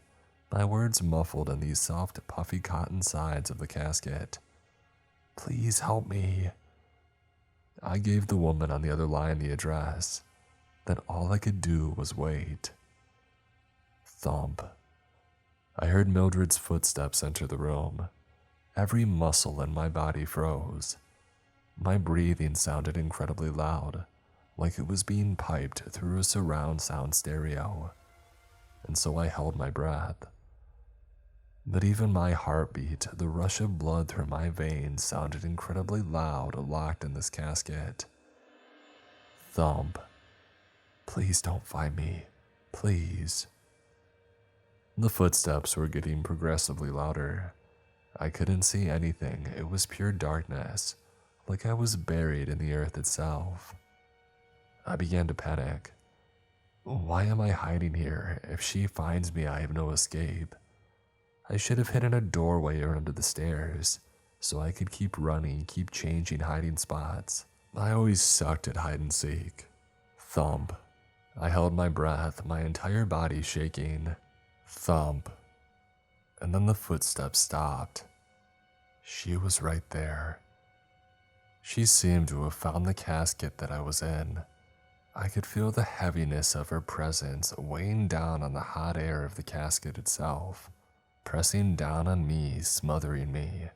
my words muffled in these soft, puffy cotton sides of the casket. "Please help me." I gave the woman on the other line the address. Then all I could do was wait. Thump. I heard Mildred's footsteps enter the room. Every muscle in my body froze. My breathing sounded incredibly loud, like it was being piped through a surround sound stereo, and so I held my breath. But even my heartbeat, the rush of blood through my veins, sounded incredibly loud locked in this casket. Thump. "Please don't find me. Please." The footsteps were getting progressively louder. I couldn't see anything. It was pure darkness, like I was buried in the earth itself. I began to panic. Why am I hiding here? If she finds me, I have no escape. I should have hidden a doorway or under the stairs, so I could keep running, keep changing hiding spots. I always sucked at hide and seek. Thump. I held my breath, my entire body shaking. Thump. And then the footsteps stopped. She was right there. She seemed to have found the casket that I was in. I could feel the heaviness of her presence weighing down on the hot air of the casket itself, pressing down on me, smothering me.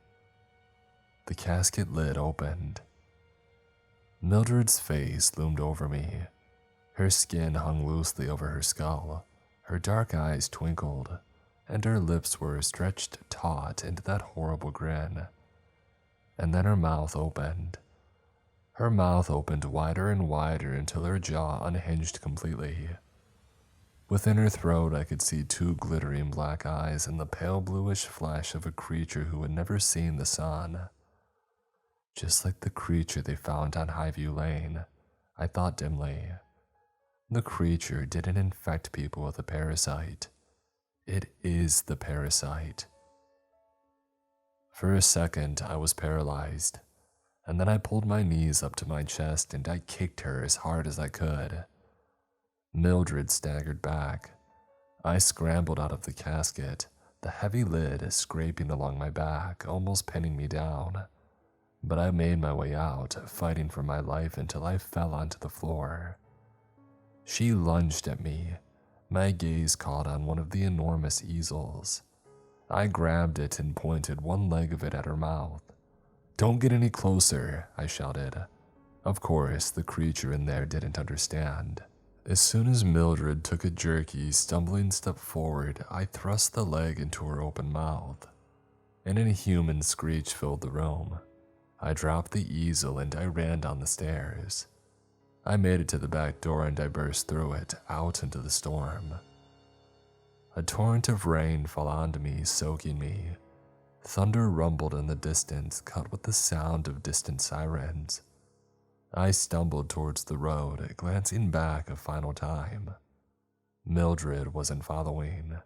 The casket lid opened. Mildred's face loomed over me. Her skin hung loosely over her skull. Her dark eyes twinkled, and her lips were stretched taut into that horrible grin. And then her mouth opened. Her mouth opened wider and wider until her jaw unhinged completely. Within her throat, I could see two glittering black eyes and the pale bluish flesh of a creature who had never seen the sun. Just like the creature they found on Highview Lane, I thought dimly. The creature didn't infect people with a parasite. It is the parasite. For a second, I was paralyzed, and then I pulled my knees up to my chest and I kicked her as hard as I could. Mildred staggered back. I scrambled out of the casket, the heavy lid scraping along my back, almost pinning me down. But I made my way out, fighting for my life until I fell onto the floor. She lunged at me. My gaze caught on one of the enormous easels. I grabbed it and pointed one leg of it at her mouth. "Don't get any closer," I shouted. Of course, the creature in there didn't understand. As soon as Mildred took a jerky, stumbling step forward, I thrust the leg into her open mouth. An inhuman screech filled the room. I dropped the easel and I ran down the stairs. I made it to the back door and I burst through it, out into the storm. A torrent of rain fell onto me, soaking me. Thunder rumbled in the distance, cut with the sound of distant sirens. I stumbled towards the road, glancing back a final time. Mildred wasn't following.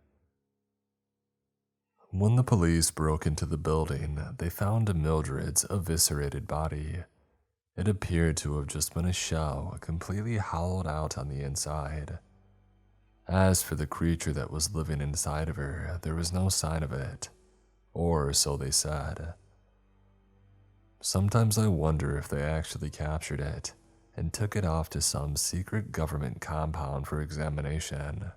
When the police broke into the building, they found Mildred's eviscerated body. It appeared to have just been a shell, completely hollowed out on the inside. As for the creature that was living inside of her, there was no sign of it. Or so they said. Sometimes I wonder if they actually captured it and took it off to some secret government compound for examination.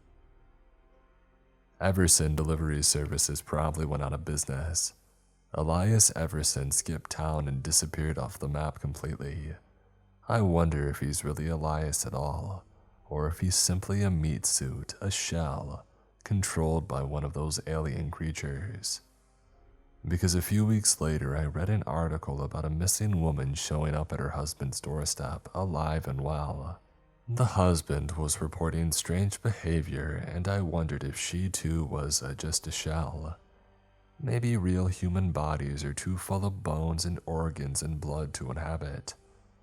Everson Delivery Services probably went out of business. Elias Everson skipped town and disappeared off the map completely. I wonder if he's really Elias at all, or if he's simply a meat suit, a shell, controlled by one of those alien creatures. Because a few weeks later, I read an article about a missing woman showing up at her husband's doorstep, alive and well. The husband was reporting strange behavior, and I wondered if she too was just a shell. Maybe real human bodies are too full of bones and organs and blood to inhabit,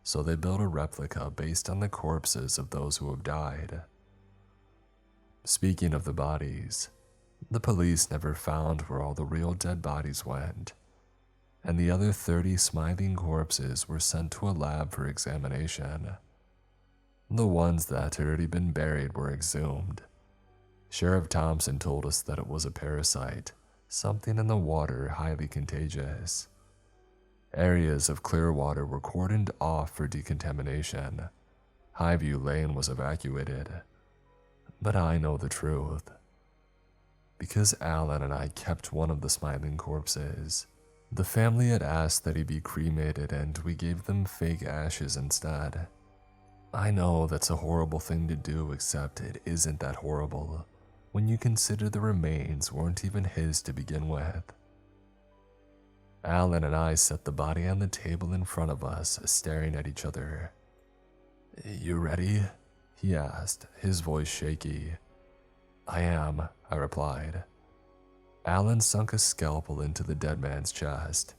so they built a replica based on the corpses of those who have died. Speaking of the bodies, the police never found where all the real dead bodies went, and the other 30 smiling corpses were sent to a lab for examination. The ones that had already been buried were exhumed. Sheriff Thompson told us that it was a parasite, something in the water highly contagious. Areas of clear water were cordoned off for decontamination. Highview Lane was evacuated. But I know the truth. Because Alan and I kept one of the smiling corpses, the family had asked that he be cremated, and we gave them fake ashes instead. I know that's a horrible thing to do, except it isn't that horrible when you consider the remains weren't even his to begin with. Alan and I set the body on the table in front of us, staring at each other. "You ready?" he asked, his voice shaky. "I am," I replied. Alan sunk a scalpel into the dead man's chest.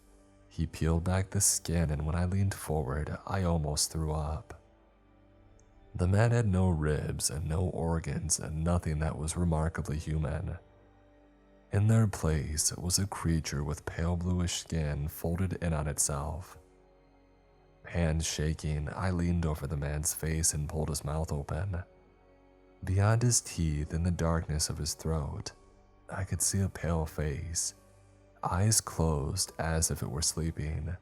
He peeled back the skin, and when I leaned forward, I almost threw up. The man had no ribs and no organs and nothing that was remarkably human. In their place was a creature with pale bluish skin folded in on itself. Hands shaking, I leaned over the man's face and pulled his mouth open. Beyond his teeth, in the darkness of his throat, I could see a pale face, eyes closed as if it were sleeping.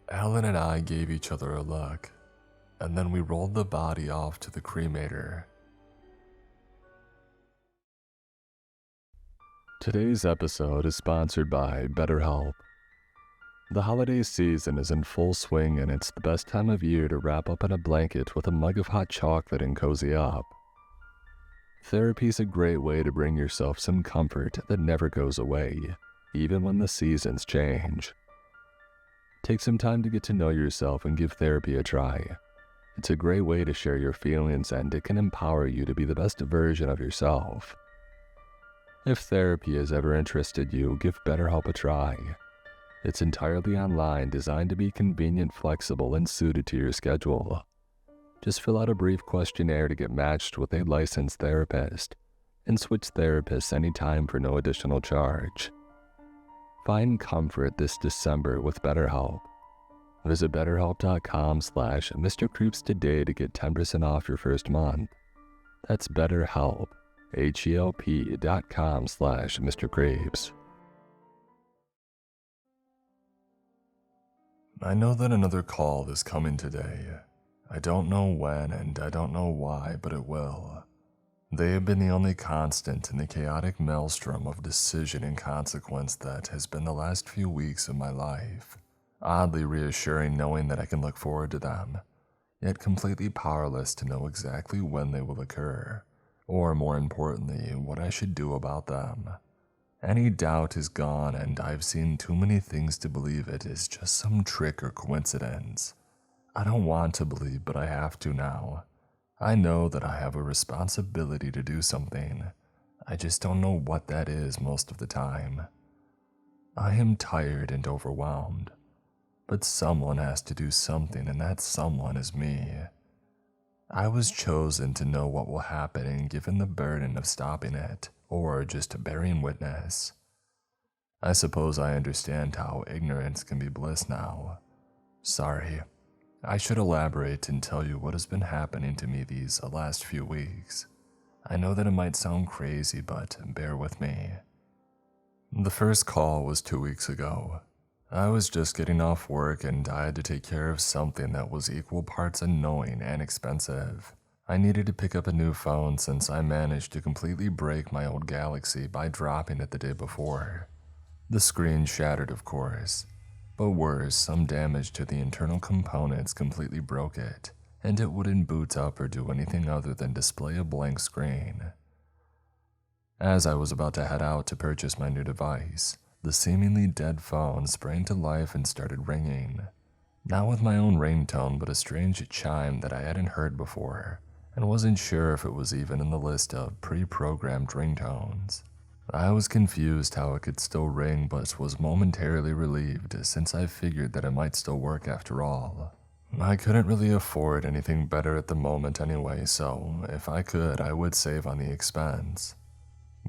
Alan and I gave each other a look, and then we rolled the body off to the cremator. Today's episode is sponsored by BetterHelp. The holiday season is in full swing, and it's the best time of year to wrap up in a blanket with a mug of hot chocolate and cozy up. Therapy's a great way to bring yourself some comfort that never goes away, even when the seasons change. Take some time to get to know yourself and give therapy a try. It's a great way to share your feelings, and it can empower you to be the best version of yourself. If therapy has ever interested you, give BetterHelp a try. It's entirely online, designed to be convenient, flexible, and suited to your schedule. Just fill out a brief questionnaire to get matched with a licensed therapist, and switch therapists anytime for no additional charge. Find comfort this December with BetterHelp. Visit BetterHelp.com/MrCreeps today to get 10% off your first month. That's BetterHelp, HELP.com/MrCreeps. I know that another call is coming today. I don't know when and I don't know why, but it will. They have been the only constant in the chaotic maelstrom of decision and consequence that has been the last few weeks of my life. Oddly reassuring knowing that I can look forward to them, yet completely powerless to know exactly when they will occur, or more importantly, what I should do about them. Any doubt is gone, and I've seen too many things to believe it is just some trick or coincidence. I don't want to believe, but I have to now. I know that I have a responsibility to do something. I just don't know what that is most of the time. I am tired and overwhelmed, but someone has to do something, and that someone is me. I was chosen to know what will happen and given the burden of stopping it, or just bearing witness. I suppose I understand how ignorance can be bliss now. Sorry. I should elaborate and tell you what has been happening to me these last few weeks. I know that it might sound crazy, but bear with me. The first call was 2 weeks ago. I was just getting off work, and I had to take care of something that was equal parts annoying and expensive. I needed to pick up a new phone since I managed to completely break my old Galaxy by dropping it the day before. The screen shattered, of course, but worse, some damage to the internal components completely broke it, and it wouldn't boot up or do anything other than display a blank screen. As I was about to head out to purchase my new device, the seemingly dead phone sprang to life and started ringing. Not with my own ringtone, but a strange chime that I hadn't heard before, and wasn't sure if it was even in the list of pre-programmed ringtones. I was confused how it could still ring, but was momentarily relieved since I figured that it might still work after all. I couldn't really afford anything better at the moment anyway, so if I could, I would save on the expense.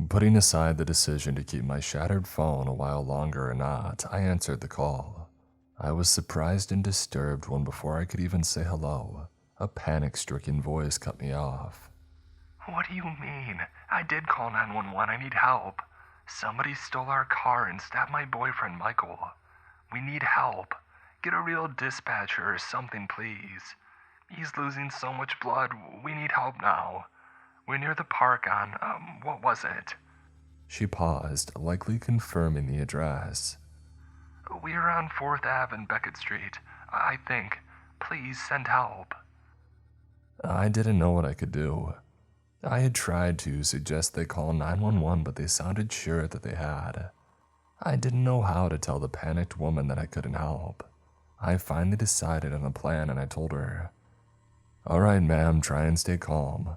Putting aside the decision to keep my shattered phone a while longer or not, I answered the call. I was surprised and disturbed when before I could even say hello, a panic-stricken voice cut me off. What do you mean? I did call 911. I need help. Somebody stole our car and stabbed my boyfriend, Michael. We need help. Get a real dispatcher or something, please. He's losing so much blood. We need help now. We're near the park on, what was it? She paused, likely confirming the address. We're on 4th Ave and Beckett Street, I think. Please send help. I didn't know what I could do. I had tried to suggest they call 911, but they sounded sure that they had. I didn't know how to tell the panicked woman that I couldn't help. I finally decided on a plan and I told her, "All right, ma'am, try and stay calm.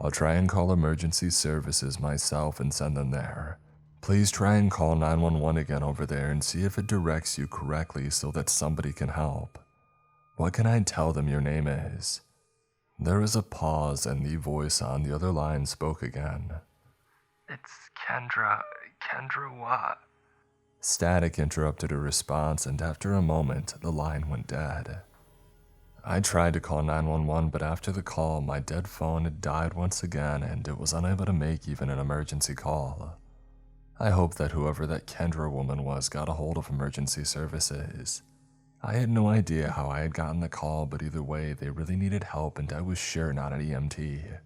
I'll try and call emergency services myself and send them there. Please try and call 911 again over there and see if it directs you correctly so that somebody can help. What can I tell them your name is?" There was a pause and the voice on the other line spoke again. It's Kendra. Kendra what? Static interrupted her response, and after a moment, the line went dead. I tried to call 911, but after the call, my dead phone had died once again and it was unable to make even an emergency call. I hoped that whoever that Kendra woman was got a hold of emergency services. I had no idea how I had gotten the call, but either way, they really needed help and I was sure not an EMT.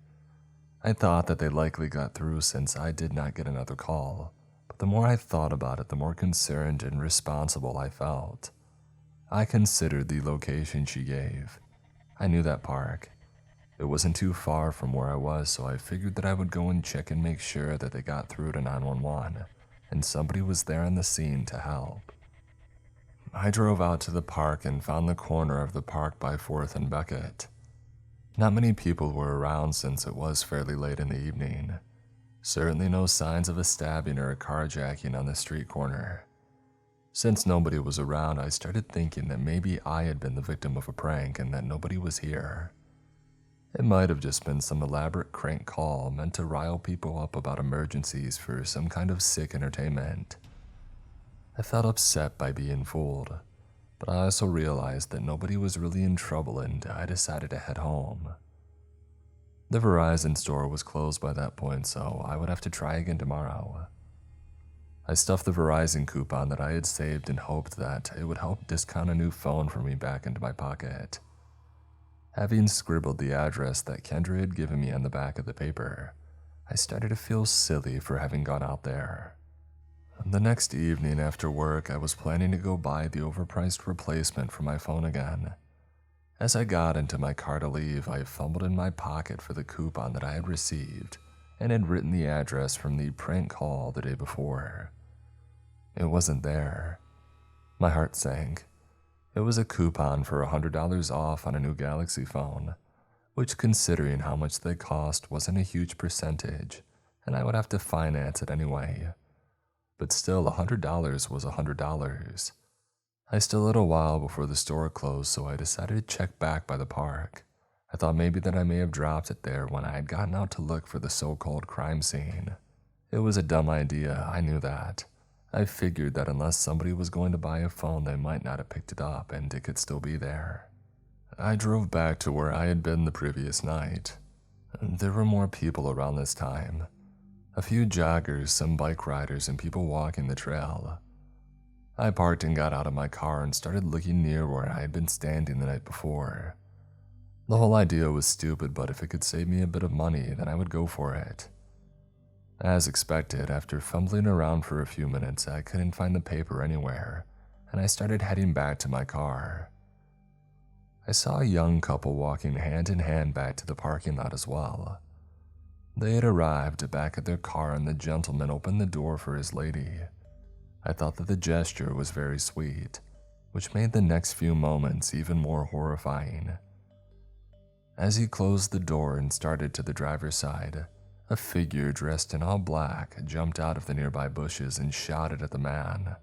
I thought that they likely got through since I did not get another call, but the more I thought about it, the more concerned and responsible I felt. I considered the location she gave. I knew that park. It wasn't too far from where I was, so I figured that I would go and check and make sure that they got through to 911, and somebody was there on the scene to help. I drove out to the park and found the corner of the park by 4th and Beckett. Not many people were around since it was fairly late in the evening. Certainly no signs of a stabbing or a carjacking on the street corner. Since nobody was around, I started thinking that maybe I had been the victim of a prank and that nobody was here. It might have just been some elaborate crank call meant to rile people up about emergencies for some kind of sick entertainment. I felt upset by being fooled, but I also realized that nobody was really in trouble and I decided to head home. The Verizon store was closed by that point, so I would have to try again tomorrow. I stuffed the Verizon coupon that I had saved and hoped that it would help discount a new phone for me back into my pocket. Having scribbled the address that Kendra had given me on the back of the paper, I started to feel silly for having gone out there. The next evening after work, I was planning to go buy the overpriced replacement for my phone again. As I got into my car to leave, I fumbled in my pocket for the coupon that I had received and had written the address from the prank call the day before. It wasn't there. My heart sank. It was a coupon for $100 off on a new Galaxy phone, which, considering how much they cost, wasn't a huge percentage, and I would have to finance it anyway. But still, $100 was $100. I still had a while before the store closed, so I decided to check back by the park. I thought maybe that I may have dropped it there when I had gotten out to look for the so-called crime scene. It was a dumb idea, I knew that. I figured that unless somebody was going to buy a phone, they might not have picked it up and it could still be there. I drove back to where I had been the previous night. There were more people around this time. A few joggers, some bike riders, and people walking the trail. I parked and got out of my car and started looking near where I had been standing the night before. The whole idea was stupid, but if it could save me a bit of money, then I would go for it. As expected, after fumbling around for a few minutes, I couldn't find the paper anywhere, and I started heading back to my car. I saw a young couple walking hand in hand back to the parking lot as well. They had arrived back at their car and the gentleman opened the door for his lady. I thought that the gesture was very sweet. which made the next few moments even more horrifying. As he closed the door and started to the driver's side, a figure dressed in all black jumped out of the nearby bushes and shouted at the man.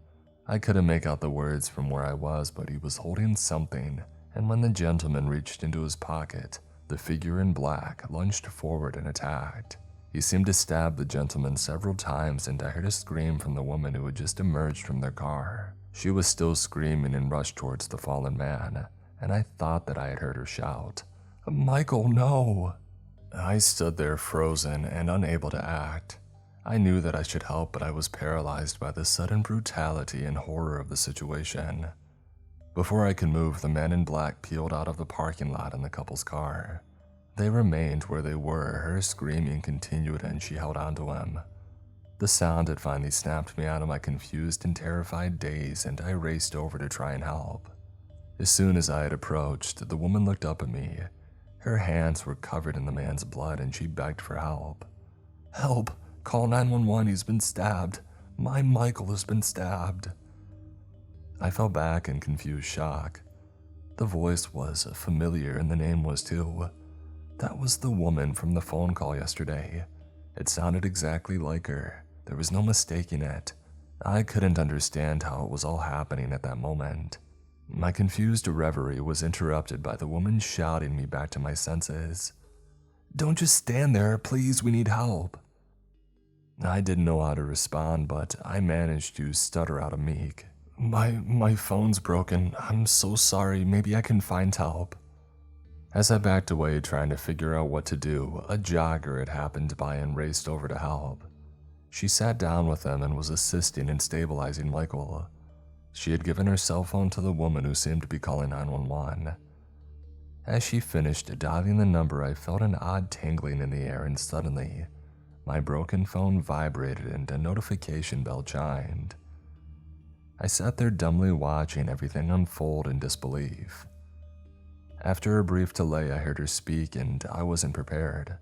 I couldn't make out the words from where I was, but he was holding something, and when the gentleman reached into his pocket, the figure in black lunged forward and attacked. He seemed to stab the gentleman several times, and I heard a scream from the woman who had just emerged from their car. She was still screaming and rushed towards the fallen man, and I thought that I had heard her shout, "Michael, no!" I stood there frozen and unable to act. I knew that I should help, but I was paralyzed by the sudden brutality and horror of the situation. Before I could move, the man in black peeled out of the parking lot in the couple's car. They remained where they were. Her screaming continued and she held onto him. The sound had finally snapped me out of my confused and terrified daze, and I raced over to try and help. As soon as I had approached, the woman looked up at me. Her hands were covered in the man's blood and she begged for help. "Help! Call 911, he's been stabbed. My Michael has been stabbed." I fell back in confused shock. The voice was familiar and the name was too. That was the woman from the phone call yesterday. It sounded exactly like her. There was no mistaking it. I couldn't understand how it was all happening at that moment. My confused reverie was interrupted by the woman shouting me back to my senses. "Don't just stand there, please, we need help." I didn't know how to respond, but I managed to stutter out a meek, My phone's broken. I'm so sorry, maybe I can find help." As I backed away trying to figure out what to do, a jogger had happened by and raced over to help. She sat down with them and was assisting in stabilizing Michael. She had given her cell phone to the woman who seemed to be calling 911. As she finished dialing the number, I felt an odd tingling in the air, and suddenly, my broken phone vibrated and a notification bell chimed. I sat there dumbly watching everything unfold in disbelief. After a brief delay, I heard her speak, and I wasn't prepared,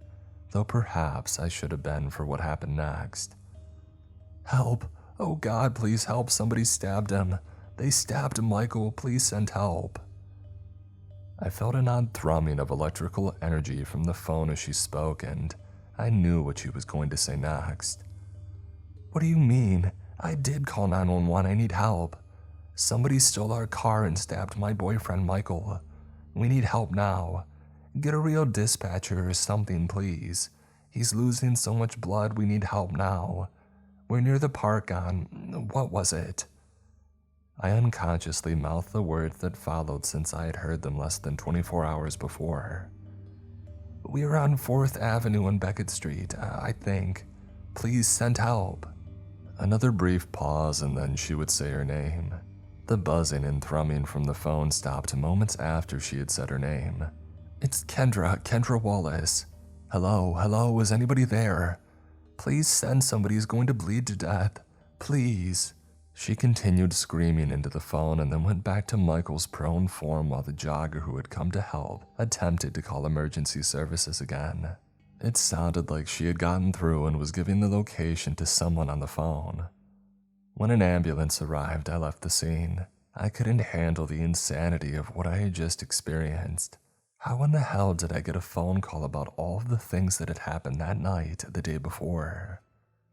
though perhaps I should have been for what happened next. "Help! Oh God, please help, somebody stabbed him. They stabbed Michael, please send help." I felt an odd thrumming of electrical energy from the phone as she spoke, and I knew what she was going to say next. "What do you mean? I did call 911, I need help. Somebody stole our car and stabbed my boyfriend Michael. We need help now. Get a real dispatcher or something, please. He's losing so much blood, we need help now. We're near the park on, what was it?" I unconsciously mouthed the words that followed since I had heard them less than 24 hours before. "We are on 4th Avenue and Beckett Street, I think. Please send help." Another brief pause and then she would say her name. The buzzing and thrumming from the phone stopped moments after she had said her name. "It's Kendra Wallace. Hello, is anybody there? Please send somebody who's going to bleed to death. Please." She continued screaming into the phone and then went back to Michael's prone form while the jogger who had come to help attempted to call emergency services again. It sounded like she had gotten through and was giving the location to someone on the phone. When an ambulance arrived, I left the scene. I couldn't handle the insanity of what I had just experienced. How in the hell did I get a phone call about all of the things that had happened that night the day before?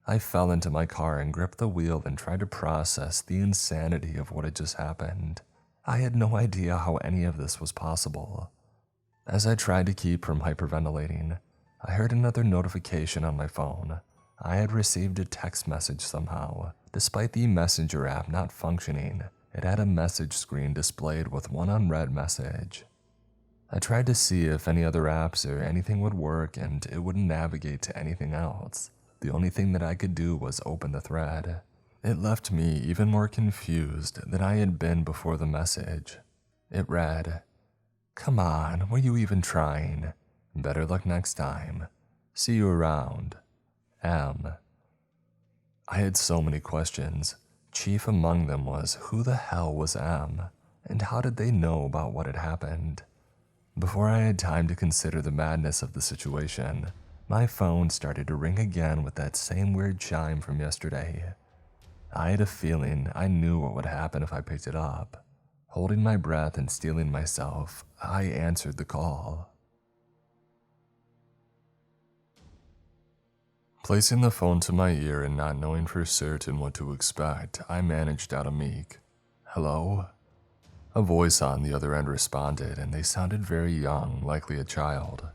I fell into my car and gripped the wheel and tried to process the insanity of what had just happened. I had no idea how any of this was possible. As I tried to keep from hyperventilating, I heard another notification on my phone. I had received a text message somehow. Despite the messenger app not functioning, it had a message screen displayed with one unread message. I tried to see if any other apps or anything would work, and it wouldn't navigate to anything else. The only thing that I could do was open the thread. It left me even more confused than I had been before the message. It read, "Come on, were you even trying? Better luck next time. See you around. M." I had so many questions. Chief among them was, who the hell was M? And how did they know about what had happened? Before I had time to consider the madness of the situation, my phone started to ring again with that same weird chime from yesterday. I had a feeling I knew what would happen if I picked it up. Holding my breath and steeling myself, I answered the call. Placing the phone to my ear and not knowing for certain what to expect, I managed out a meek, "Hello?" A voice on the other end responded, and they sounded very young, likely a child.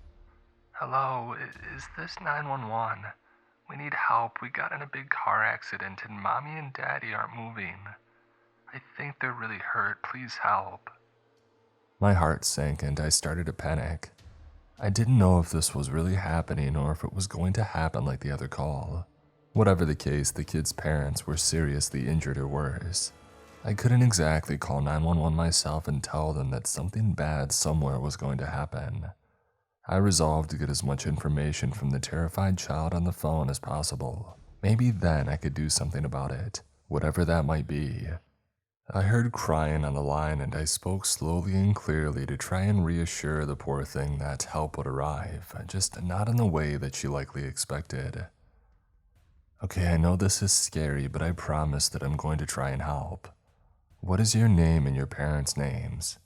Hello, is this 911? We need help. We got in a big car accident and Mommy and Daddy aren't moving. I think they're really hurt. Please help. My heart sank and I started to panic. I didn't know if this was really happening or if it was going to happen like the other call. Whatever the case, the kids' parents were seriously injured or worse. I couldn't exactly call 911 myself and tell them that something bad somewhere was going to happen. I resolved to get as much information from the terrified child on the phone as possible. Maybe then I could do something about it, whatever that might be. I heard crying on the line and I spoke slowly and clearly to try and reassure the poor thing that help would arrive, just not in the way that she likely expected. "Okay, I know this is scary, but I promise that I'm going to try and help. What is your name and your parents' names?"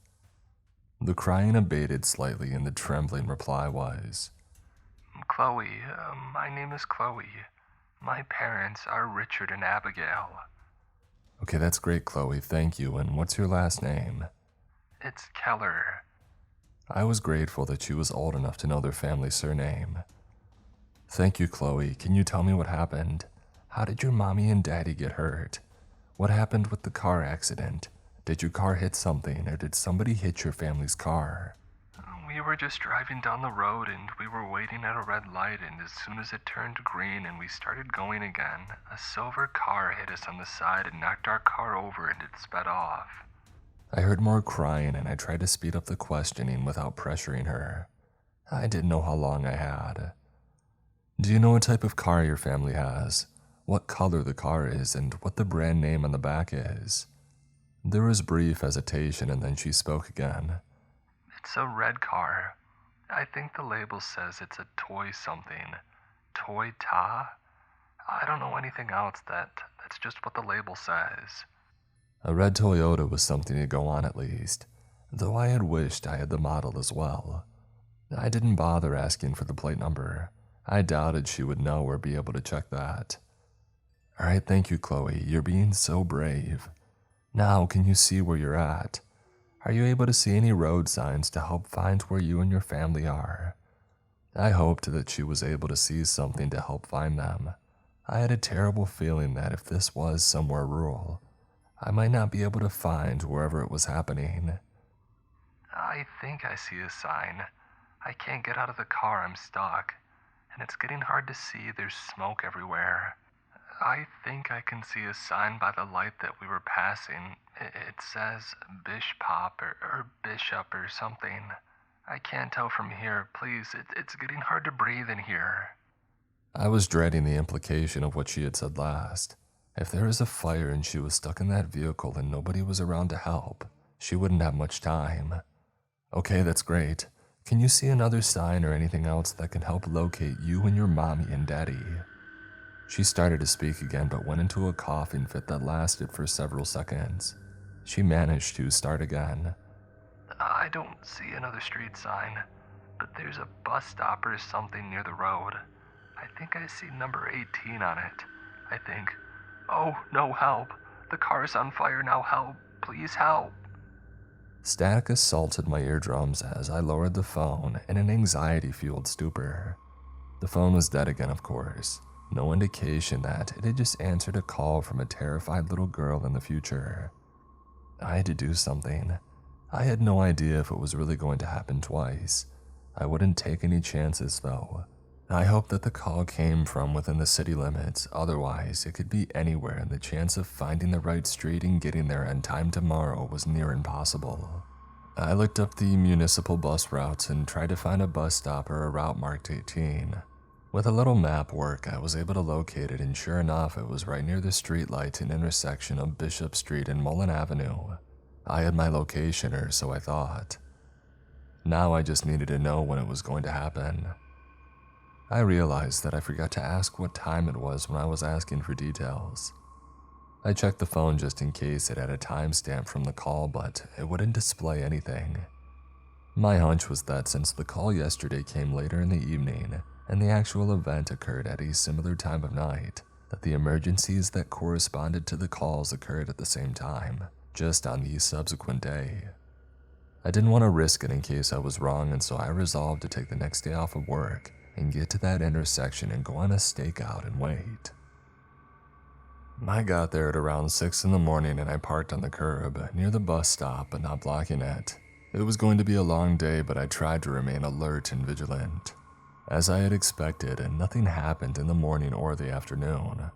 The crying abated slightly and the trembling reply was, Chloe, my name is Chloe. My parents are Richard and Abigail. "Okay, that's great, Chloe, thank you, and what's your last name?" It's Keller. I was grateful that she was old enough to know their family surname. "Thank you, Chloe. Can you tell me what happened? How did your mommy and daddy get hurt? What happened with the car accident? Did your car hit something, or did somebody hit your family's car?" We were just driving down the road and we were waiting at a red light, and as soon as it turned green and we started going again, a silver car hit us on the side and knocked our car over and it sped off. I heard more crying and I tried to speed up the questioning without pressuring her. I didn't know how long I had. "Do you know what type of car your family has? What color the car is and what the brand name on the back is?" There was brief hesitation and then she spoke again. It's a red car. I think the label says it's a toy something. Toy-ta? I don't know anything else. That's just what the label says. A red Toyota was something to go on at least, though I had wished I had the model as well. I didn't bother asking for the plate number. I doubted she would know or be able to check that. "Alright, thank you, Chloe. You're being so brave. Now, can you see where you're at? Are you able to see any road signs to help find where you and your family are?" I hoped that she was able to see something to help find them. I had a terrible feeling that if this was somewhere rural, I might not be able to find wherever it was happening. I think I see a sign. I can't get out of the car. I'm stuck. And it's getting hard to see. There's smoke everywhere. I think I can see a sign by the light that we were passing. It says Bishop or Bishop or something. I can't tell from here. Please, it's getting hard to breathe in here. I was dreading the implication of what she had said last. If there was a fire and she was stuck in that vehicle and nobody was around to help, she wouldn't have much time. "Okay, that's great. Can you see another sign or anything else that can help locate you and your mommy and daddy?" She started to speak again but went into a coughing fit that lasted for several seconds. She managed to start again. I don't see another street sign, but there's a bus stop or something near the road. I think I see number 18 on it. I think. Oh, no, help. The car's on fire now, help. Please help. Static assaulted my eardrums as I lowered the phone in an anxiety-fueled stupor. The phone was dead again, of course. No indication that it had just answered a call from a terrified little girl in the future. I had to do something. I had no idea if it was really going to happen twice. I wouldn't take any chances, though. I hoped that the call came from within the city limits, otherwise it could be anywhere and the chance of finding the right street and getting there in time tomorrow was near impossible. I looked up the municipal bus routes and tried to find a bus stop or a route marked 18. With a little map work, I was able to locate it, and sure enough, it was right near the streetlight and intersection of Bishop Street and Mullen Avenue. I had my location, or so I thought. Now I just needed to know when it was going to happen. I realized that I forgot to ask what time it was when I was asking for details. I checked the phone just in case it had a timestamp from the call, but it wouldn't display anything. My hunch was that since the call yesterday came later in the evening and the actual event occurred at a similar time of night, that the emergencies that corresponded to the calls occurred at the same time, just on the subsequent day. I didn't want to risk it in case I was wrong, and so I resolved to take the next day off of work and get to that intersection and go on a stakeout and wait. I got there at around 6 in the morning and I parked on the curb near the bus stop but not blocking it. It was going to be a long day, but I tried to remain alert and vigilant. As I had expected, nothing happened in the morning or the afternoon.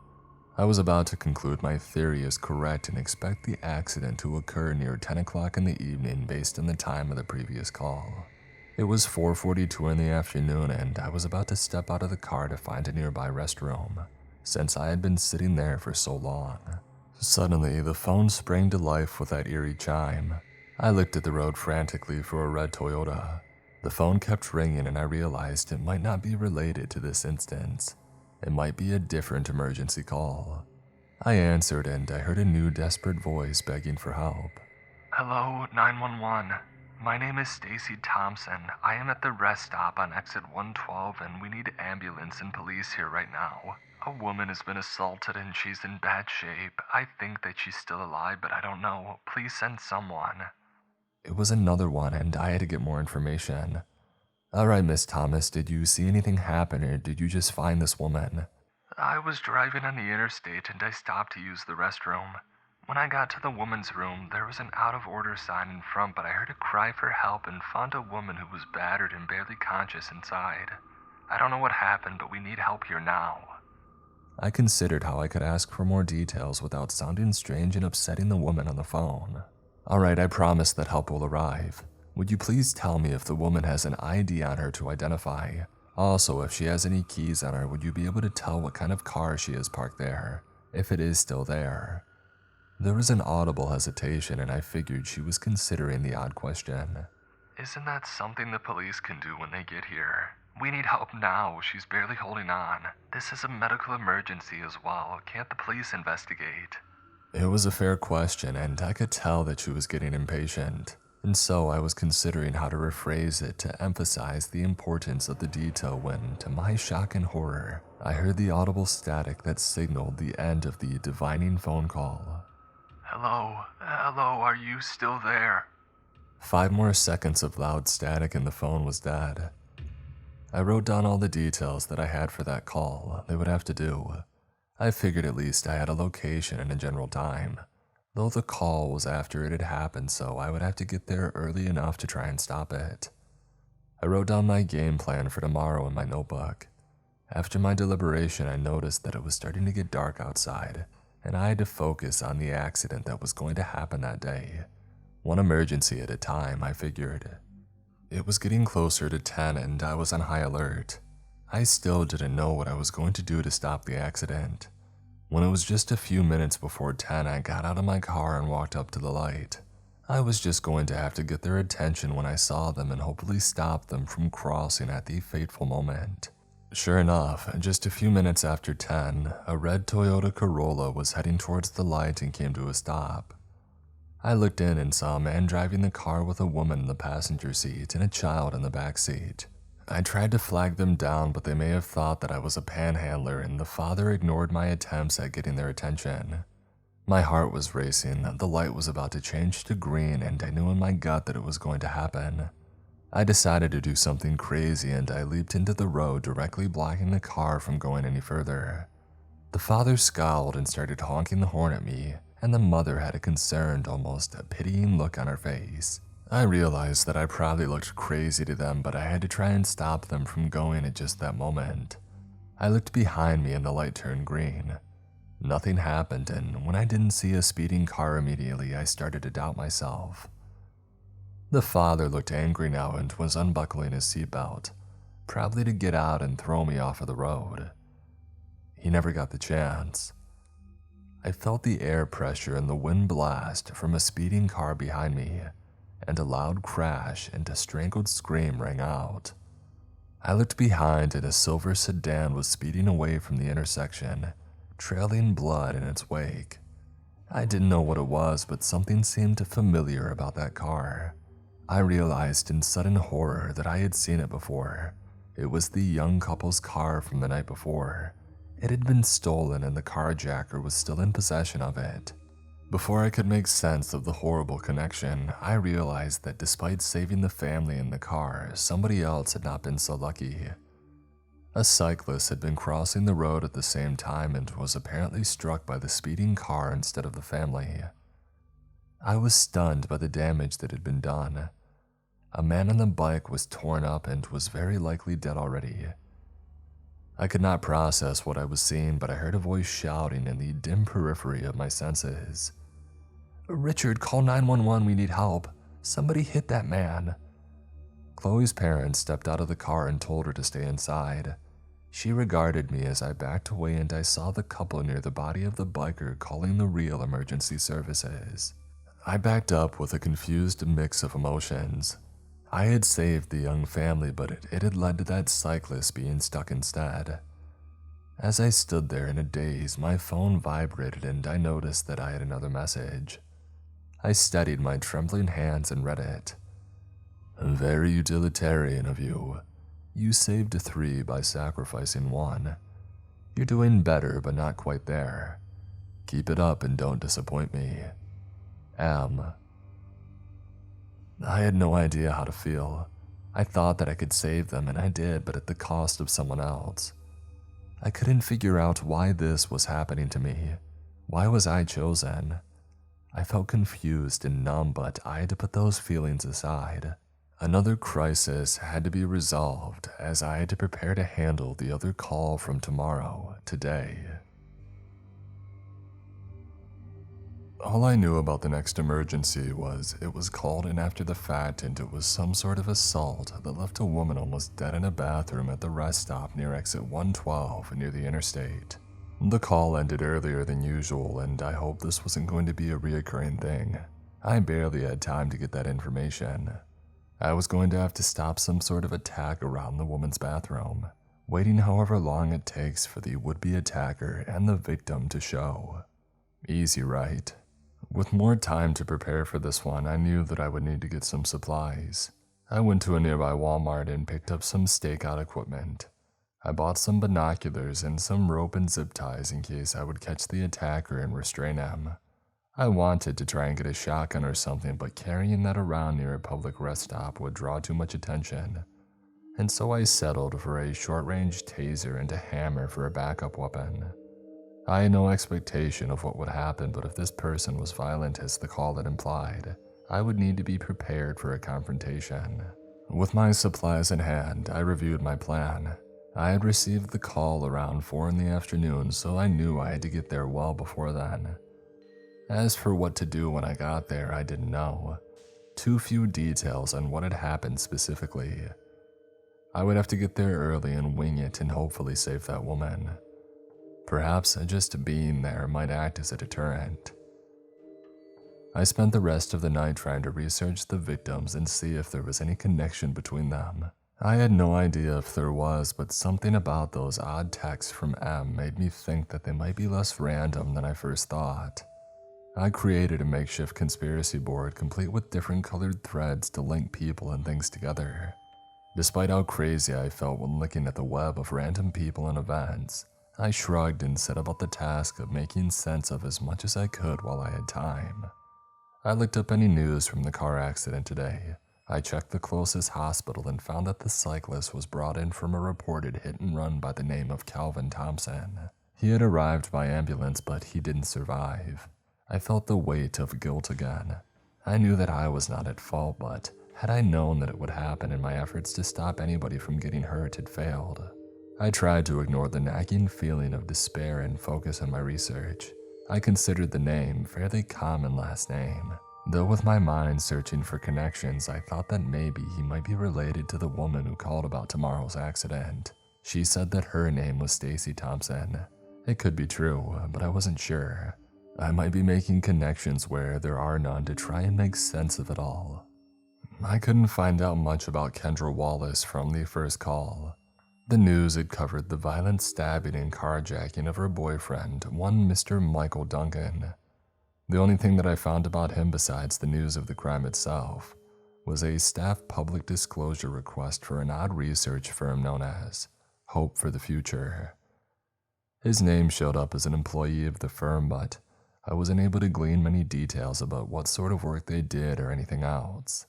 I was about to conclude my theory is correct and expect the accident to occur near 10 o'clock in the evening based on the time of the previous call. It was 4:42 in the afternoon and I was about to step out of the car to find a nearby restroom, since I had been sitting there for so long. Suddenly, the phone sprang to life with that eerie chime. I looked at the road frantically for a red Toyota. The phone kept ringing and I realized it might not be related to this instance. It might be a different emergency call. I answered and I heard a new desperate voice begging for help. Hello, 911. My name is Stacy Thompson. I am at the rest stop on exit 112 and we need ambulance and police here right now. A woman has been assaulted and she's in bad shape. I think that she's still alive, but I don't know. Please send someone. It was another one and I had to get more information. Alright, Miss Thomas, did you see anything happen or did you just find this woman? I was driving on the interstate and I stopped to use the restroom. When I got to the woman's room, there was an out-of-order sign in front, but I heard a cry for help and found a woman who was battered and barely conscious inside. I don't know what happened, but we need help here now. I considered how I could ask for more details without sounding strange and upsetting the woman on the phone. Alright, I promise that help will arrive. Would you please tell me if the woman has an ID on her to identify? Also, if she has any keys on her, would you be able to tell what kind of car she is parked there, if it is still there? There was an audible hesitation and I figured she was considering the odd question. Isn't that something the police can do when they get here? We need help now. She's barely holding on. This is a medical emergency as well. Can't the police investigate? It was a fair question and I could tell that she was getting impatient. And so I was considering how to rephrase it to emphasize the importance of the detail when, to my shock and horror, I heard the audible static that signaled the end of the divining phone call. Hello, are you still there? 5 more seconds of loud static and the phone was dead. I wrote down all the details that I had for that call they would have to do. I figured at least I had a location and a general time, though the call was after it had happened, so I would have to get there early enough to try and stop it. I wrote down my game plan for tomorrow in my notebook. After my deliberation, I noticed that it was starting to get dark outside, and I had to focus on the accident that was going to happen that day. One emergency at a time, I figured. It was getting closer to 10 and I was on high alert. I still didn't know what I was going to do to stop the accident. When it was just a few minutes before 10, I got out of my car and walked up to the light. I was just going to have to get their attention when I saw them and hopefully stop them from crossing at the fateful moment. Sure enough, just a few minutes after 10, a red Toyota Corolla was heading towards the light and came to a stop. I looked in and saw a man driving the car with a woman in the passenger seat and a child in the back seat. I tried to flag them down, but they may have thought that I was a panhandler and the father ignored my attempts at getting their attention. My heart was racing, the light was about to change to green and I knew in my gut that it was going to happen. I decided to do something crazy and I leaped into the road, directly blocking the car from going any further. The father scowled and started honking the horn at me, and the mother had a concerned, almost a pitying look on her face. I realized that I probably looked crazy to them, but I had to try and stop them from going at just that moment. I looked behind me and the light turned green. Nothing happened, and when I didn't see a speeding car immediately, I started to doubt myself. The father looked angry now and was unbuckling his seatbelt, probably to get out and throw me off of the road. He never got the chance. I felt the air pressure and the wind blast from a speeding car behind me, and a loud crash and a strangled scream rang out. I looked behind and a silver sedan was speeding away from the intersection, trailing blood in its wake. I didn't know what it was, but something seemed familiar about that car. I realized in sudden horror that I had seen it before. It was the young couple's car from the night before. It had been stolen and the carjacker was still in possession of it. Before I could make sense of the horrible connection, I realized that despite saving the family in the car, somebody else had not been so lucky. A cyclist had been crossing the road at the same time and was apparently struck by the speeding car instead of the family. I was stunned by the damage that had been done. A man on the bike was torn up and was very likely dead already. I could not process what I was seeing, but I heard a voice shouting in the dim periphery of my senses. "Richard, call 911, we need help. Somebody hit that man." Chloe's parents stepped out of the car and told her to stay inside. She regarded me as I backed away and I saw the couple near the body of the biker calling the real emergency services. I backed up with a confused mix of emotions. I had saved the young family, but it had led to that cyclist being stuck instead. As I stood there in a daze, my phone vibrated and I noticed that I had another message. I steadied my trembling hands and read it. "Very utilitarian of you. You saved 3 by sacrificing 1. You're doing better, but not quite there. Keep it up and don't disappoint me. M." I had no idea how to feel. I thought that I could save them, and I did, but at the cost of someone else. I couldn't figure out why this was happening to me. Why was I chosen? I felt confused and numb, but I had to put those feelings aside. Another crisis had to be resolved as I had to prepare to handle the other call from tomorrow, today. All I knew about the next emergency was it was called in after the fact and it was some sort of assault that left a woman almost dead in a bathroom at the rest stop near exit 112 near the interstate. The call ended earlier than usual and I hoped this wasn't going to be a reoccurring thing. I barely had time to get that information. I was going to have to stop some sort of attack around the woman's bathroom, waiting however long it takes for the would-be attacker and the victim to show. Easy, right? With more time to prepare for this one, I knew that I would need to get some supplies. I went to a nearby Walmart and picked up some stakeout equipment. I bought some binoculars and some rope and zip ties in case I would catch the attacker and restrain him. I wanted to try and get a shotgun or something, but carrying that around near a public rest stop would draw too much attention, and so I settled for a short-range taser and a hammer for a backup weapon. I had no expectation of what would happen, but if this person was violent as the call had implied, I would need to be prepared for a confrontation. With my supplies in hand, I reviewed my plan. I had received the call around 4 in the afternoon, so I knew I had to get there well before then. As for what to do when I got there, I didn't know. Too few details on what had happened specifically. I would have to get there early and wing it and hopefully save that woman. Perhaps just being there might act as a deterrent. I spent the rest of the night trying to research the victims and see if there was any connection between them. I had no idea if there was, but something about those odd texts from M made me think that they might be less random than I first thought. I created a makeshift conspiracy board complete with different colored threads to link people and things together. Despite how crazy I felt when looking at the web of random people and events, I shrugged and set about the task of making sense of as much as I could while I had time. I looked up any news from the car accident today. I checked the closest hospital and found that the cyclist was brought in from a reported hit and run by the name of Calvin Thompson. He had arrived by ambulance, but he didn't survive. I felt the weight of guilt again. I knew that I was not at fault, but had I known that it would happen and my efforts to stop anybody from getting hurt had failed, I tried to ignore the nagging feeling of despair and focus on my research. I considered the name a fairly common last name. Though with my mind searching for connections, I thought that maybe he might be related to the woman who called about tomorrow's accident. She said that her name was Stacy Thompson. It could be true, but I wasn't sure. I might be making connections where there are none to try and make sense of it all. I couldn't find out much about Kendra Wallace from the first call. The news had covered the violent stabbing and carjacking of her boyfriend, one Mr. Michael Duncan. The only thing that I found about him besides the news of the crime itself was a staff public disclosure request for an odd research firm known as Hope for the Future. His name showed up as an employee of the firm, but I wasn't able to glean many details about what sort of work they did or anything else.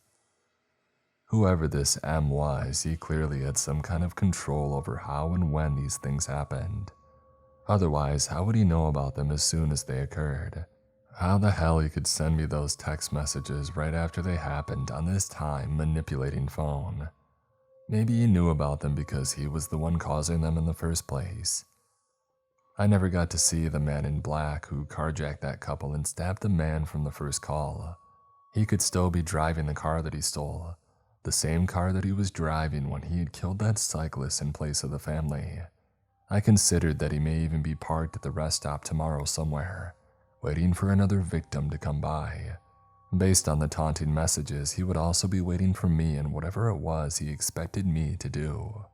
Whoever this M was, he clearly had some kind of control over how and when these things happened. Otherwise, how would he know about them as soon as they occurred? How the hell he could send me those text messages right after they happened on this time manipulating phone? Maybe he knew about them because he was the one causing them in the first place. I never got to see the man in black who carjacked that couple and stabbed the man from the first call. He could still be driving the car that he stole, the same car that he was driving when he had killed that cyclist in place of the family. I considered that he may even be parked at the rest stop tomorrow somewhere, waiting for another victim to come by. Based on the taunting messages, he would also be waiting for me and whatever it was he expected me to do.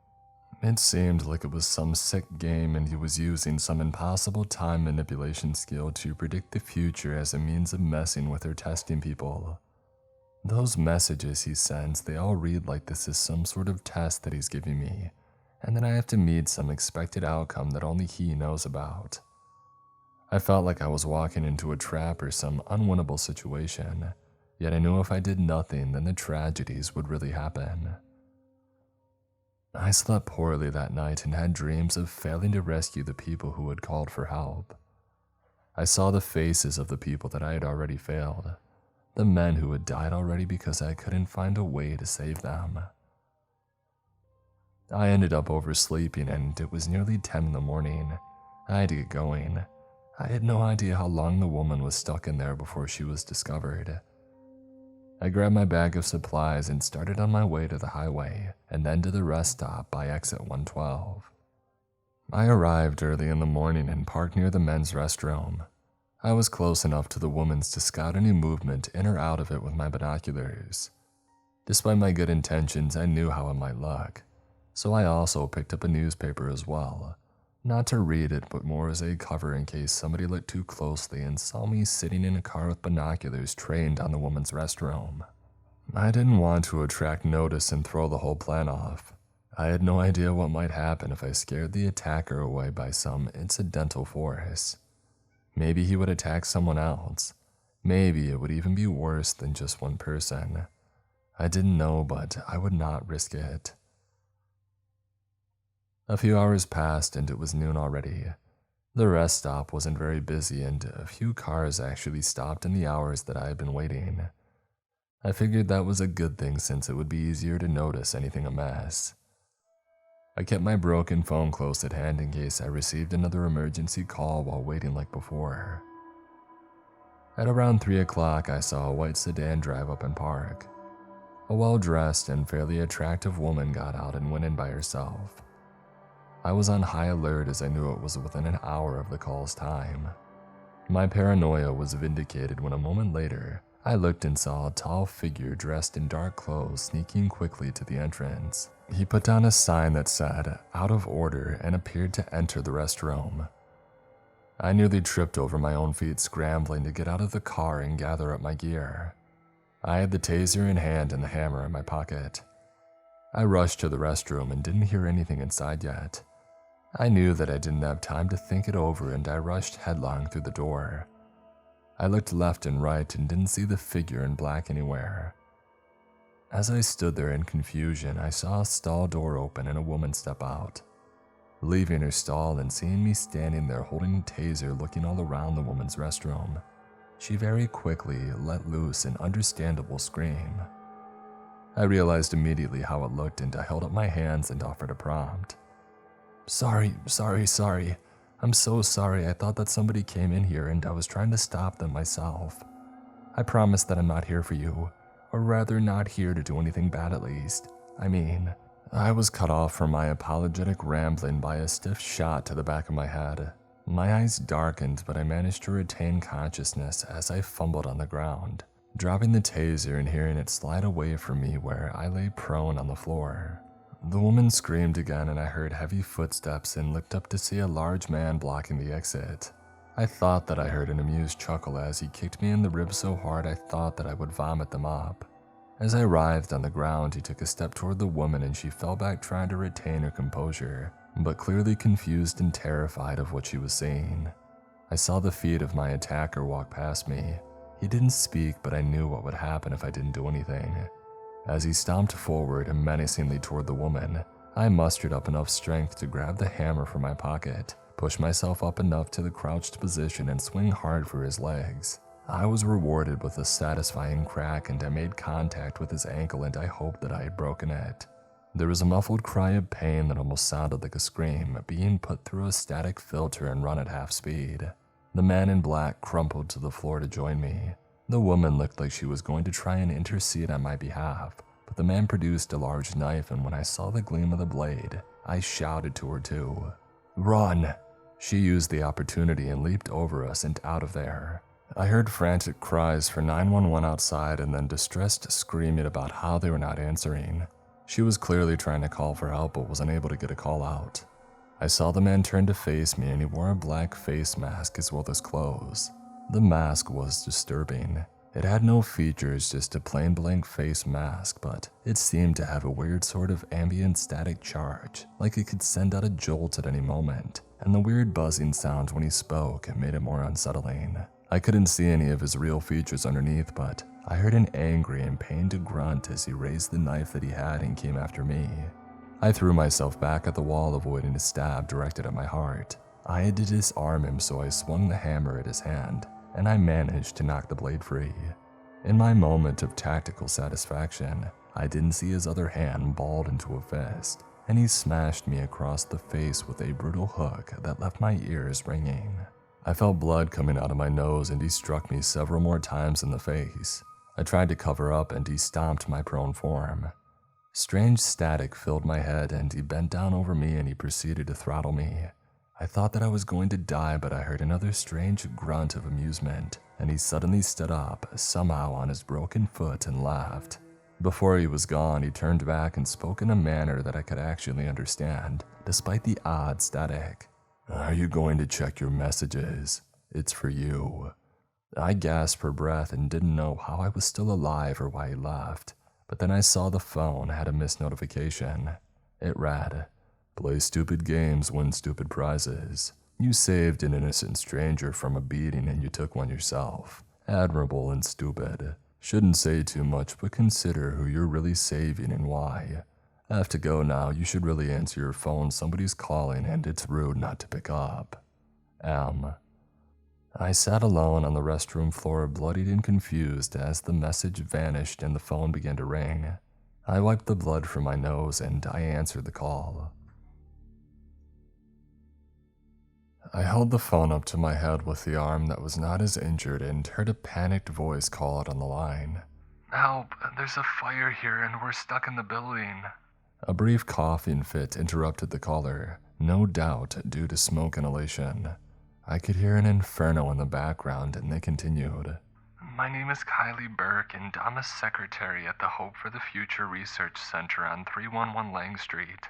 It seemed like it was some sick game and he was using some impossible time manipulation skill to predict the future as a means of messing with or testing people. Those messages he sends, they all read like this is some sort of test that he's giving me, and then I have to meet some expected outcome that only he knows about. I felt like I was walking into a trap or some unwinnable situation, yet I knew if I did nothing, then the tragedies would really happen. I slept poorly that night and had dreams of failing to rescue the people who had called for help. I saw the faces of the people that I had already failed, the men who had died already because I couldn't find a way to save them. I ended up oversleeping and it was nearly 10 in the morning. I had to get going. I had no idea how long the woman was stuck in there before she was discovered. I grabbed my bag of supplies and started on my way to the highway and then to the rest stop by exit 112. I arrived early in the morning and parked near the men's restroom. I was close enough to the woman's to scout any movement in or out of it with my binoculars. Despite my good intentions, I knew how it might look, so I also picked up a newspaper as well. Not to read it, but more as a cover in case somebody looked too closely and saw me sitting in a car with binoculars trained on the woman's restroom. I didn't want to attract notice and throw the whole plan off. I had no idea what might happen if I scared the attacker away by some incidental force. Maybe he would attack someone else. Maybe it would even be worse than just one person. I didn't know, but I would not risk it. A few hours passed and it was noon already. The rest stop wasn't very busy and a few cars actually stopped in the hours that I had been waiting. I figured that was a good thing since it would be easier to notice anything amiss. I kept my broken phone close at hand in case I received another emergency call while waiting like before. At around 3 o'clock, I saw a white sedan drive up and park. A well-dressed and fairly attractive woman got out and went in by herself. I was on high alert as I knew it was within an hour of the call's time. My paranoia was vindicated when a moment later, I looked and saw a tall figure dressed in dark clothes sneaking quickly to the entrance. He put down a sign that said, "Out of order," and appeared to enter the restroom. I nearly tripped over my own feet scrambling to get out of the car and gather up my gear. I had the taser in hand and the hammer in my pocket. I rushed to the restroom and didn't hear anything inside yet. I knew that I didn't have time to think it over and I rushed headlong through the door. I looked left and right and didn't see the figure in black anywhere. As I stood there in confusion, I saw a stall door open and a woman step out. Leaving her stall and seeing me standing there holding a taser looking all around the woman's restroom, she very quickly let loose an understandable scream. I realized immediately how it looked and I held up my hands and offered a prompt. Sorry. I'm so sorry. I thought that somebody came in here and I was trying to stop them myself. I promise that I'm not here for you, or rather not here to do anything bad at least. I was cut off from my apologetic rambling by a stiff shot to the back of my head. My eyes darkened, but I managed to retain consciousness as I fumbled on the ground, dropping the taser and hearing it slide away from me where I lay prone on the floor. The woman screamed again and I heard heavy footsteps and looked up to see a large man blocking the exit. I thought that I heard an amused chuckle as he kicked me in the ribs so hard I thought that I would vomit them up. As I writhed on the ground, he took a step toward the woman and she fell back trying to retain her composure, but clearly confused and terrified of what she was seeing. I saw the feet of my attacker walk past me. He didn't speak, but I knew what would happen if I didn't do anything. As he stomped forward and menacingly toward the woman, I mustered up enough strength to grab the hammer from my pocket, push myself up enough to the crouched position and swing hard for his legs. I was rewarded with a satisfying crack and I made contact with his ankle and I hoped that I had broken it. There was a muffled cry of pain that almost sounded like a scream being put through a static filter and run at half speed. The man in black crumpled to the floor to join me. The woman looked like she was going to try and intercede on my behalf, but the man produced a large knife and when I saw the gleam of the blade, I shouted to her too. "Run!" She used the opportunity and leaped over us and out of there. I heard frantic cries for 911 outside and then distressed screaming about how they were not answering. She was clearly trying to call for help but was unable to get a call out. I saw the man turn to face me and he wore a black face mask as well as clothes. The mask was disturbing. It had no features, just a plain blank face mask, but it seemed to have a weird sort of ambient static charge, like it could send out a jolt at any moment, and the weird buzzing sound when he spoke made it more unsettling. I couldn't see any of his real features underneath, but I heard an angry and pained grunt as he raised the knife that he had and came after me. I threw myself back at the wall, avoiding a stab directed at my heart. I had to disarm him, so I swung the hammer at his hand, and I managed to knock the blade free. In my moment of tactical satisfaction, I didn't see his other hand balled into a fist, and he smashed me across the face with a brutal hook that left my ears ringing. I felt blood coming out of my nose and he struck me several more times in the face. I tried to cover up and he stomped my prone form. Strange static filled my head and he bent down over me and he proceeded to throttle me. I thought that I was going to die, but I heard another strange grunt of amusement, and he suddenly stood up, somehow on his broken foot, and laughed. Before he was gone, he turned back and spoke in a manner that I could actually understand, despite the odd static. "Are you going to check your messages? It's for you." I gasped for breath and didn't know how I was still alive or why he left, but then I saw the phone had a missed notification. It read, "Play stupid games, win stupid prizes. You saved an innocent stranger from a beating and you took one yourself. Admirable and stupid. Shouldn't say too much, but consider who you're really saving and why. I have to go now. You should really answer your phone. Somebody's calling and it's rude not to pick up. M." I sat alone on the restroom floor, bloodied and confused as the message vanished and the phone began to ring. I wiped the blood from my nose and I answered the call. I held the phone up to my head with the arm that was not as injured and heard a panicked voice call out on the line. "Help, there's a fire here and we're stuck in the building." A brief coughing fit interrupted the caller, no doubt due to smoke inhalation. I could hear an inferno in the background and they continued. "My name is Kylie Burke and I'm a secretary at the Hope for the Future Research Center on 311 Lang Street.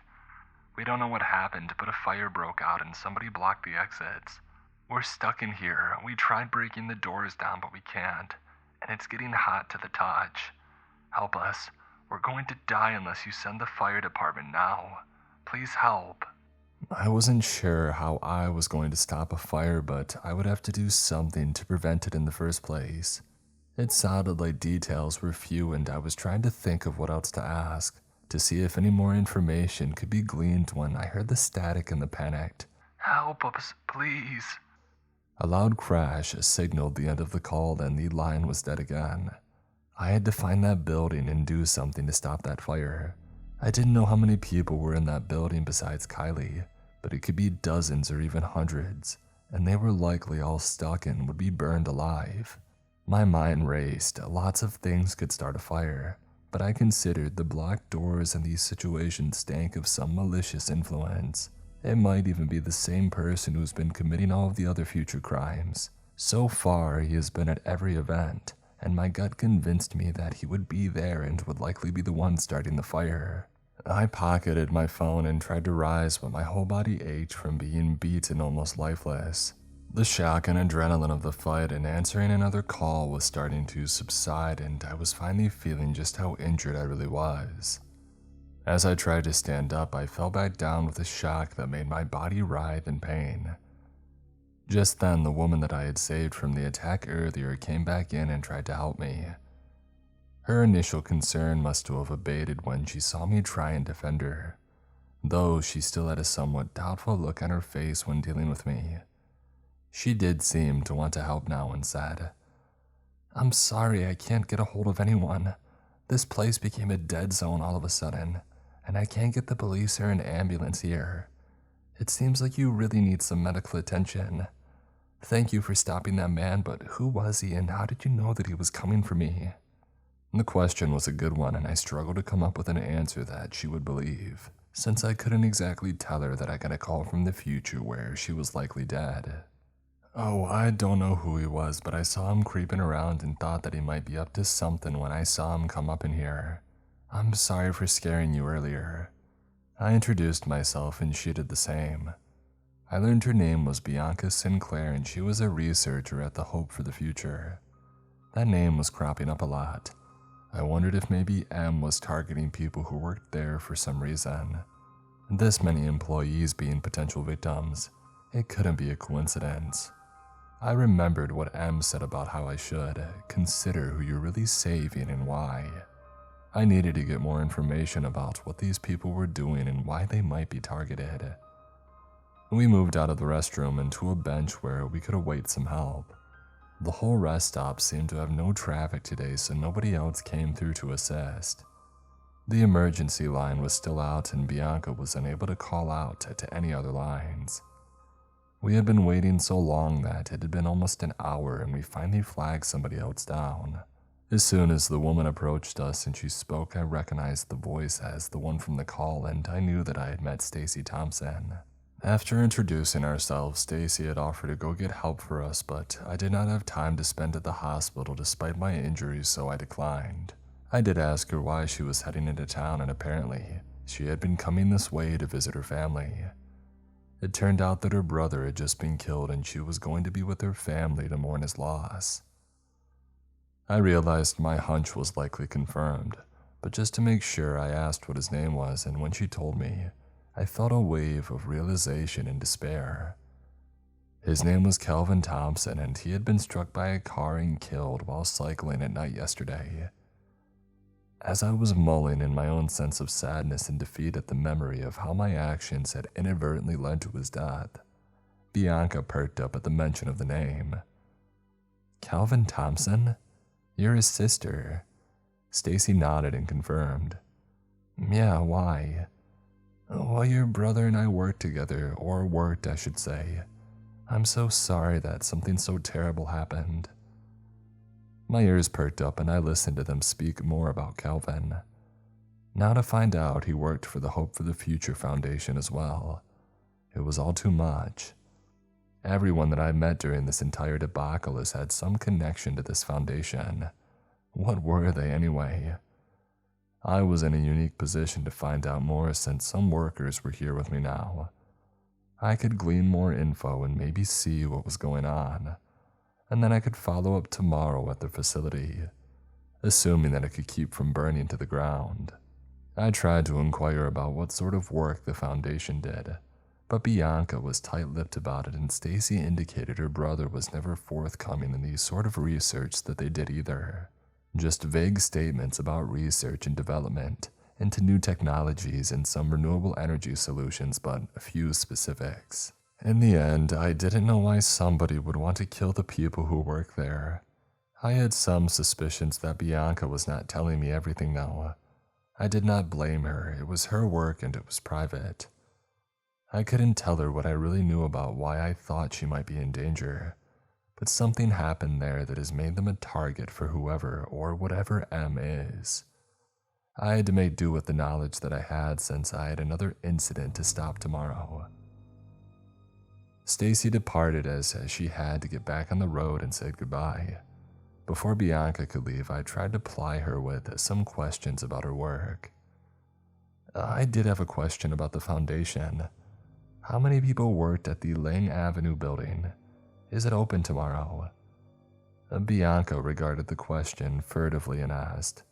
We don't know what happened, but a fire broke out and somebody blocked the exits. We're stuck in here. We tried breaking the doors down, but we can't. And it's getting hot to the touch. Help us. We're going to die unless you send the fire department now. Please help." I wasn't sure how I was going to stop a fire, but I would have to do something to prevent it in the first place. It sounded like details were few and I was trying to think of what else to ask, to see if any more information could be gleaned when I heard the static and the panicked, "Help us, please." A loud crash signaled the end of the call and the line was dead again. I had to find that building and do something to stop that fire. I didn't know how many people were in that building besides Kylie, but it could be dozens or even hundreds, and they were likely all stuck and would be burned alive. My mind raced. Lots of things could start a fire, but I considered the blocked doors and these situations stank of some malicious influence. It might even be the same person who's been committing all of the other future crimes. So far, he has been at every event, and my gut convinced me that he would be there and would likely be the one starting the fire. I pocketed my phone and tried to rise, but my whole body ached from being beaten almost lifeless. The shock and adrenaline of the fight and answering another call was starting to subside, and I was finally feeling just how injured I really was. As I tried to stand up, I fell back down with a shock that made my body writhe in pain. Just then, the woman that I had saved from the attack earlier came back in and tried to help me. Her initial concern must have abated when she saw me try and defend her, though she still had a somewhat doubtful look on her face when dealing with me. She did seem to want to help now and said, "I'm sorry, I can't get a hold of anyone. This place became a dead zone all of a sudden, and I can't get the police or an ambulance here. It seems like you really need some medical attention. Thank you for stopping that man, but who was he and how did you know that he was coming for me?" The question was a good one, and I struggled to come up with an answer that she would believe, since I couldn't exactly tell her that I got a call from the future where she was likely dead. "Oh, I don't know who he was, but I saw him creeping around and thought that he might be up to something when I saw him come up in here. I'm sorry for scaring you earlier." I introduced myself and she did the same. I learned her name was Bianca Sinclair and she was a researcher at the Hope for the Future. That name was cropping up a lot. I wondered if maybe M was targeting people who worked there for some reason. This many employees being potential victims, it couldn't be a coincidence. I remembered what M said about how I should consider who you're really saving and why. I needed to get more information about what these people were doing and why they might be targeted. We moved out of the restroom and to a bench where we could await some help. The whole rest stop seemed to have no traffic today, so nobody else came through to assist. The emergency line was still out and Bianca was unable to call out to any other lines. We had been waiting so long that it had been almost an hour and we finally flagged somebody else down. As soon as the woman approached us and she spoke, I recognized the voice as the one from the call and I knew that I had met Stacy Thompson. After introducing ourselves, Stacy had offered to go get help for us, but I did not have time to spend at the hospital despite my injuries, so I declined. I did ask her why she was heading into town and apparently she had been coming this way to visit her family. It turned out that her brother had just been killed and she was going to be with her family to mourn his loss. I realized my hunch was likely confirmed, but just to make sure I asked what his name was, and when she told me, I felt a wave of realization and despair. His name was Kelvin Thompson and he had been struck by a car and killed while cycling at night yesterday. As I was mulling in my own sense of sadness and defeat at the memory of how my actions had inadvertently led to his death, Bianca perked up at the mention of the name. "Kelvin Thompson? You're his sister." Stacy nodded and confirmed. "Yeah, why?" "Well, your brother and I worked together, or worked, I should say. I'm so sorry that something so terrible happened." My ears perked up and I listened to them speak more about Kelvin. Now to find out he worked for the Hope for the Future Foundation as well. It was all too much. Everyone that I met during this entire debacle has had some connection to this foundation. What were they anyway? I was in a unique position to find out more since some workers were here with me now. I could glean more info and maybe see what was going on, and then I could follow up tomorrow at the facility, assuming that it could keep from burning to the ground. I tried to inquire about what sort of work the foundation did, but Bianca was tight-lipped about it and Stacy indicated her brother was never forthcoming in the sort of research that they did either. Just vague statements about research and development into new technologies and some renewable energy solutions, but a few specifics. In the end, I didn't know why somebody would want to kill the people who work there. I had some suspicions that Bianca was not telling me everything though. I did not blame her, it was her work and it was private. I couldn't tell her what I really knew about why I thought she might be in danger, but something happened there that has made them a target for whoever or whatever M is. I had to make do with the knowledge that I had since I had another incident to stop tomorrow. Stacy departed as she had to get back on the road and said goodbye. Before Bianca could leave, I tried to ply her with some questions about her work. I did have a question about the foundation. How many people worked at the Lang Avenue building? Is it open tomorrow? Bianca regarded the question furtively and asked,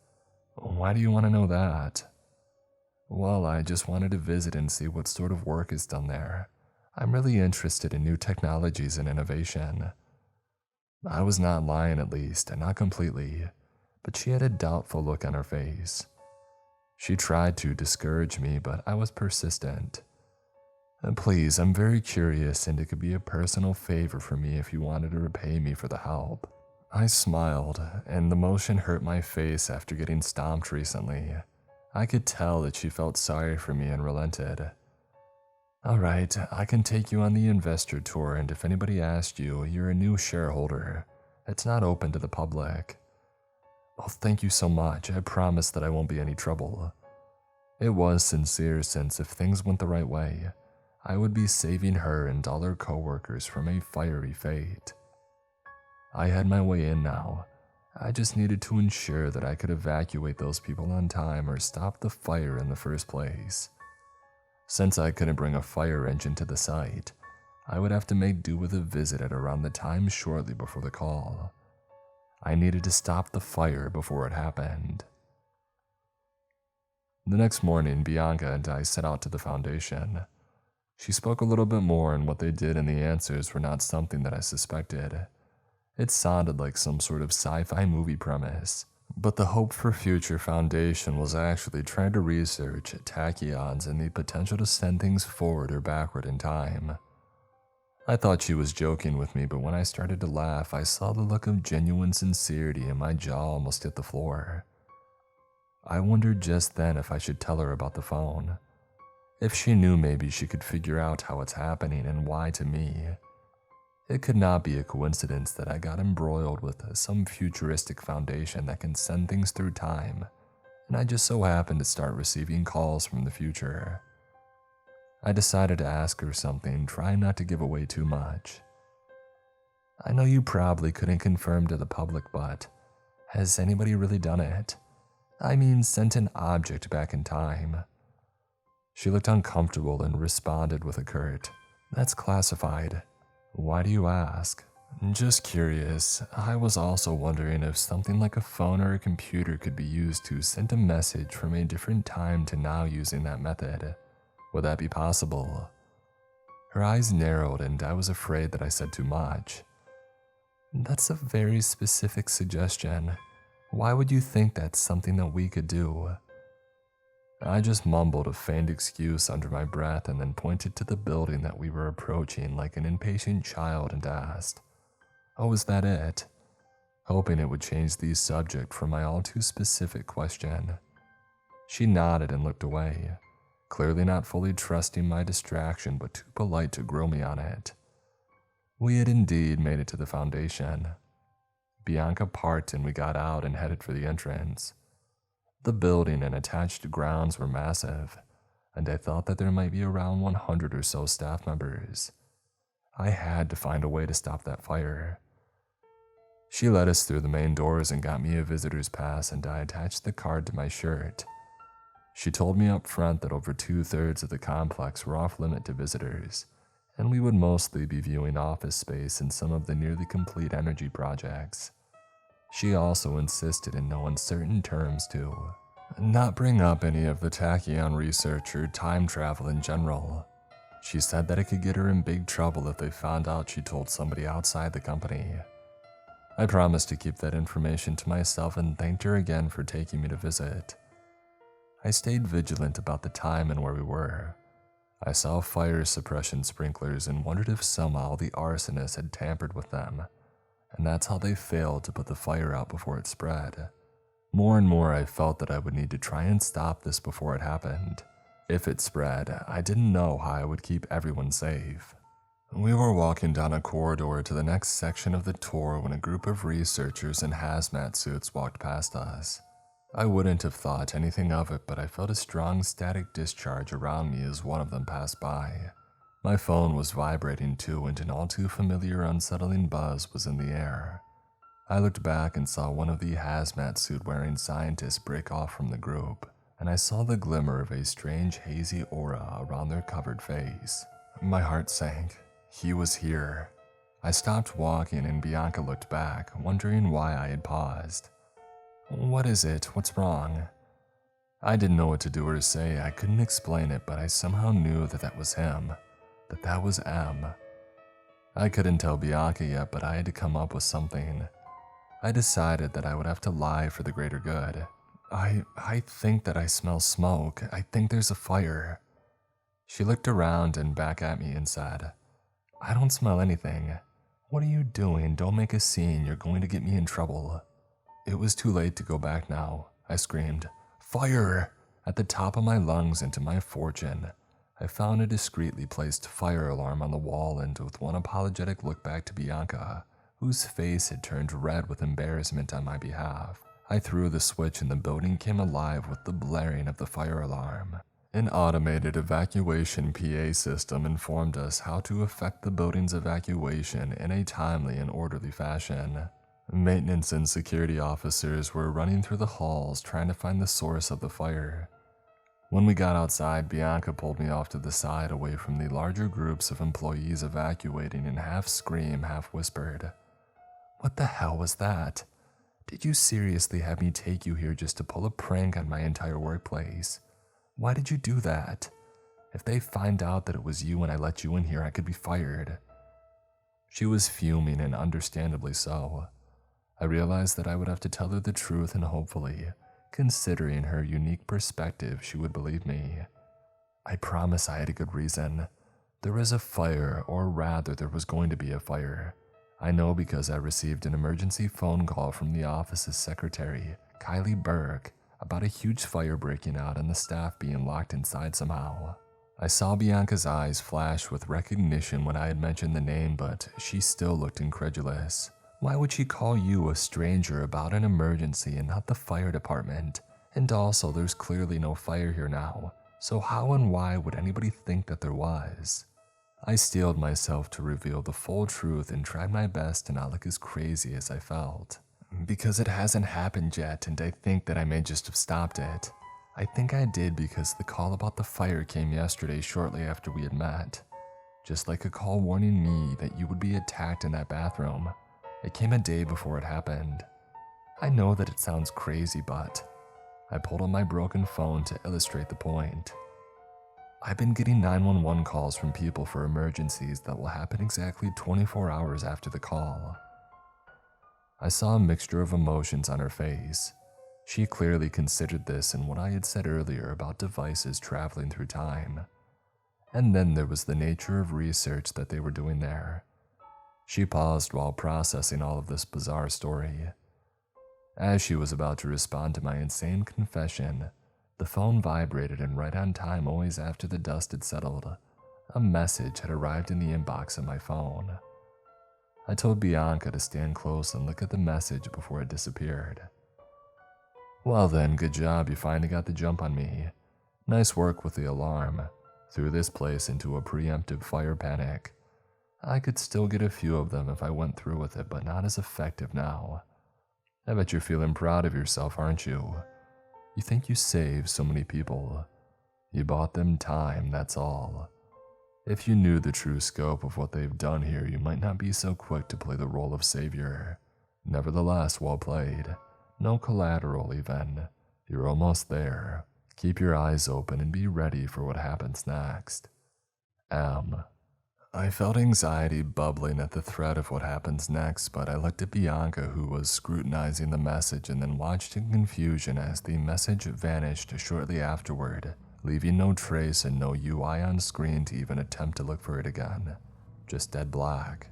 "Why do you want to know that?" "Well, I just wanted to visit and see what sort of work is done there. I'm really interested in new technologies and innovation." I was not lying, at least, and not completely, but she had a doubtful look on her face. She tried to discourage me, but I was persistent. "Please, I'm very curious, and it could be a personal favor for me if you wanted to repay me for the help." I smiled, and the motion hurt my face after getting stomped recently. I could tell that she felt sorry for me and relented. "All right, I can take you on the investor tour, and if anybody asked you, you're a new shareholder. It's not open to the public." "Oh, thank you so much. I promise that I won't be any trouble." It was sincere, since if things went the right way, I would be saving her and all her coworkers from a fiery fate. I had my way in now. I just needed to ensure that I could evacuate those people on time or stop the fire in the first place. Since I couldn't bring a fire engine to the site, I would have to make do with a visit at around the time shortly before the call. I needed to stop the fire before it happened. The next morning, Bianca and I set out to the foundation. She spoke a little bit more, and what they did and the answers were not something that I suspected. It sounded like some sort of sci-fi movie premise, but the Hope for Future Foundation was actually trying to research tachyons and the potential to send things forward or backward in time. I thought she was joking with me, but when I started to laugh, I saw the look of genuine sincerity and my jaw almost hit the floor. I wondered just then if I should tell her about the phone. If she knew, maybe she could figure out how it's happening and why to me. It could not be a coincidence that I got embroiled with some futuristic foundation that can send things through time, and I just so happened to start receiving calls from the future. I decided to ask her something, trying not to give away too much. "I know you probably couldn't confirm to the public, but has anybody really done it? I mean, sent an object back in time." She looked uncomfortable and responded with a curt, "That's classified." "Why do you ask?" "Just curious. I was also wondering if something like a phone or a computer could be used to send a message from a different time to now using that method. Would that be possible?" Her eyes narrowed, and I was afraid that I said too much. "That's a very specific suggestion. Why would you think that's something that we could do?" I just mumbled a feigned excuse under my breath and then pointed to the building that we were approaching like an impatient child and asked, "Oh, is that it?" hoping it would change the subject from my all too specific question. She nodded and looked away, clearly not fully trusting my distraction but too polite to grill me on it. We had indeed made it to the foundation. Bianca parked and we got out and headed for the entrance. The building and attached grounds were massive, and I thought that there might be around 100 or so staff members. I had to find a way to stop that fire. She led us through the main doors and got me a visitor's pass, and I attached the card to my shirt. She told me up front that over 2/3 of the complex were off limit to visitors, and we would mostly be viewing office space and some of the nearly complete energy projects. She also insisted in no uncertain terms to not bring up any of the tachyon research or time travel in general. She said that it could get her in big trouble if they found out she told somebody outside the company. I promised to keep that information to myself and thanked her again for taking me to visit. I stayed vigilant about the time and where we were. I saw fire suppression sprinklers and wondered if somehow the arsonists had tampered with them, and that's how they failed to put the fire out before it spread. More and more I felt that I would need to try and stop this before it happened. If it spread, I didn't know how I would keep everyone safe. We were walking down a corridor to the next section of the tour when a group of researchers in hazmat suits walked past us. I wouldn't have thought anything of it, but I felt a strong static discharge around me as one of them passed by. My phone was vibrating too, and an all too familiar unsettling buzz was in the air. I looked back and saw one of the hazmat suit-wearing scientists break off from the group, and I saw the glimmer of a strange hazy aura around their covered face. My heart sank. He was here. I stopped walking and Bianca looked back, wondering why I had paused. What is it? What's wrong? I didn't know what to do or say. I couldn't explain it, but I somehow knew that that was him, that was M. I couldn't tell Bianca yet, but I had to come up with something. I decided that I would have to lie for the greater good. I think that I smell smoke. I think there's a fire. She looked around and back at me and said, I don't smell anything. What are you doing? Don't make a scene. You're going to get me in trouble. It was too late to go back now. I screamed, Fire! At the top of my lungs and to my fortune. I found a discreetly placed fire alarm on the wall and with one apologetic look back to Bianca, whose face had turned red with embarrassment on my behalf, I threw the switch and the building came alive with the blaring of the fire alarm. An automated evacuation PA system informed us how to effect the building's evacuation in a timely and orderly fashion. Maintenance and security officers were running through the halls trying to find the source of the fire. When we got outside, Bianca pulled me off to the side away from the larger groups of employees evacuating and half scream, half whispered, What the hell was that? Did you seriously have me take you here just to pull a prank on my entire workplace? Why did you do that? If they find out that it was you when I let you in here, I could be fired. She was fuming, and understandably so. I realized that I would have to tell her the truth, and hopefully, considering her unique perspective, she would believe me. I promise I had a good reason. There was a fire, or rather there was going to be a fire. I know because I received an emergency phone call from the office's secretary, Kylie Burke, about a huge fire breaking out and the staff being locked inside somehow. I saw Bianca's eyes flash with recognition when I had mentioned the name, but she still looked incredulous. Why would she call you a stranger about an emergency and not the fire department? And also, there's clearly no fire here now, so how and why would anybody think that there was? I steeled myself to reveal the full truth and tried my best to not look as crazy as I felt. Because it hasn't happened yet, and I think that I may just have stopped it. I think I did because the call about the fire came yesterday shortly after we had met. Just like a call warning me that you would be attacked in that bathroom. It came a day before it happened. I know that it sounds crazy, but I pulled on my broken phone to illustrate the point. I've been getting 911 calls from people for emergencies that will happen exactly 24 hours after the call. I saw a mixture of emotions on her face. She clearly considered this and what I had said earlier about devices traveling through time. And then there was the nature of research that they were doing there. She paused while processing all of this bizarre story. As she was about to respond to my insane confession, the phone vibrated, and right on time, always after the dust had settled, a message had arrived in the inbox of my phone. I told Bianca to stand close and look at the message before it disappeared. Well then, good job, you finally got the jump on me. Nice work with the alarm. Threw this place into a preemptive fire panic. I could still get a few of them if I went through with it, but not as effective now. I bet you're feeling proud of yourself, aren't you? You think you saved so many people. You bought them time, that's all. If you knew the true scope of what they've done here, you might not be so quick to play the role of savior. Nevertheless, well played. No collateral even. You're almost there. Keep your eyes open and be ready for what happens next. M. I felt anxiety bubbling at the threat of what happens next, but I looked at Bianca, who was scrutinizing the message, and then watched in confusion as the message vanished shortly afterward, leaving no trace and no UI on screen to even attempt to look for it again. Just dead black.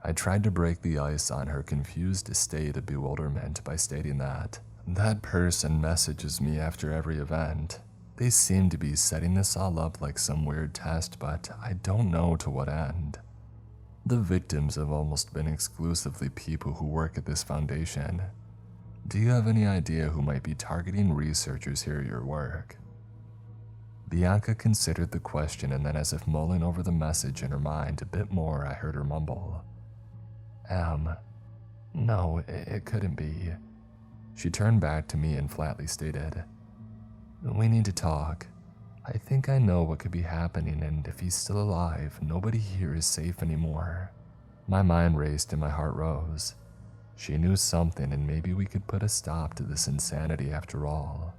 I tried to break the ice on her confused state of bewilderment by stating that person messages me after every event. They seem to be setting this all up like some weird test, but I don't know to what end. The victims have almost been exclusively people who work at this foundation. Do you have any idea who might be targeting researchers here at your work? Bianca considered the question, and then, as if mulling over the message in her mind a bit more, I heard her mumble, No, it couldn't be. She turned back to me and flatly stated, We need to talk. I think I know what could be happening, and if he's still alive, nobody here is safe anymore. My mind raced and my heart rose. She knew something, and maybe we could put a stop to this insanity after all.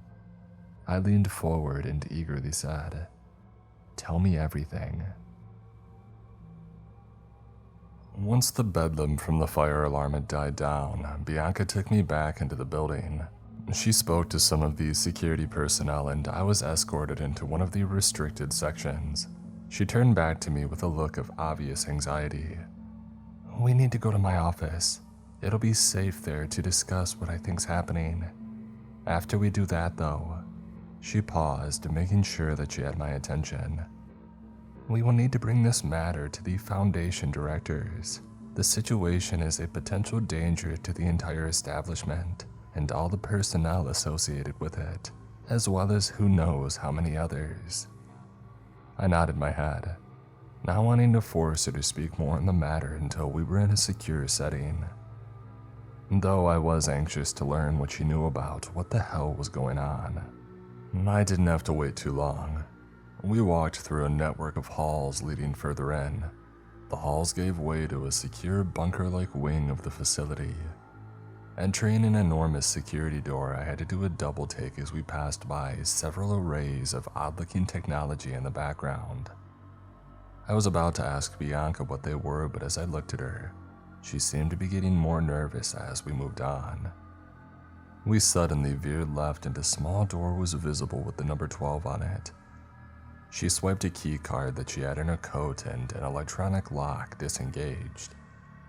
I leaned forward and eagerly said, "Tell me everything." Once the bedlam from the fire alarm had died down, Bianca took me back into the building. She spoke to some of the security personnel and I was escorted into one of the restricted sections. She turned back to me with a look of obvious anxiety. "We need to go to my office. It'll be safe there to discuss what I think's happening. After we do that, though," she paused, making sure that she had my attention, "we will need to bring this matter to the Foundation directors. The situation is a potential danger to the entire establishment and all the personnel associated with it, as well as who knows how many others." I nodded my head, not wanting to force her to speak more on the matter until we were in a secure setting. Though I was anxious to learn what she knew about what the hell was going on. I didn't have to wait too long. We walked through a network of halls leading further in. The halls gave way to a secure bunker-like wing of the facility. Entering an enormous security door, I had to do a double take as we passed by several arrays of odd-looking technology in the background. I was about to ask Bianca what they were, but as I looked at her, she seemed to be getting more nervous as we moved on. We suddenly veered left and a small door was visible with the number 12 on it. She swiped a key card that she had in her coat and an electronic lock disengaged,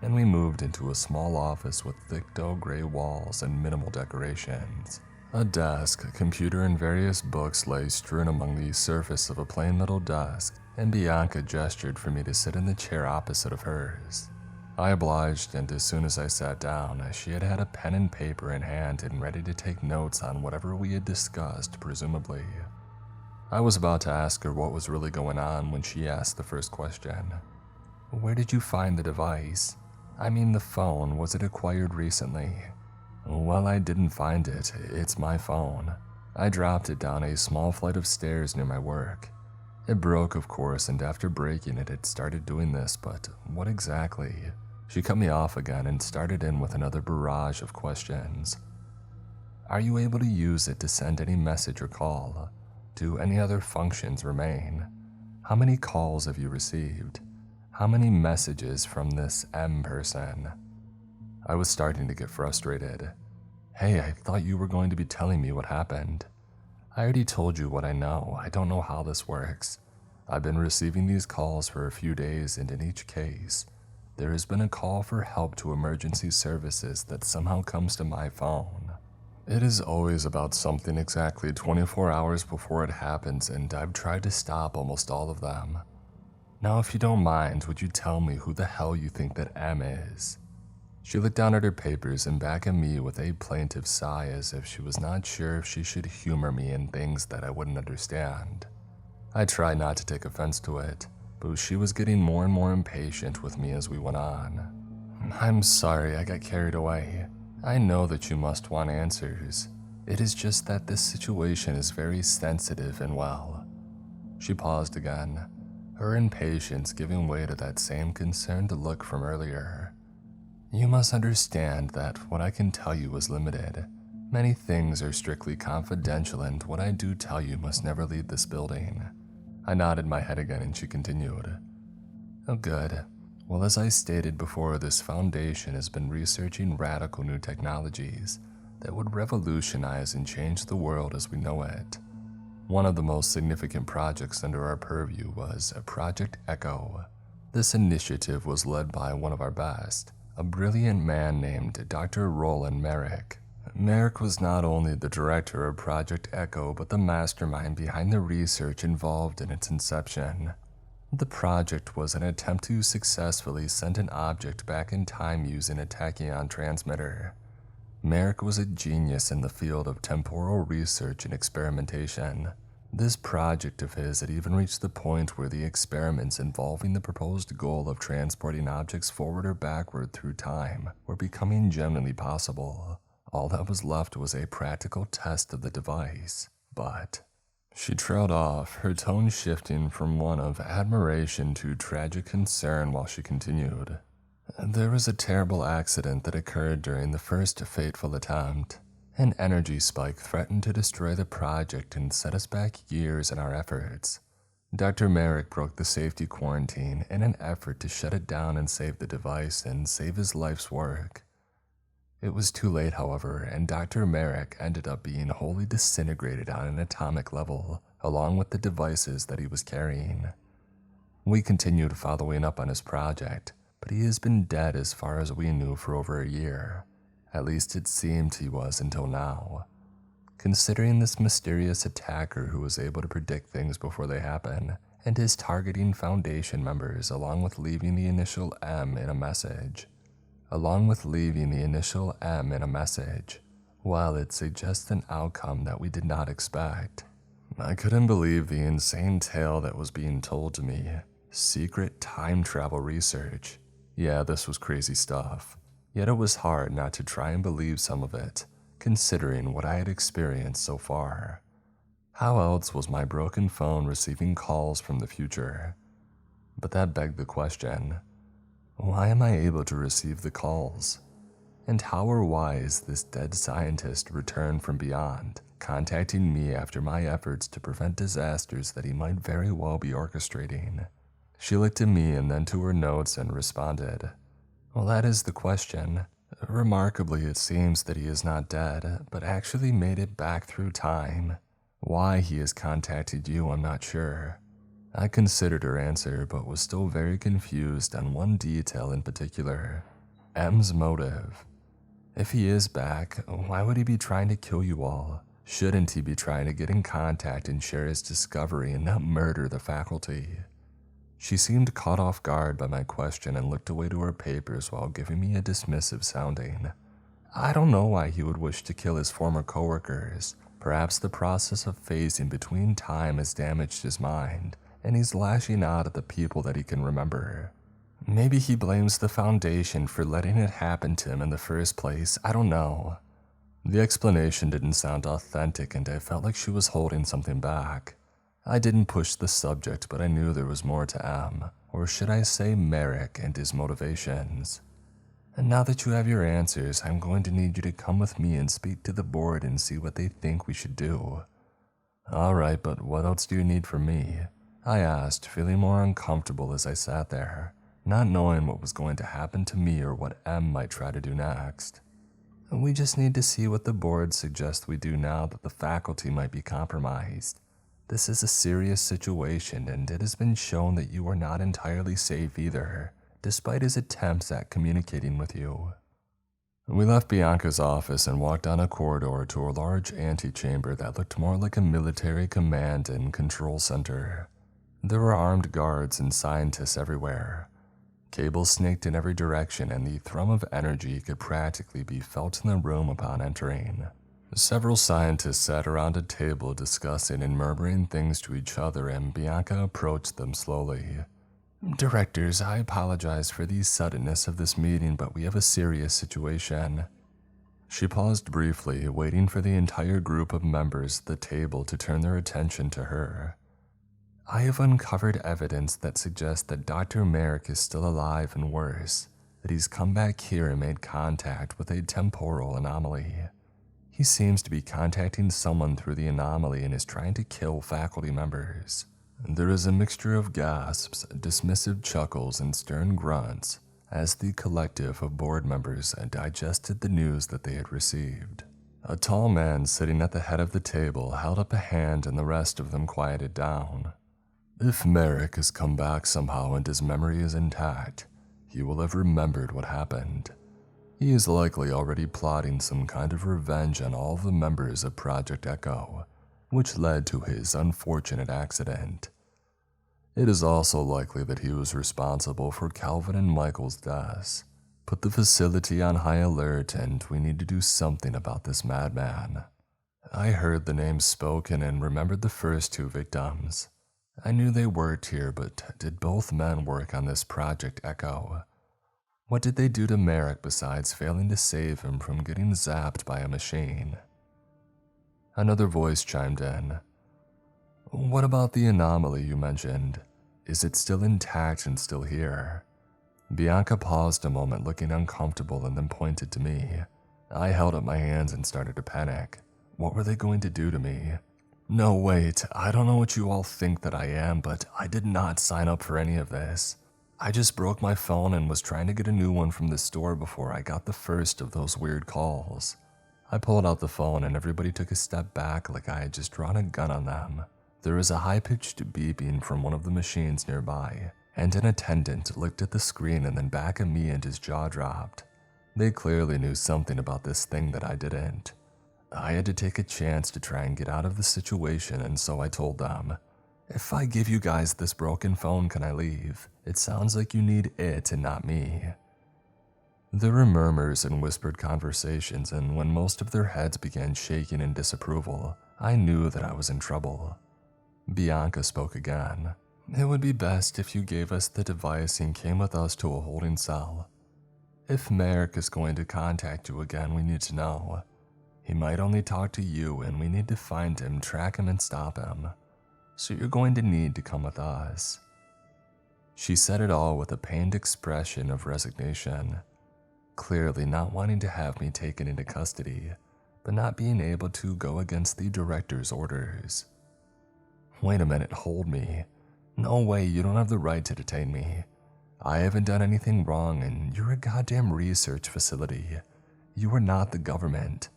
and we moved into a small office with thick dull gray walls and minimal decorations. A desk, a computer, and various books lay strewn among the surface of a plain metal desk, and Bianca gestured for me to sit in the chair opposite of hers. I obliged, and as soon as I sat down, she had a pen and paper in hand and ready to take notes on whatever we had discussed, presumably. I was about to ask her what was really going on when she asked the first question. "Where did you find the device? I mean the phone, was it acquired recently?" "Well, I didn't find it. It's my phone. I dropped it down a small flight of stairs near my work. It broke, of course, and after breaking it, it started doing this, but what exactly?" She cut me off again and started in with another barrage of questions. "Are you able to use it to send any message or call? Do any other functions remain? How many calls have you received? How many messages from this M person?" I was starting to get frustrated. "Hey, I thought you were going to be telling me what happened. I already told you what I know. I don't know how this works. I've been receiving these calls for a few days, and in each case, there has been a call for help to emergency services that somehow comes to my phone. It is always about something exactly 24 hours before it happens, and I've tried to stop almost all of them. Now, if you don't mind, would you tell me who the hell you think that M is?" She looked down at her papers and back at me with a plaintive sigh as if she was not sure if she should humor me in things that I wouldn't understand. I tried not to take offense to it, but she was getting more and more impatient with me as we went on. "I'm sorry, I got carried away. I know that you must want answers. It is just that this situation is very sensitive and well." She paused again, her impatience giving way to that same concerned look from earlier. "You must understand that what I can tell you is limited. Many things are strictly confidential, and what I do tell you must never leave this building." I nodded my head again and she continued. "Oh, good. Well, as I stated before, this foundation has been researching radical new technologies that would revolutionize and change the world as we know it. One of the most significant projects under our purview was Project Echo. This initiative was led by one of our best, a brilliant man named Dr. Roland Merrick. Merrick was not only the director of Project Echo, but the mastermind behind the research involved in its inception. The project was an attempt to successfully send an object back in time using a tachyon transmitter. Merrick was a genius in the field of temporal research and experimentation. This project of his had even reached the point where the experiments involving the proposed goal of transporting objects forward or backward through time were becoming genuinely possible. All that was left was a practical test of the device, but..." She trailed off, her tone shifting from one of admiration to tragic concern while she continued. There was a terrible accident that occurred during the first fateful attempt. An energy spike threatened to destroy the project and set us back years in our efforts. Dr. Merrick broke the safety quarantine in an effort to shut it down and save the device and save his life's work. It was too late, however, and Dr. Merrick ended up being wholly disintegrated on an atomic level, along with the devices that he was carrying. We continued following up on his project, but he has been dead as far as we knew for over a year. At least it seemed he was until now. Considering this mysterious attacker who was able to predict things before they happen, and is targeting Foundation members along with leaving the initial M in a message. While it suggests an outcome that we did not expect. I couldn't believe the insane tale that was being told to me. Secret time travel research. Yeah, this was crazy stuff. Yet it was hard not to try and believe some of it, considering what I had experienced so far. How else was my broken phone receiving calls from the future? But that begged the question, why am I able to receive the calls? And how or why is this dead scientist returned from beyond, contacting me after my efforts to prevent disasters that he might very well be orchestrating? She looked at me and then to her notes and responded, well, that is the question. Remarkably, it seems that he is not dead, but actually made it back through time. Why he has contacted you, I'm not sure. I considered her answer, but was still very confused on one detail in particular. M's motive. If he is back, why would he be trying to kill you all? Shouldn't he be trying to get in contact and share his discovery and not murder the faculty? She seemed caught off guard by my question and looked away to her papers while giving me a dismissive sounding. I don't know why he would wish to kill his former coworkers. Perhaps the process of phasing between time has damaged his mind, and he's lashing out at the people that he can remember. Maybe he blames the Foundation for letting it happen to him in the first place, I don't know. The explanation didn't sound authentic and I felt like she was holding something back. I didn't push the subject, but I knew there was more to M, or should I say Merrick and his motivations. And now that you have your answers, I'm going to need you to come with me and speak to the board and see what they think we should do. Alright, but what else do you need from me? I asked, feeling more uncomfortable as I sat there, not knowing what was going to happen to me or what M might try to do next. We just need to see what the board suggests we do now that the faculty might be compromised. This is a serious situation, and it has been shown that you are not entirely safe either, despite his attempts at communicating with you. We left Bianca's office and walked down a corridor to a large antechamber that looked more like a military command and control center. There were armed guards and scientists everywhere. Cables snaked in every direction, and the thrum of energy could practically be felt in the room upon entering. Several scientists sat around a table discussing and murmuring things to each other, and Bianca approached them slowly. Directors, I apologize for the suddenness of this meeting, but we have a serious situation. She paused briefly, waiting for the entire group of members at the table to turn their attention to her. I have uncovered evidence that suggests that Dr. Merrick is still alive and worse, that he's come back here and made contact with a temporal anomaly. He seems to be contacting someone through the anomaly and is trying to kill faculty members. There is a mixture of gasps, dismissive chuckles, and stern grunts as the collective of board members digested the news that they had received. A tall man sitting at the head of the table held up a hand and the rest of them quieted down. If Merrick has come back somehow and his memory is intact, he will have remembered what happened. He is likely already plotting some kind of revenge on all the members of Project Echo, which led to his unfortunate accident. It is also likely that he was responsible for Calvin and Michael's deaths. Put the facility on high alert, and we need to do something about this madman. I heard the names spoken and remembered the first two victims. I knew they worked here, but did both men work on this Project Echo? What did they do to Merrick besides failing to save him from getting zapped by a machine? Another voice chimed in. What about the anomaly you mentioned? Is it still intact and still here? Bianca paused a moment, looking uncomfortable, and then pointed to me. I held up my hands and started to panic. What were they going to do to me? No, wait, I don't know what you all think that I am, but I did not sign up for any of this. I just broke my phone and was trying to get a new one from the store before I got the first of those weird calls. I pulled out the phone and everybody took a step back like I had just drawn a gun on them. There was a high-pitched beeping from one of the machines nearby, and an attendant looked at the screen and then back at me and his jaw dropped. They clearly knew something about this thing that I didn't. I had to take a chance to try and get out of the situation, and so I told them, "If I give you guys this broken phone, can I leave? It sounds like you need it and not me." There were murmurs and whispered conversations, and when most of their heads began shaking in disapproval, I knew that I was in trouble. Bianca spoke again. "It would be best if you gave us the device and came with us to a holding cell. If Merrick is going to contact you again, we need to know. He might only talk to you, and we need to find him, track him, and stop him. So you're going to need to come with us." She said it all with a pained expression of resignation, clearly not wanting to have me taken into custody, but not being able to go against the director's orders. "Wait a minute, hold me. No way, you don't have the right to detain me. I haven't done anything wrong, and you're a goddamn research facility. You are not the government.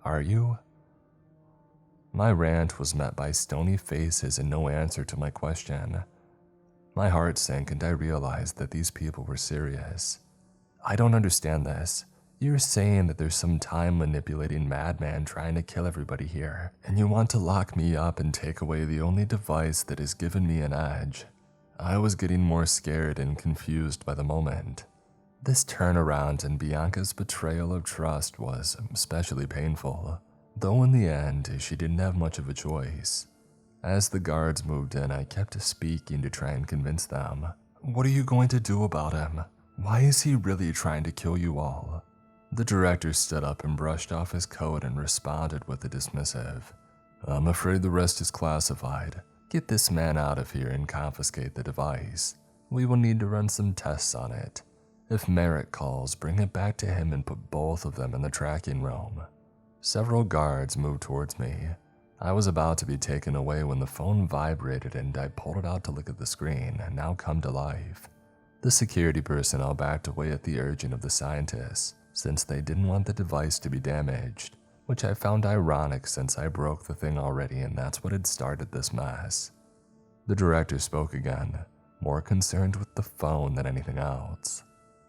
Are you?" My rant was met by stony faces and no answer to my question. My heart sank and I realized that these people were serious. "I don't understand this. You're saying that there's some time-manipulating madman trying to kill everybody here, and you want to lock me up and take away the only device that has given me an edge." I was getting more scared and confused by the moment. This turnaround and Bianca's betrayal of trust was especially painful, though in the end, she didn't have much of a choice. As the guards moved in, I kept speaking to try and convince them. "What are you going to do about him? Why is he really trying to kill you all?" The director stood up and brushed off his coat and responded with a dismissive, "I'm afraid the rest is classified. Get this man out of here and confiscate the device. We will need to run some tests on it. If Merrick calls, bring it back to him and put both of them in the tracking room." Several guards moved towards me. I was about to be taken away when the phone vibrated and I pulled it out to look at the screen, now come to life. The security personnel backed away at the urging of the scientists, since they didn't want the device to be damaged, which I found ironic since I broke the thing already and that's what had started this mess. The director spoke again, more concerned with the phone than anything else.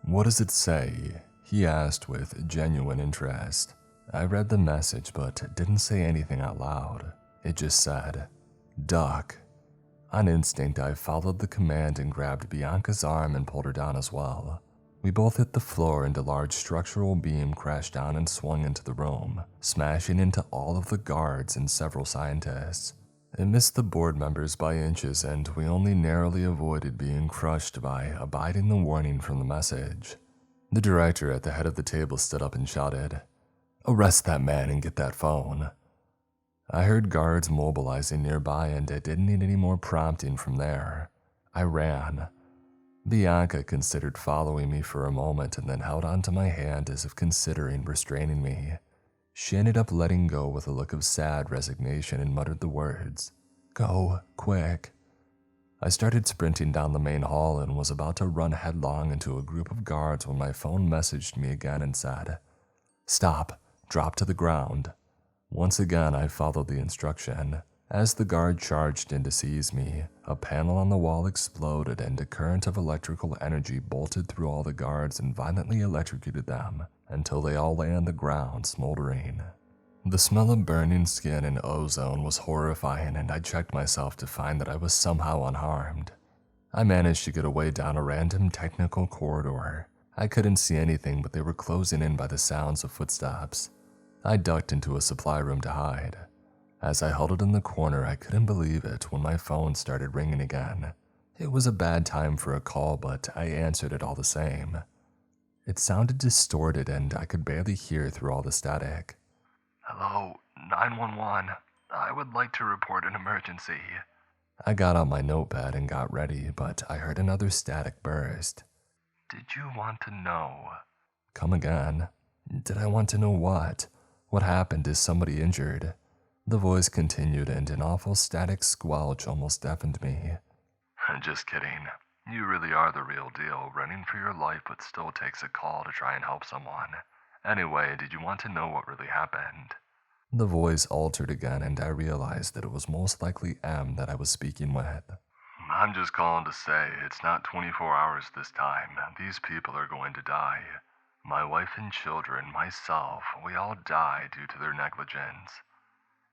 "What does it say?" he asked with genuine interest. I read the message but didn't say anything out loud. It just said, "Duck." On instinct, I followed the command and grabbed Bianca's arm and pulled her down as well. We both hit the floor and a large structural beam crashed down and swung into the room, smashing into all of the guards and several scientists. It missed the board members by inches and we only narrowly avoided being crushed by abiding the warning from the message. The director at the head of the table stood up and shouted, "Arrest that man and get that phone." I heard guards mobilizing nearby and it didn't need any more prompting from there. I ran. Bianca considered following me for a moment and then held onto my hand as if considering restraining me. She ended up letting go with a look of sad resignation and muttered the words, "Go, quick." I started sprinting down the main hall and was about to run headlong into a group of guards when my phone messaged me again and said, "Stop, drop to the ground." Once again, I followed the instruction. As the guard charged in to seize me, a panel on the wall exploded and a current of electrical energy bolted through all the guards and violently electrocuted them until they all lay on the ground smoldering. The smell of burning skin and ozone was horrifying and I checked myself to find that I was somehow unharmed. I managed to get away down a random technical corridor. I couldn't see anything but they were closing in by the sounds of footsteps. I ducked into a supply room to hide. As I huddled in the corner, I couldn't believe it when my phone started ringing again. It was a bad time for a call, but I answered it all the same. It sounded distorted and I could barely hear through all the static. "Hello, 911. I would like to report an emergency." I got out my notepad and got ready, but I heard another static burst. Did you want to know? Come again. Did I want to know what? What happened? Is somebody injured? The voice continued, and an awful static squelch almost deafened me. Just kidding. You really are the real deal, running for your life but still takes a call to try and help someone. Anyway, did you want to know what really happened? The voice altered again, and I realized that it was most likely M that I was speaking with. I'm just calling to say it's not 24 hours this time. These people are going to die. My wife and children, myself, we all die due to their negligence.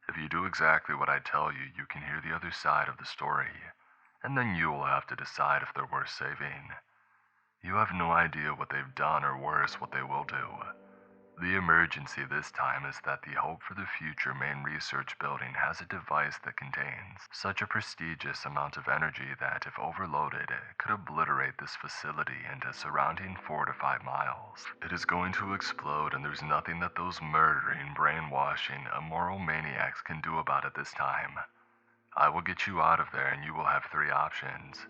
If you do exactly what I tell you, you can hear the other side of the story, and then you will have to decide if they're worth saving. You have no idea what they've done, or worse, what they will do. The emergency this time is that the Hope for the Future main research building has a device that contains such a prestigious amount of energy that, if overloaded, could obliterate this facility into surrounding 4 to 5 miles. It is going to explode, and there's nothing that those murdering, brainwashing, immoral maniacs can do about it this time. I will get you out of there, and you will have 3 options.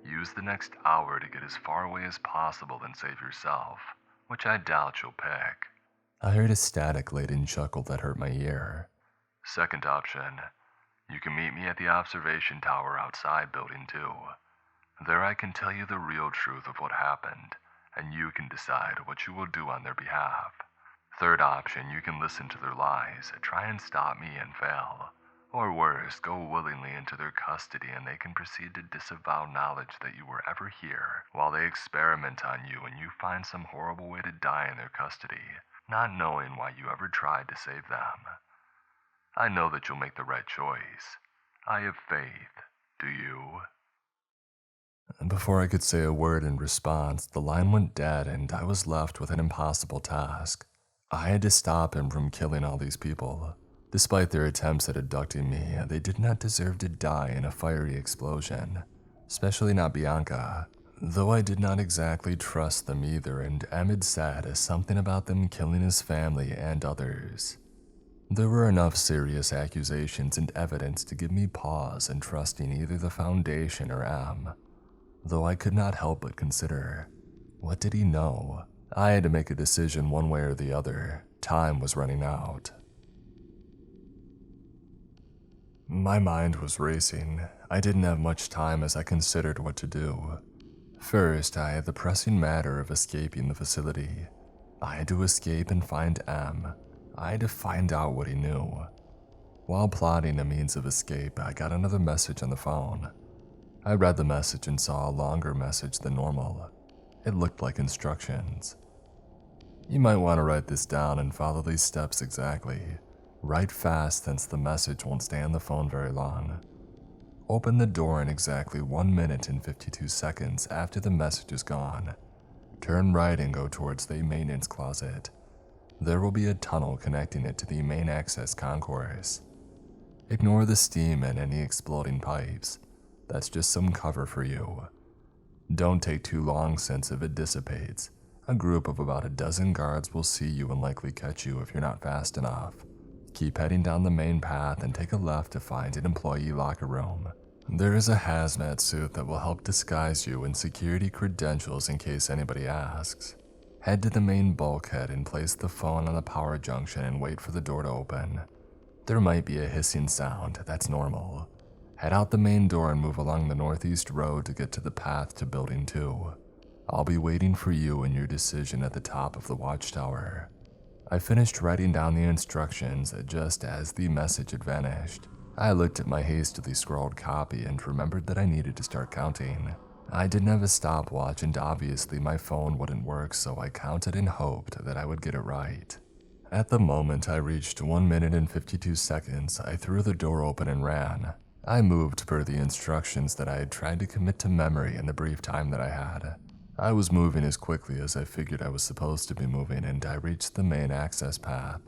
Use the next hour to get as far away as possible and save yourself, which I doubt you'll pick. I heard a static-laden chuckle that hurt my ear. Second option, you can meet me at the observation tower outside Building 2. There I can tell you the real truth of what happened, and you can decide what you will do on their behalf. Third option, you can listen to their lies, try and stop me and fail. Or worse, go willingly into their custody and they can proceed to disavow knowledge that you were ever here, while they experiment on you and you find some horrible way to die in their custody, not knowing why you ever tried to save them. I know that you'll make the right choice. I have faith. Do you? Before I could say a word in response, the line went dead and I was left with an impossible task. I had to stop him from killing all these people. Despite their attempts at abducting me, they did not deserve to die in a fiery explosion, especially not Bianca. Though I did not exactly trust them either, and Ahmed said something about them killing his family and others. There were enough serious accusations and evidence to give me pause in trusting either the Foundation or M. Though I could not help but consider, what did he know? I had to make a decision one way or the other. Time was running out. My mind was racing. I didn't have much time as I considered what to do. First, I had the pressing matter of escaping the facility. I had to escape and find M. I had to find out what he knew. While plotting a means of escape, I got another message on the phone. I read the message and saw a longer message than normal. It looked like instructions. You might want to write this down and follow these steps exactly. Write fast since the message won't stay on the phone very long. Open the door in exactly 1 minute and 52 seconds after the message is gone. Turn right and go towards the maintenance closet. There will be a tunnel connecting it to the main access concourse. Ignore the steam and any exploding pipes. That's just some cover for you. Don't take too long since if it dissipates, a group of about a dozen guards will see you and likely catch you if you're not fast enough. Keep heading down the main path and take a left to find an employee locker room. There is a hazmat suit that will help disguise you and security credentials in case anybody asks. Head to the main bulkhead and place the phone on the power junction and wait for the door to open. There might be a hissing sound, that's normal. Head out the main door and move along the northeast road to get to the path to Building 2. I'll be waiting for you and your decision at the top of the watchtower. I finished writing down the instructions just as the message had vanished. I looked at my hastily scrawled copy and remembered that I needed to start counting. I didn't have a stopwatch and obviously my phone wouldn't work, so I counted and hoped that I would get it right. At the moment I reached 1 minute and 52 seconds, I threw the door open and ran. I moved per the instructions that I had tried to commit to memory in the brief time that I had. I was moving as quickly as I figured I was supposed to be moving, and I reached the main access path.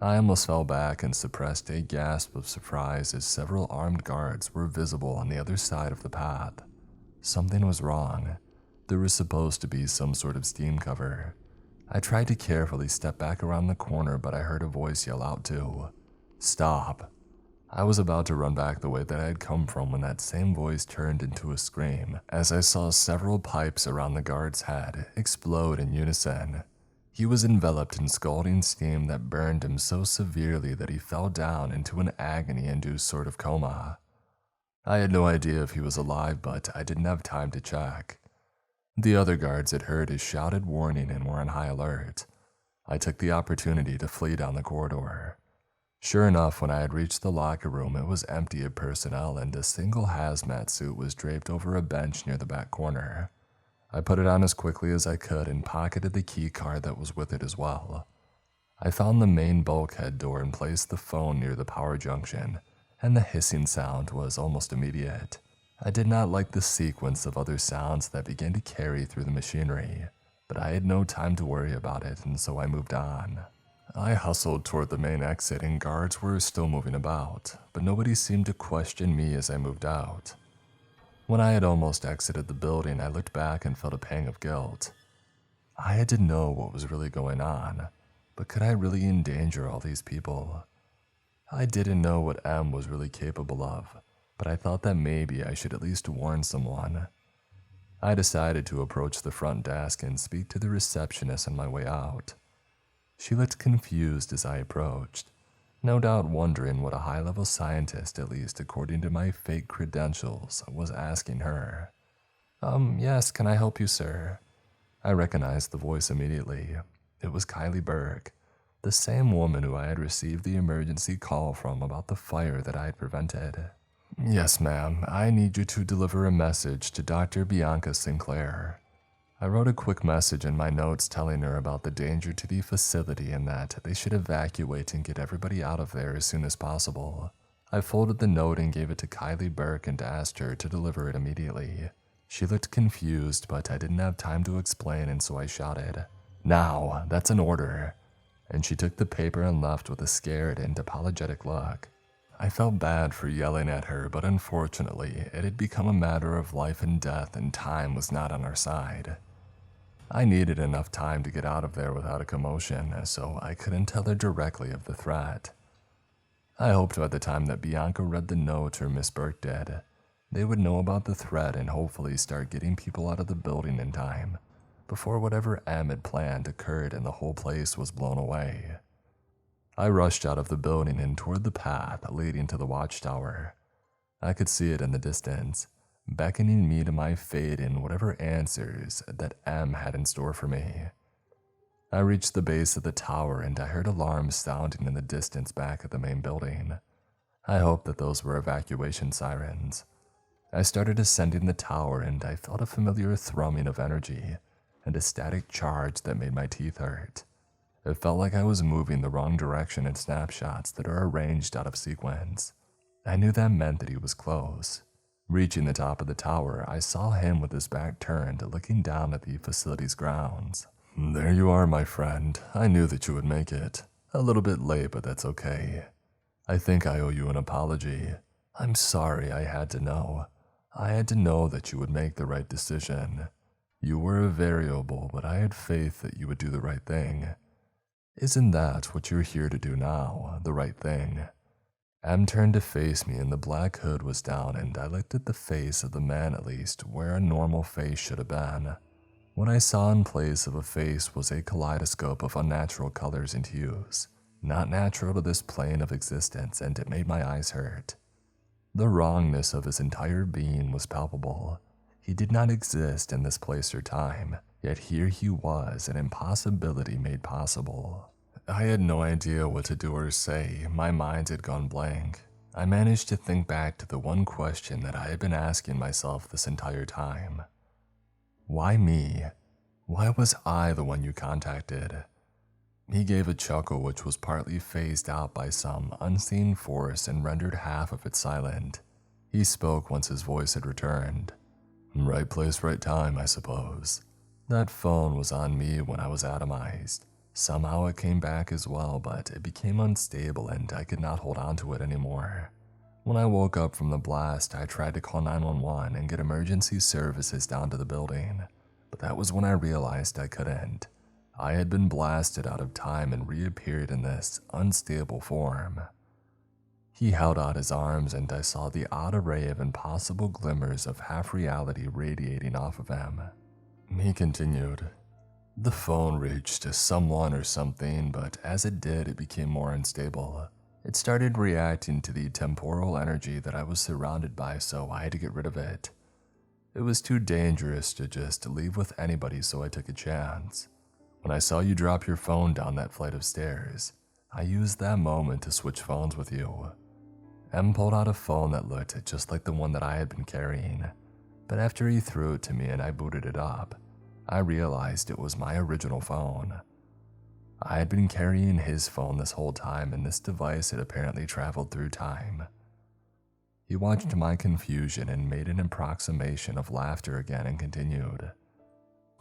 I almost fell back and suppressed a gasp of surprise as several armed guards were visible on the other side of the path. Something was wrong. There was supposed to be some sort of steam cover. I tried to carefully step back around the corner, but I heard a voice yell out to, "Stop." I was about to run back the way that I had come from when that same voice turned into a scream as I saw several pipes around the guard's head explode in unison. He was enveloped in scalding steam that burned him so severely that he fell down into an agony-induced sort of coma. I had no idea if he was alive, but I didn't have time to check. The other guards had heard his shouted warning and were on high alert. I took the opportunity to flee down the corridor. Sure enough, when I had reached the locker room, it was empty of personnel and a single hazmat suit was draped over a bench near the back corner. I put it on as quickly as I could and pocketed the key card that was with it as well. I found the main bulkhead door and placed the phone near the power junction, and the hissing sound was almost immediate. I did not like the sequence of other sounds that began to carry through the machinery, but I had no time to worry about it, and so I moved on. I hustled toward the main exit and guards were still moving about, but nobody seemed to question me as I moved out. When I had almost exited the building, I looked back and felt a pang of guilt. I had to know what was really going on, but could I really endanger all these people? I didn't know what M was really capable of, but I thought that maybe I should at least warn someone. I decided to approach the front desk and speak to the receptionist on my way out. She looked confused as I approached, no doubt wondering what a high-level scientist, at least according to my fake credentials, was asking her. Yes, can I help you, sir? I recognized the voice immediately. It was Kylie Burke, the same woman who I had received the emergency call from about the fire that I had prevented. Yes, ma'am, I need you to deliver a message to Dr. Bianca Sinclair. I wrote a quick message in my notes telling her about the danger to the facility and that they should evacuate and get everybody out of there as soon as possible. I folded the note and gave it to Kylie Burke and asked her to deliver it immediately. She looked confused, but I didn't have time to explain, and so I shouted, "Now, that's an order." And she took the paper and left with a scared and apologetic look. I felt bad for yelling at her, but unfortunately, it had become a matter of life and death and time was not on our side. I needed enough time to get out of there without a commotion, so I couldn't tell her directly of the threat. I hoped by the time that Bianca read the note or Miss Burke did, they would know about the threat and hopefully start getting people out of the building in time, before whatever M had planned occurred and the whole place was blown away. I rushed out of the building and toward the path leading to the watchtower. I could see it in the distance, beckoning me to my fate and whatever answers that M had in store for me. I reached the base of the tower and I heard alarms sounding in the distance back at the main building. I hoped that those were evacuation sirens. I started ascending the tower and I felt a familiar thrumming of energy and a static charge that made my teeth hurt. It felt like I was moving the wrong direction in snapshots that are arranged out of sequence. I knew that meant that he was close. Reaching the top of the tower, I saw him with his back turned, looking down at the facility's grounds. "There you are, my friend. I knew that you would make it. A little bit late, but that's okay. I think I owe you an apology. I'm sorry I had to know. I had to know that you would make the right decision. You were a variable, but I had faith that you would do the right thing. Isn't that what you're here to do now, the right thing?" M turned to face me and the black hood was down and I looked at the face of the man at least where a normal face should have been. What I saw in place of a face was a kaleidoscope of unnatural colors and hues, not natural to this plane of existence, and it made my eyes hurt. The wrongness of his entire being was palpable. He did not exist in this place or time, yet here he was, an impossibility made possible. I had no idea what to do or say. My mind had gone blank. I managed to think back to the one question that I had been asking myself this entire time. Why me? Why was I the one you contacted? He gave a chuckle which was partly phased out by some unseen force and rendered half of it silent. He spoke once his voice had returned. "Right place, right time, I suppose. That phone was on me when I was atomized. Somehow it came back as well, but it became unstable and I could not hold on to it anymore. When I woke up from the blast, I tried to call 911 and get emergency services down to the building, but that was when I realized I couldn't. I had been blasted out of time and reappeared in this unstable form. He held out his arms and I saw the odd array of impossible glimmers of half-reality radiating off of him. He continued, "The phone reached someone or something, but as it did, it became more unstable. It started reacting to the temporal energy that I was surrounded by, so I had to get rid of it. It was too dangerous to just leave with anybody, so I took a chance. When I saw you drop your phone down that flight of stairs, I used that moment to switch phones with you." M pulled out a phone that looked just like the one that I had been carrying, but after he threw it to me and I booted it up, I realized it was my original phone. I had been carrying his phone this whole time, and this device had apparently traveled through time. He watched my confusion and made an approximation of laughter again and continued,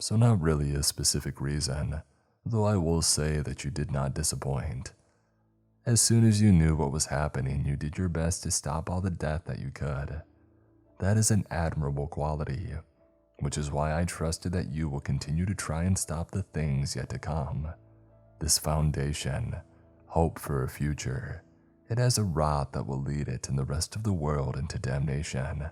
"So not really a specific reason, though I will say that you did not disappoint. As soon as you knew what was happening, you did your best to stop all the death that you could. That is an admirable quality, which is why I trusted that you will continue to try and stop the things yet to come. This foundation, hope for a future, it has a rot that will lead it and the rest of the world into damnation.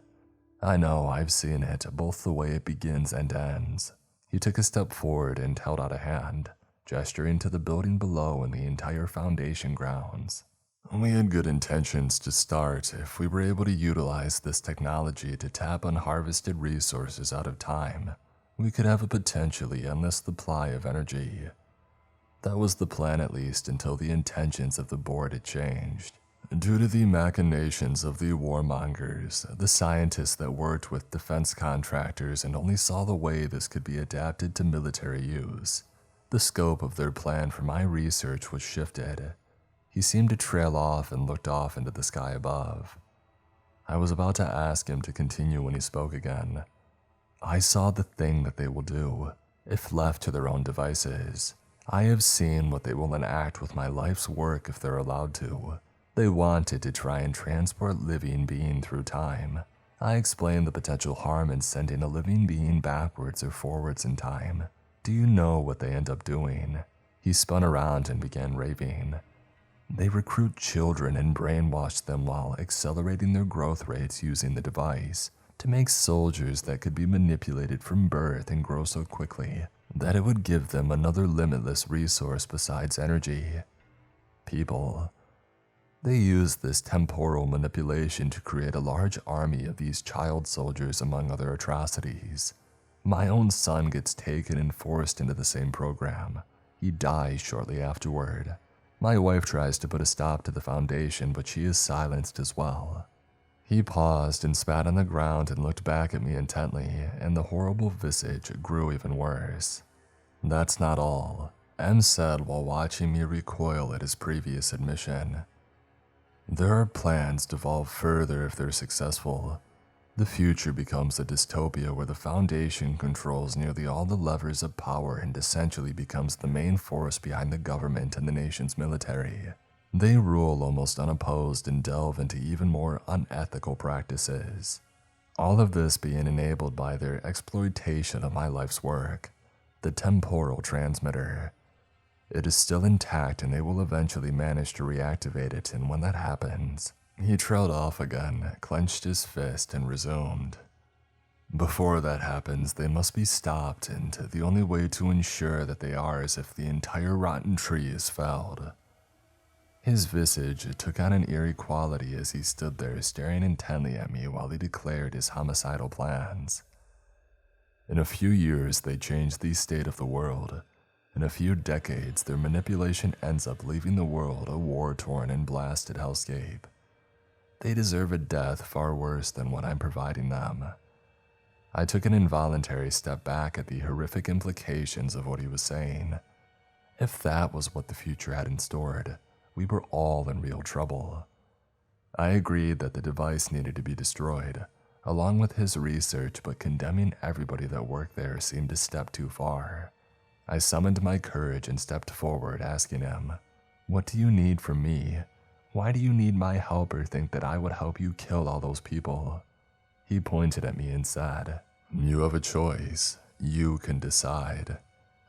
I know, I've seen it, both the way it begins and ends." He took a step forward and held out a hand, gesturing to the building below and the entire foundation grounds. "We had good intentions to start if we were able to utilize this technology to tap unharvested resources out of time. We could have a potentially endless supply of energy. That was the plan, at least until the intentions of the board had changed. Due to the machinations of the warmongers, the scientists that worked with defense contractors and only saw the way this could be adapted to military use, the scope of their plan for my research was shifted." He seemed to trail off and looked off into the sky above. I was about to ask him to continue when he spoke again. "I saw the thing that they will do, if left to their own devices. I have seen what they will enact with my life's work if they're allowed to. They wanted to try and transport living being through time. I explained the potential harm in sending a living being backwards or forwards in time. Do you know what they end up doing?" He spun around and began raving. "They recruit children and brainwash them while accelerating their growth rates using the device to make soldiers that could be manipulated from birth and grow so quickly that it would give them another limitless resource besides energy. People. They use this temporal manipulation to create a large army of these child soldiers, among other atrocities. My own son gets taken and forced into the same program. He dies shortly afterward. My wife tries to put a stop to the foundation, but she is silenced as well." He paused and spat on the ground and looked back at me intently, and the horrible visage grew even worse. "That's not all," M said while watching me recoil at his previous admission. "There are plans to evolve further if they're successful. The future becomes a dystopia where the Foundation controls nearly all the levers of power and essentially becomes the main force behind the government and the nation's military. They rule almost unopposed and delve into even more unethical practices. All of this being enabled by their exploitation of my life's work, the temporal transmitter. It is still intact and they will eventually manage to reactivate it, and when that happens..." He trailed off again, clenched his fist, and resumed. "Before that happens, they must be stopped, and the only way to ensure that they are is if the entire rotten tree is felled." His visage took on an eerie quality as he stood there staring intently at me while he declared his homicidal plans. "In a few years, they change the state of the world. In a few decades, their manipulation ends up leaving the world a war-torn and blasted hellscape. They deserve a death far worse than what I'm providing them." I took an involuntary step back at the horrific implications of what he was saying. If that was what the future had in store, we were all in real trouble. I agreed that the device needed to be destroyed, along with his research, but condemning everybody that worked there seemed a step too far. I summoned my courage and stepped forward, asking him, "What do you need from me? Why do you need my help or think that I would help you kill all those people?" He pointed at me and said, "You have a choice. You can decide.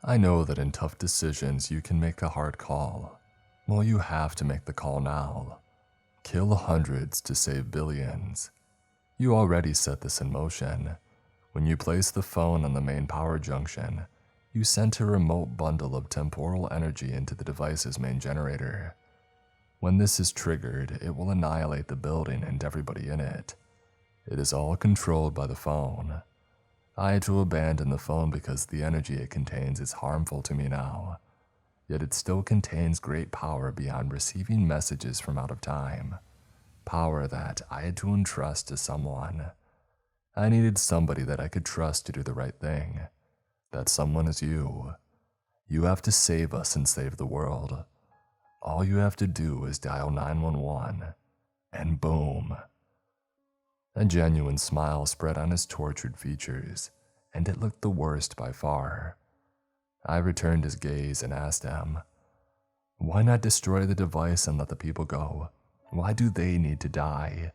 I know that in tough decisions you can make a hard call. Well, you have to make the call now. Kill hundreds to save billions. You already set this in motion. When you place the phone on the main power junction, you sent a remote bundle of temporal energy into the device's main generator. When this is triggered, it will annihilate the building and everybody in it. It is all controlled by the phone. I had to abandon the phone because the energy it contains is harmful to me now. Yet it still contains great power beyond receiving messages from out of time. Power that I had to entrust to someone. I needed somebody that I could trust to do the right thing. That someone is you. You have to save us and save the world. All you have to do is dial 911, and boom. A genuine smile spread on his tortured features, and it looked the worst by far. I returned his gaze and asked him, "Why not destroy the device and let the people go? Why do they need to die?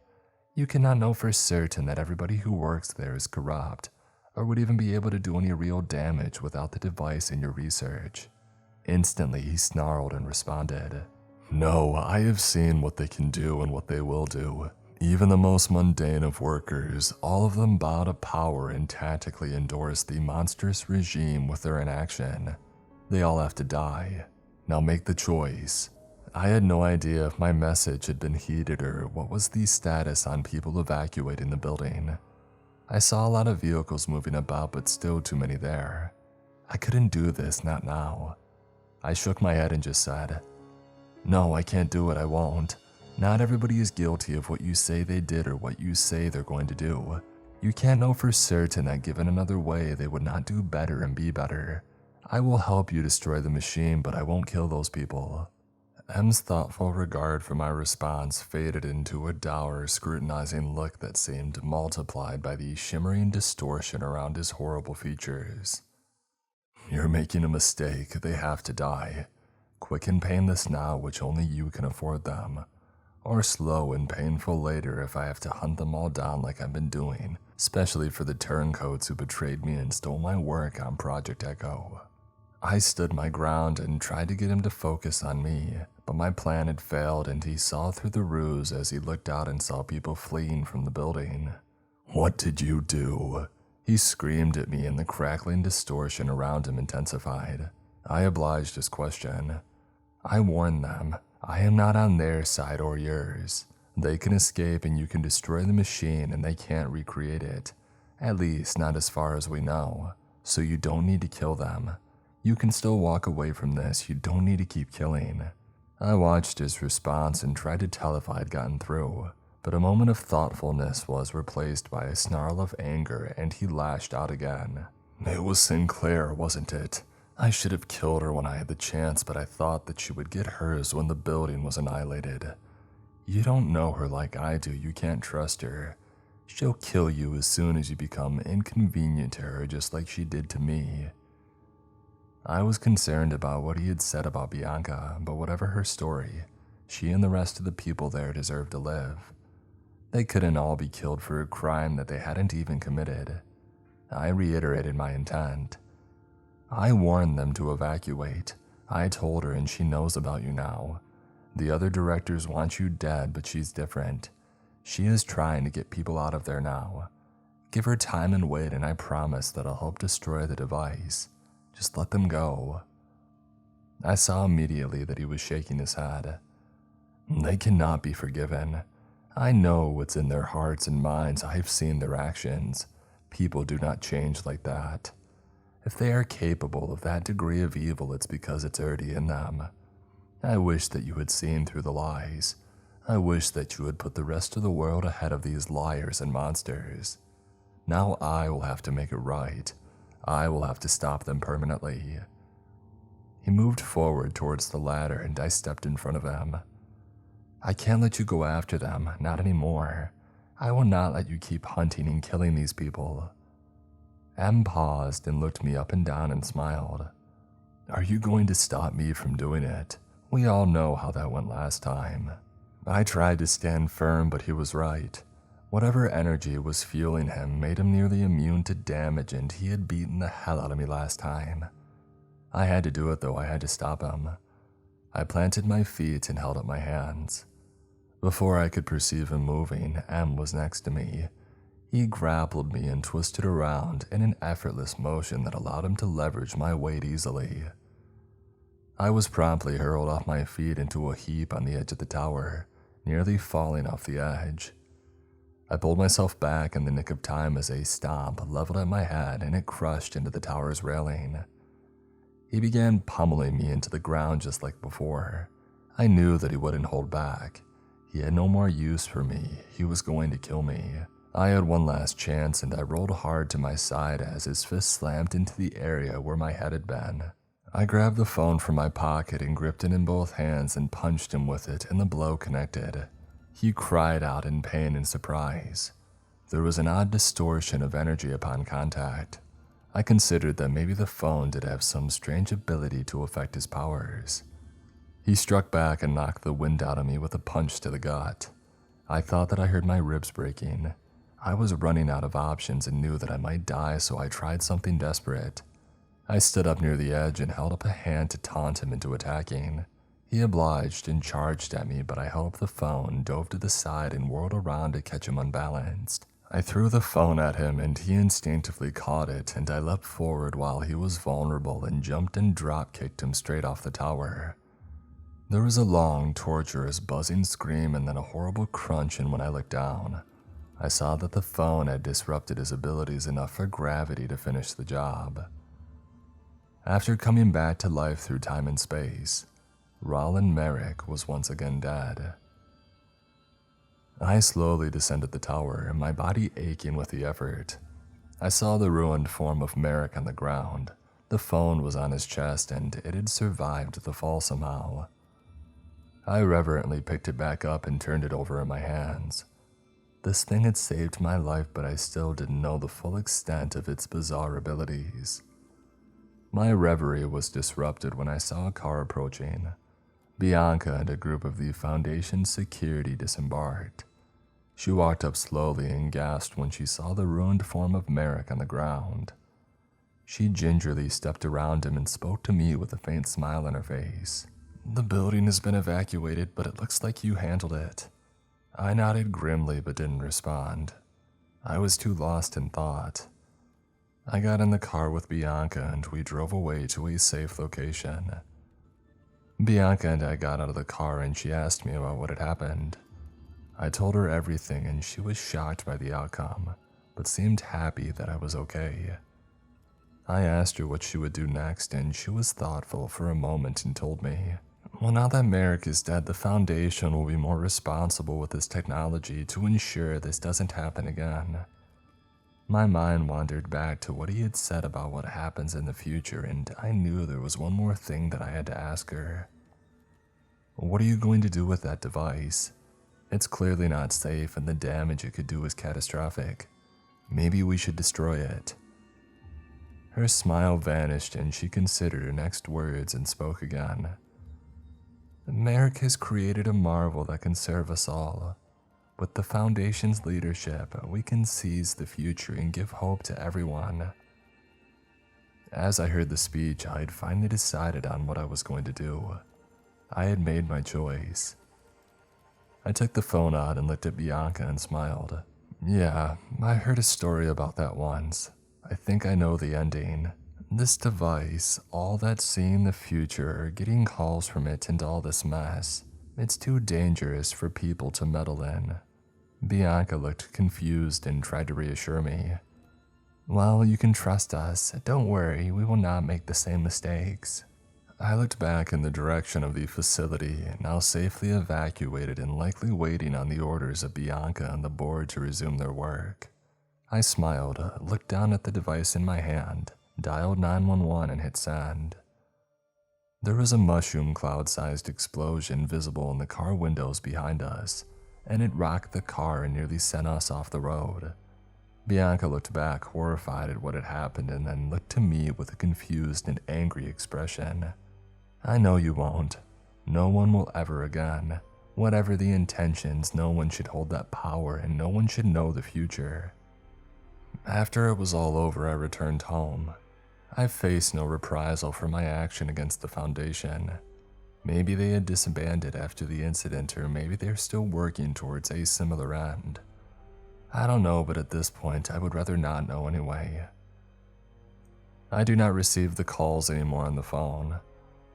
You cannot know for certain that everybody who works there is corrupt, or would even be able to do any real damage without the device in your research." Instantly, he snarled and responded, "No, I have seen what they can do and what they will do. Even the most mundane of workers, all of them bow to power and tactically endorse the monstrous regime with their inaction. They all have to die. Now make the choice." I had no idea if my message had been heeded or what was the status on people evacuating the building. I saw a lot of vehicles moving about, but still too many there. I couldn't do this, not now. I shook my head and just said, "No, I can't do it, I won't. Not everybody is guilty of what you say they did or what you say they're going to do. You can't know for certain that given another way they would not do better and be better. I will help you destroy the machine, but I won't kill those people." M's thoughtful regard for my response faded into a dour, scrutinizing look that seemed multiplied by the shimmering distortion around his horrible features. "You're making a mistake. They have to die. Quick and painless now, which only you can afford them. Or slow and painful later if I have to hunt them all down like I've been doing, especially for the turncoats who betrayed me and stole my work on Project Echo." I stood my ground and tried to get him to focus on me, but my plan had failed and he saw through the ruse as he looked out and saw people fleeing from the building. "What did you do?" He screamed at me and the crackling distortion around him intensified. I obliged his question. "I warned them. I am not on their side or yours. They can escape and you can destroy the machine and they can't recreate it. At least not as far as we know. So you don't need to kill them. You can still walk away from this. You don't need to keep killing." I watched his response and tried to tell if I had gotten through, but a moment of thoughtfulness was replaced by a snarl of anger and he lashed out again. "It was Sinclair, wasn't it? I should have killed her when I had the chance, but I thought that she would get hers when the building was annihilated. You don't know her like I do. You can't trust her. She'll kill you as soon as you become inconvenient to her, just like she did to me." I was concerned about what he had said about Bianca, but whatever her story, she and the rest of the people there deserved to live. They couldn't all be killed for a crime that they hadn't even committed. I reiterated my intent. "I warned them to evacuate. I told her and she knows about you now. The other directors want you dead, but she's different. She is trying to get people out of there now. Give her time and wait and I promise that I'll help destroy the device. Just let them go." I saw immediately that he was shaking his head. "They cannot be forgiven. I know what's in their hearts and minds. I've seen their actions. People do not change like that. If they are capable of that degree of evil, it's because it's already in them. I wish that you had seen through the lies. I wish that you had put the rest of the world ahead of these liars and monsters. Now I will have to make it right. I will have to stop them permanently." He moved forward towards the ladder and I stepped in front of him. "I can't let you go after them, not anymore. I will not let you keep hunting and killing these people." M paused and looked me up and down and smiled. "Are you going to stop me from doing it? We all know how that went last time." I tried to stand firm, but he was right. Whatever energy was fueling him made him nearly immune to damage, and he had beaten the hell out of me last time. I had to do it though. I had to stop him. I planted my feet and held up my hands. Before I could perceive him moving, M was next to me. He grappled me and twisted around in an effortless motion that allowed him to leverage my weight easily. I was promptly hurled off my feet into a heap on the edge of the tower, nearly falling off the edge. I pulled myself back in the nick of time as a stomp leveled at my head and it crushed into the tower's railing. He began pummeling me into the ground just like before. I knew that he wouldn't hold back. He had no more use for me. He was going to kill me. I had one last chance and I rolled hard to my side as his fist slammed into the area where my head had been. I grabbed the phone from my pocket and gripped it in both hands and punched him with it, and the blow connected. He cried out in pain and surprise. There was an odd distortion of energy upon contact. I considered that maybe the phone did have some strange ability to affect his powers. He struck back and knocked the wind out of me with a punch to the gut. I thought that I heard my ribs breaking. I was running out of options and knew that I might die, so I tried something desperate. I stood up near the edge and held up a hand to taunt him into attacking. He obliged and charged at me, but I held up the phone, dove to the side, and whirled around to catch him unbalanced. I threw the phone at him and he instinctively caught it, and I leapt forward while he was vulnerable and jumped and drop-kicked him straight off the tower. There was a long, torturous, buzzing scream and then a horrible crunch, and when I looked down, I saw that the phone had disrupted his abilities enough for gravity to finish the job. After coming back to life through time and space, Roland Merrick was once again dead. I slowly descended the tower, my body aching with the effort. I saw the ruined form of Merrick on the ground. The phone was on his chest and it had survived the fall somehow. I reverently picked it back up and turned it over in my hands. This thing had saved my life, but I still didn't know the full extent of its bizarre abilities. My reverie was disrupted when I saw a car approaching. Bianca and a group of the Foundation's security disembarked. She walked up slowly and gasped when she saw the ruined form of Merrick on the ground. She gingerly stepped around him and spoke to me with a faint smile on her face. "The building has been evacuated, but it looks like you handled it." I nodded grimly but didn't respond. I was too lost in thought. I got in the car with Bianca and we drove away to a safe location. Bianca and I got out of the car and she asked me about what had happened. I told her everything and she was shocked by the outcome, but seemed happy that I was okay. I asked her what she would do next and she was thoughtful for a moment and told me, "Well, now that Merrick is dead, the Foundation will be more responsible with this technology to ensure this doesn't happen again." My mind wandered back to what he had said about what happens in the future, and I knew there was one more thing that I had to ask her. "What are you going to do with that device? It's clearly not safe and the damage it could do is catastrophic. Maybe we should destroy it." Her smile vanished and she considered her next words and spoke again. "Merrick has created a marvel that can serve us all. With the Foundation's leadership, we can seize the future and give hope to everyone." As I heard the speech, I had finally decided on what I was going to do. I had made my choice. I took the phone out and looked at Bianca and smiled. "Yeah, I heard a story about that once. I think I know the ending. This device, all that seeing the future, getting calls from it, and all this mess, it's too dangerous for people to meddle in." Bianca looked confused and tried to reassure me. "Well, you can trust us. Don't worry, we will not make the same mistakes." I looked back in the direction of the facility, now safely evacuated and likely waiting on the orders of Bianca and the board to resume their work. I smiled, looked down at the device in my hand, dialed 911 and hit send. There was a mushroom cloud-sized explosion visible in the car windows behind us, and it rocked the car and nearly sent us off the road. Bianca looked back, horrified at what had happened, and then looked to me with a confused and angry expression. "I know you won't. No one will ever again. Whatever the intentions, no one should hold that power and no one should know the future." After it was all over, I returned home. I faced no reprisal for my action against the Foundation. Maybe they had disbanded after the incident, or maybe they're still working towards a similar end. I don't know, but at this point, I would rather not know anyway. I do not receive the calls anymore on the phone.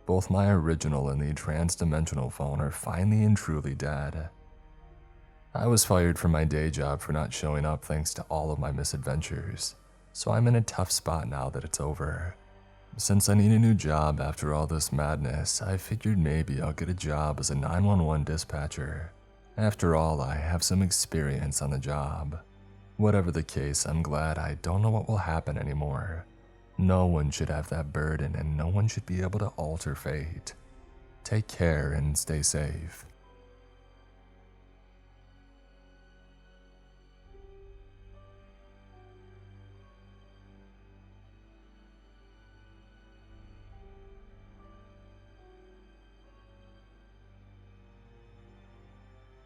Both my original and the trans-dimensional phone are finally and truly dead. I was fired from my day job for not showing up thanks to all of my misadventures, so I'm in a tough spot now that it's over. Since I need a new job after all this madness, I figured maybe I'll get a job as a 911 dispatcher. After all, I have some experience on the job. Whatever the case, I'm glad I don't know what will happen anymore. No one should have that burden, and no one should be able to alter fate. Take care and stay safe.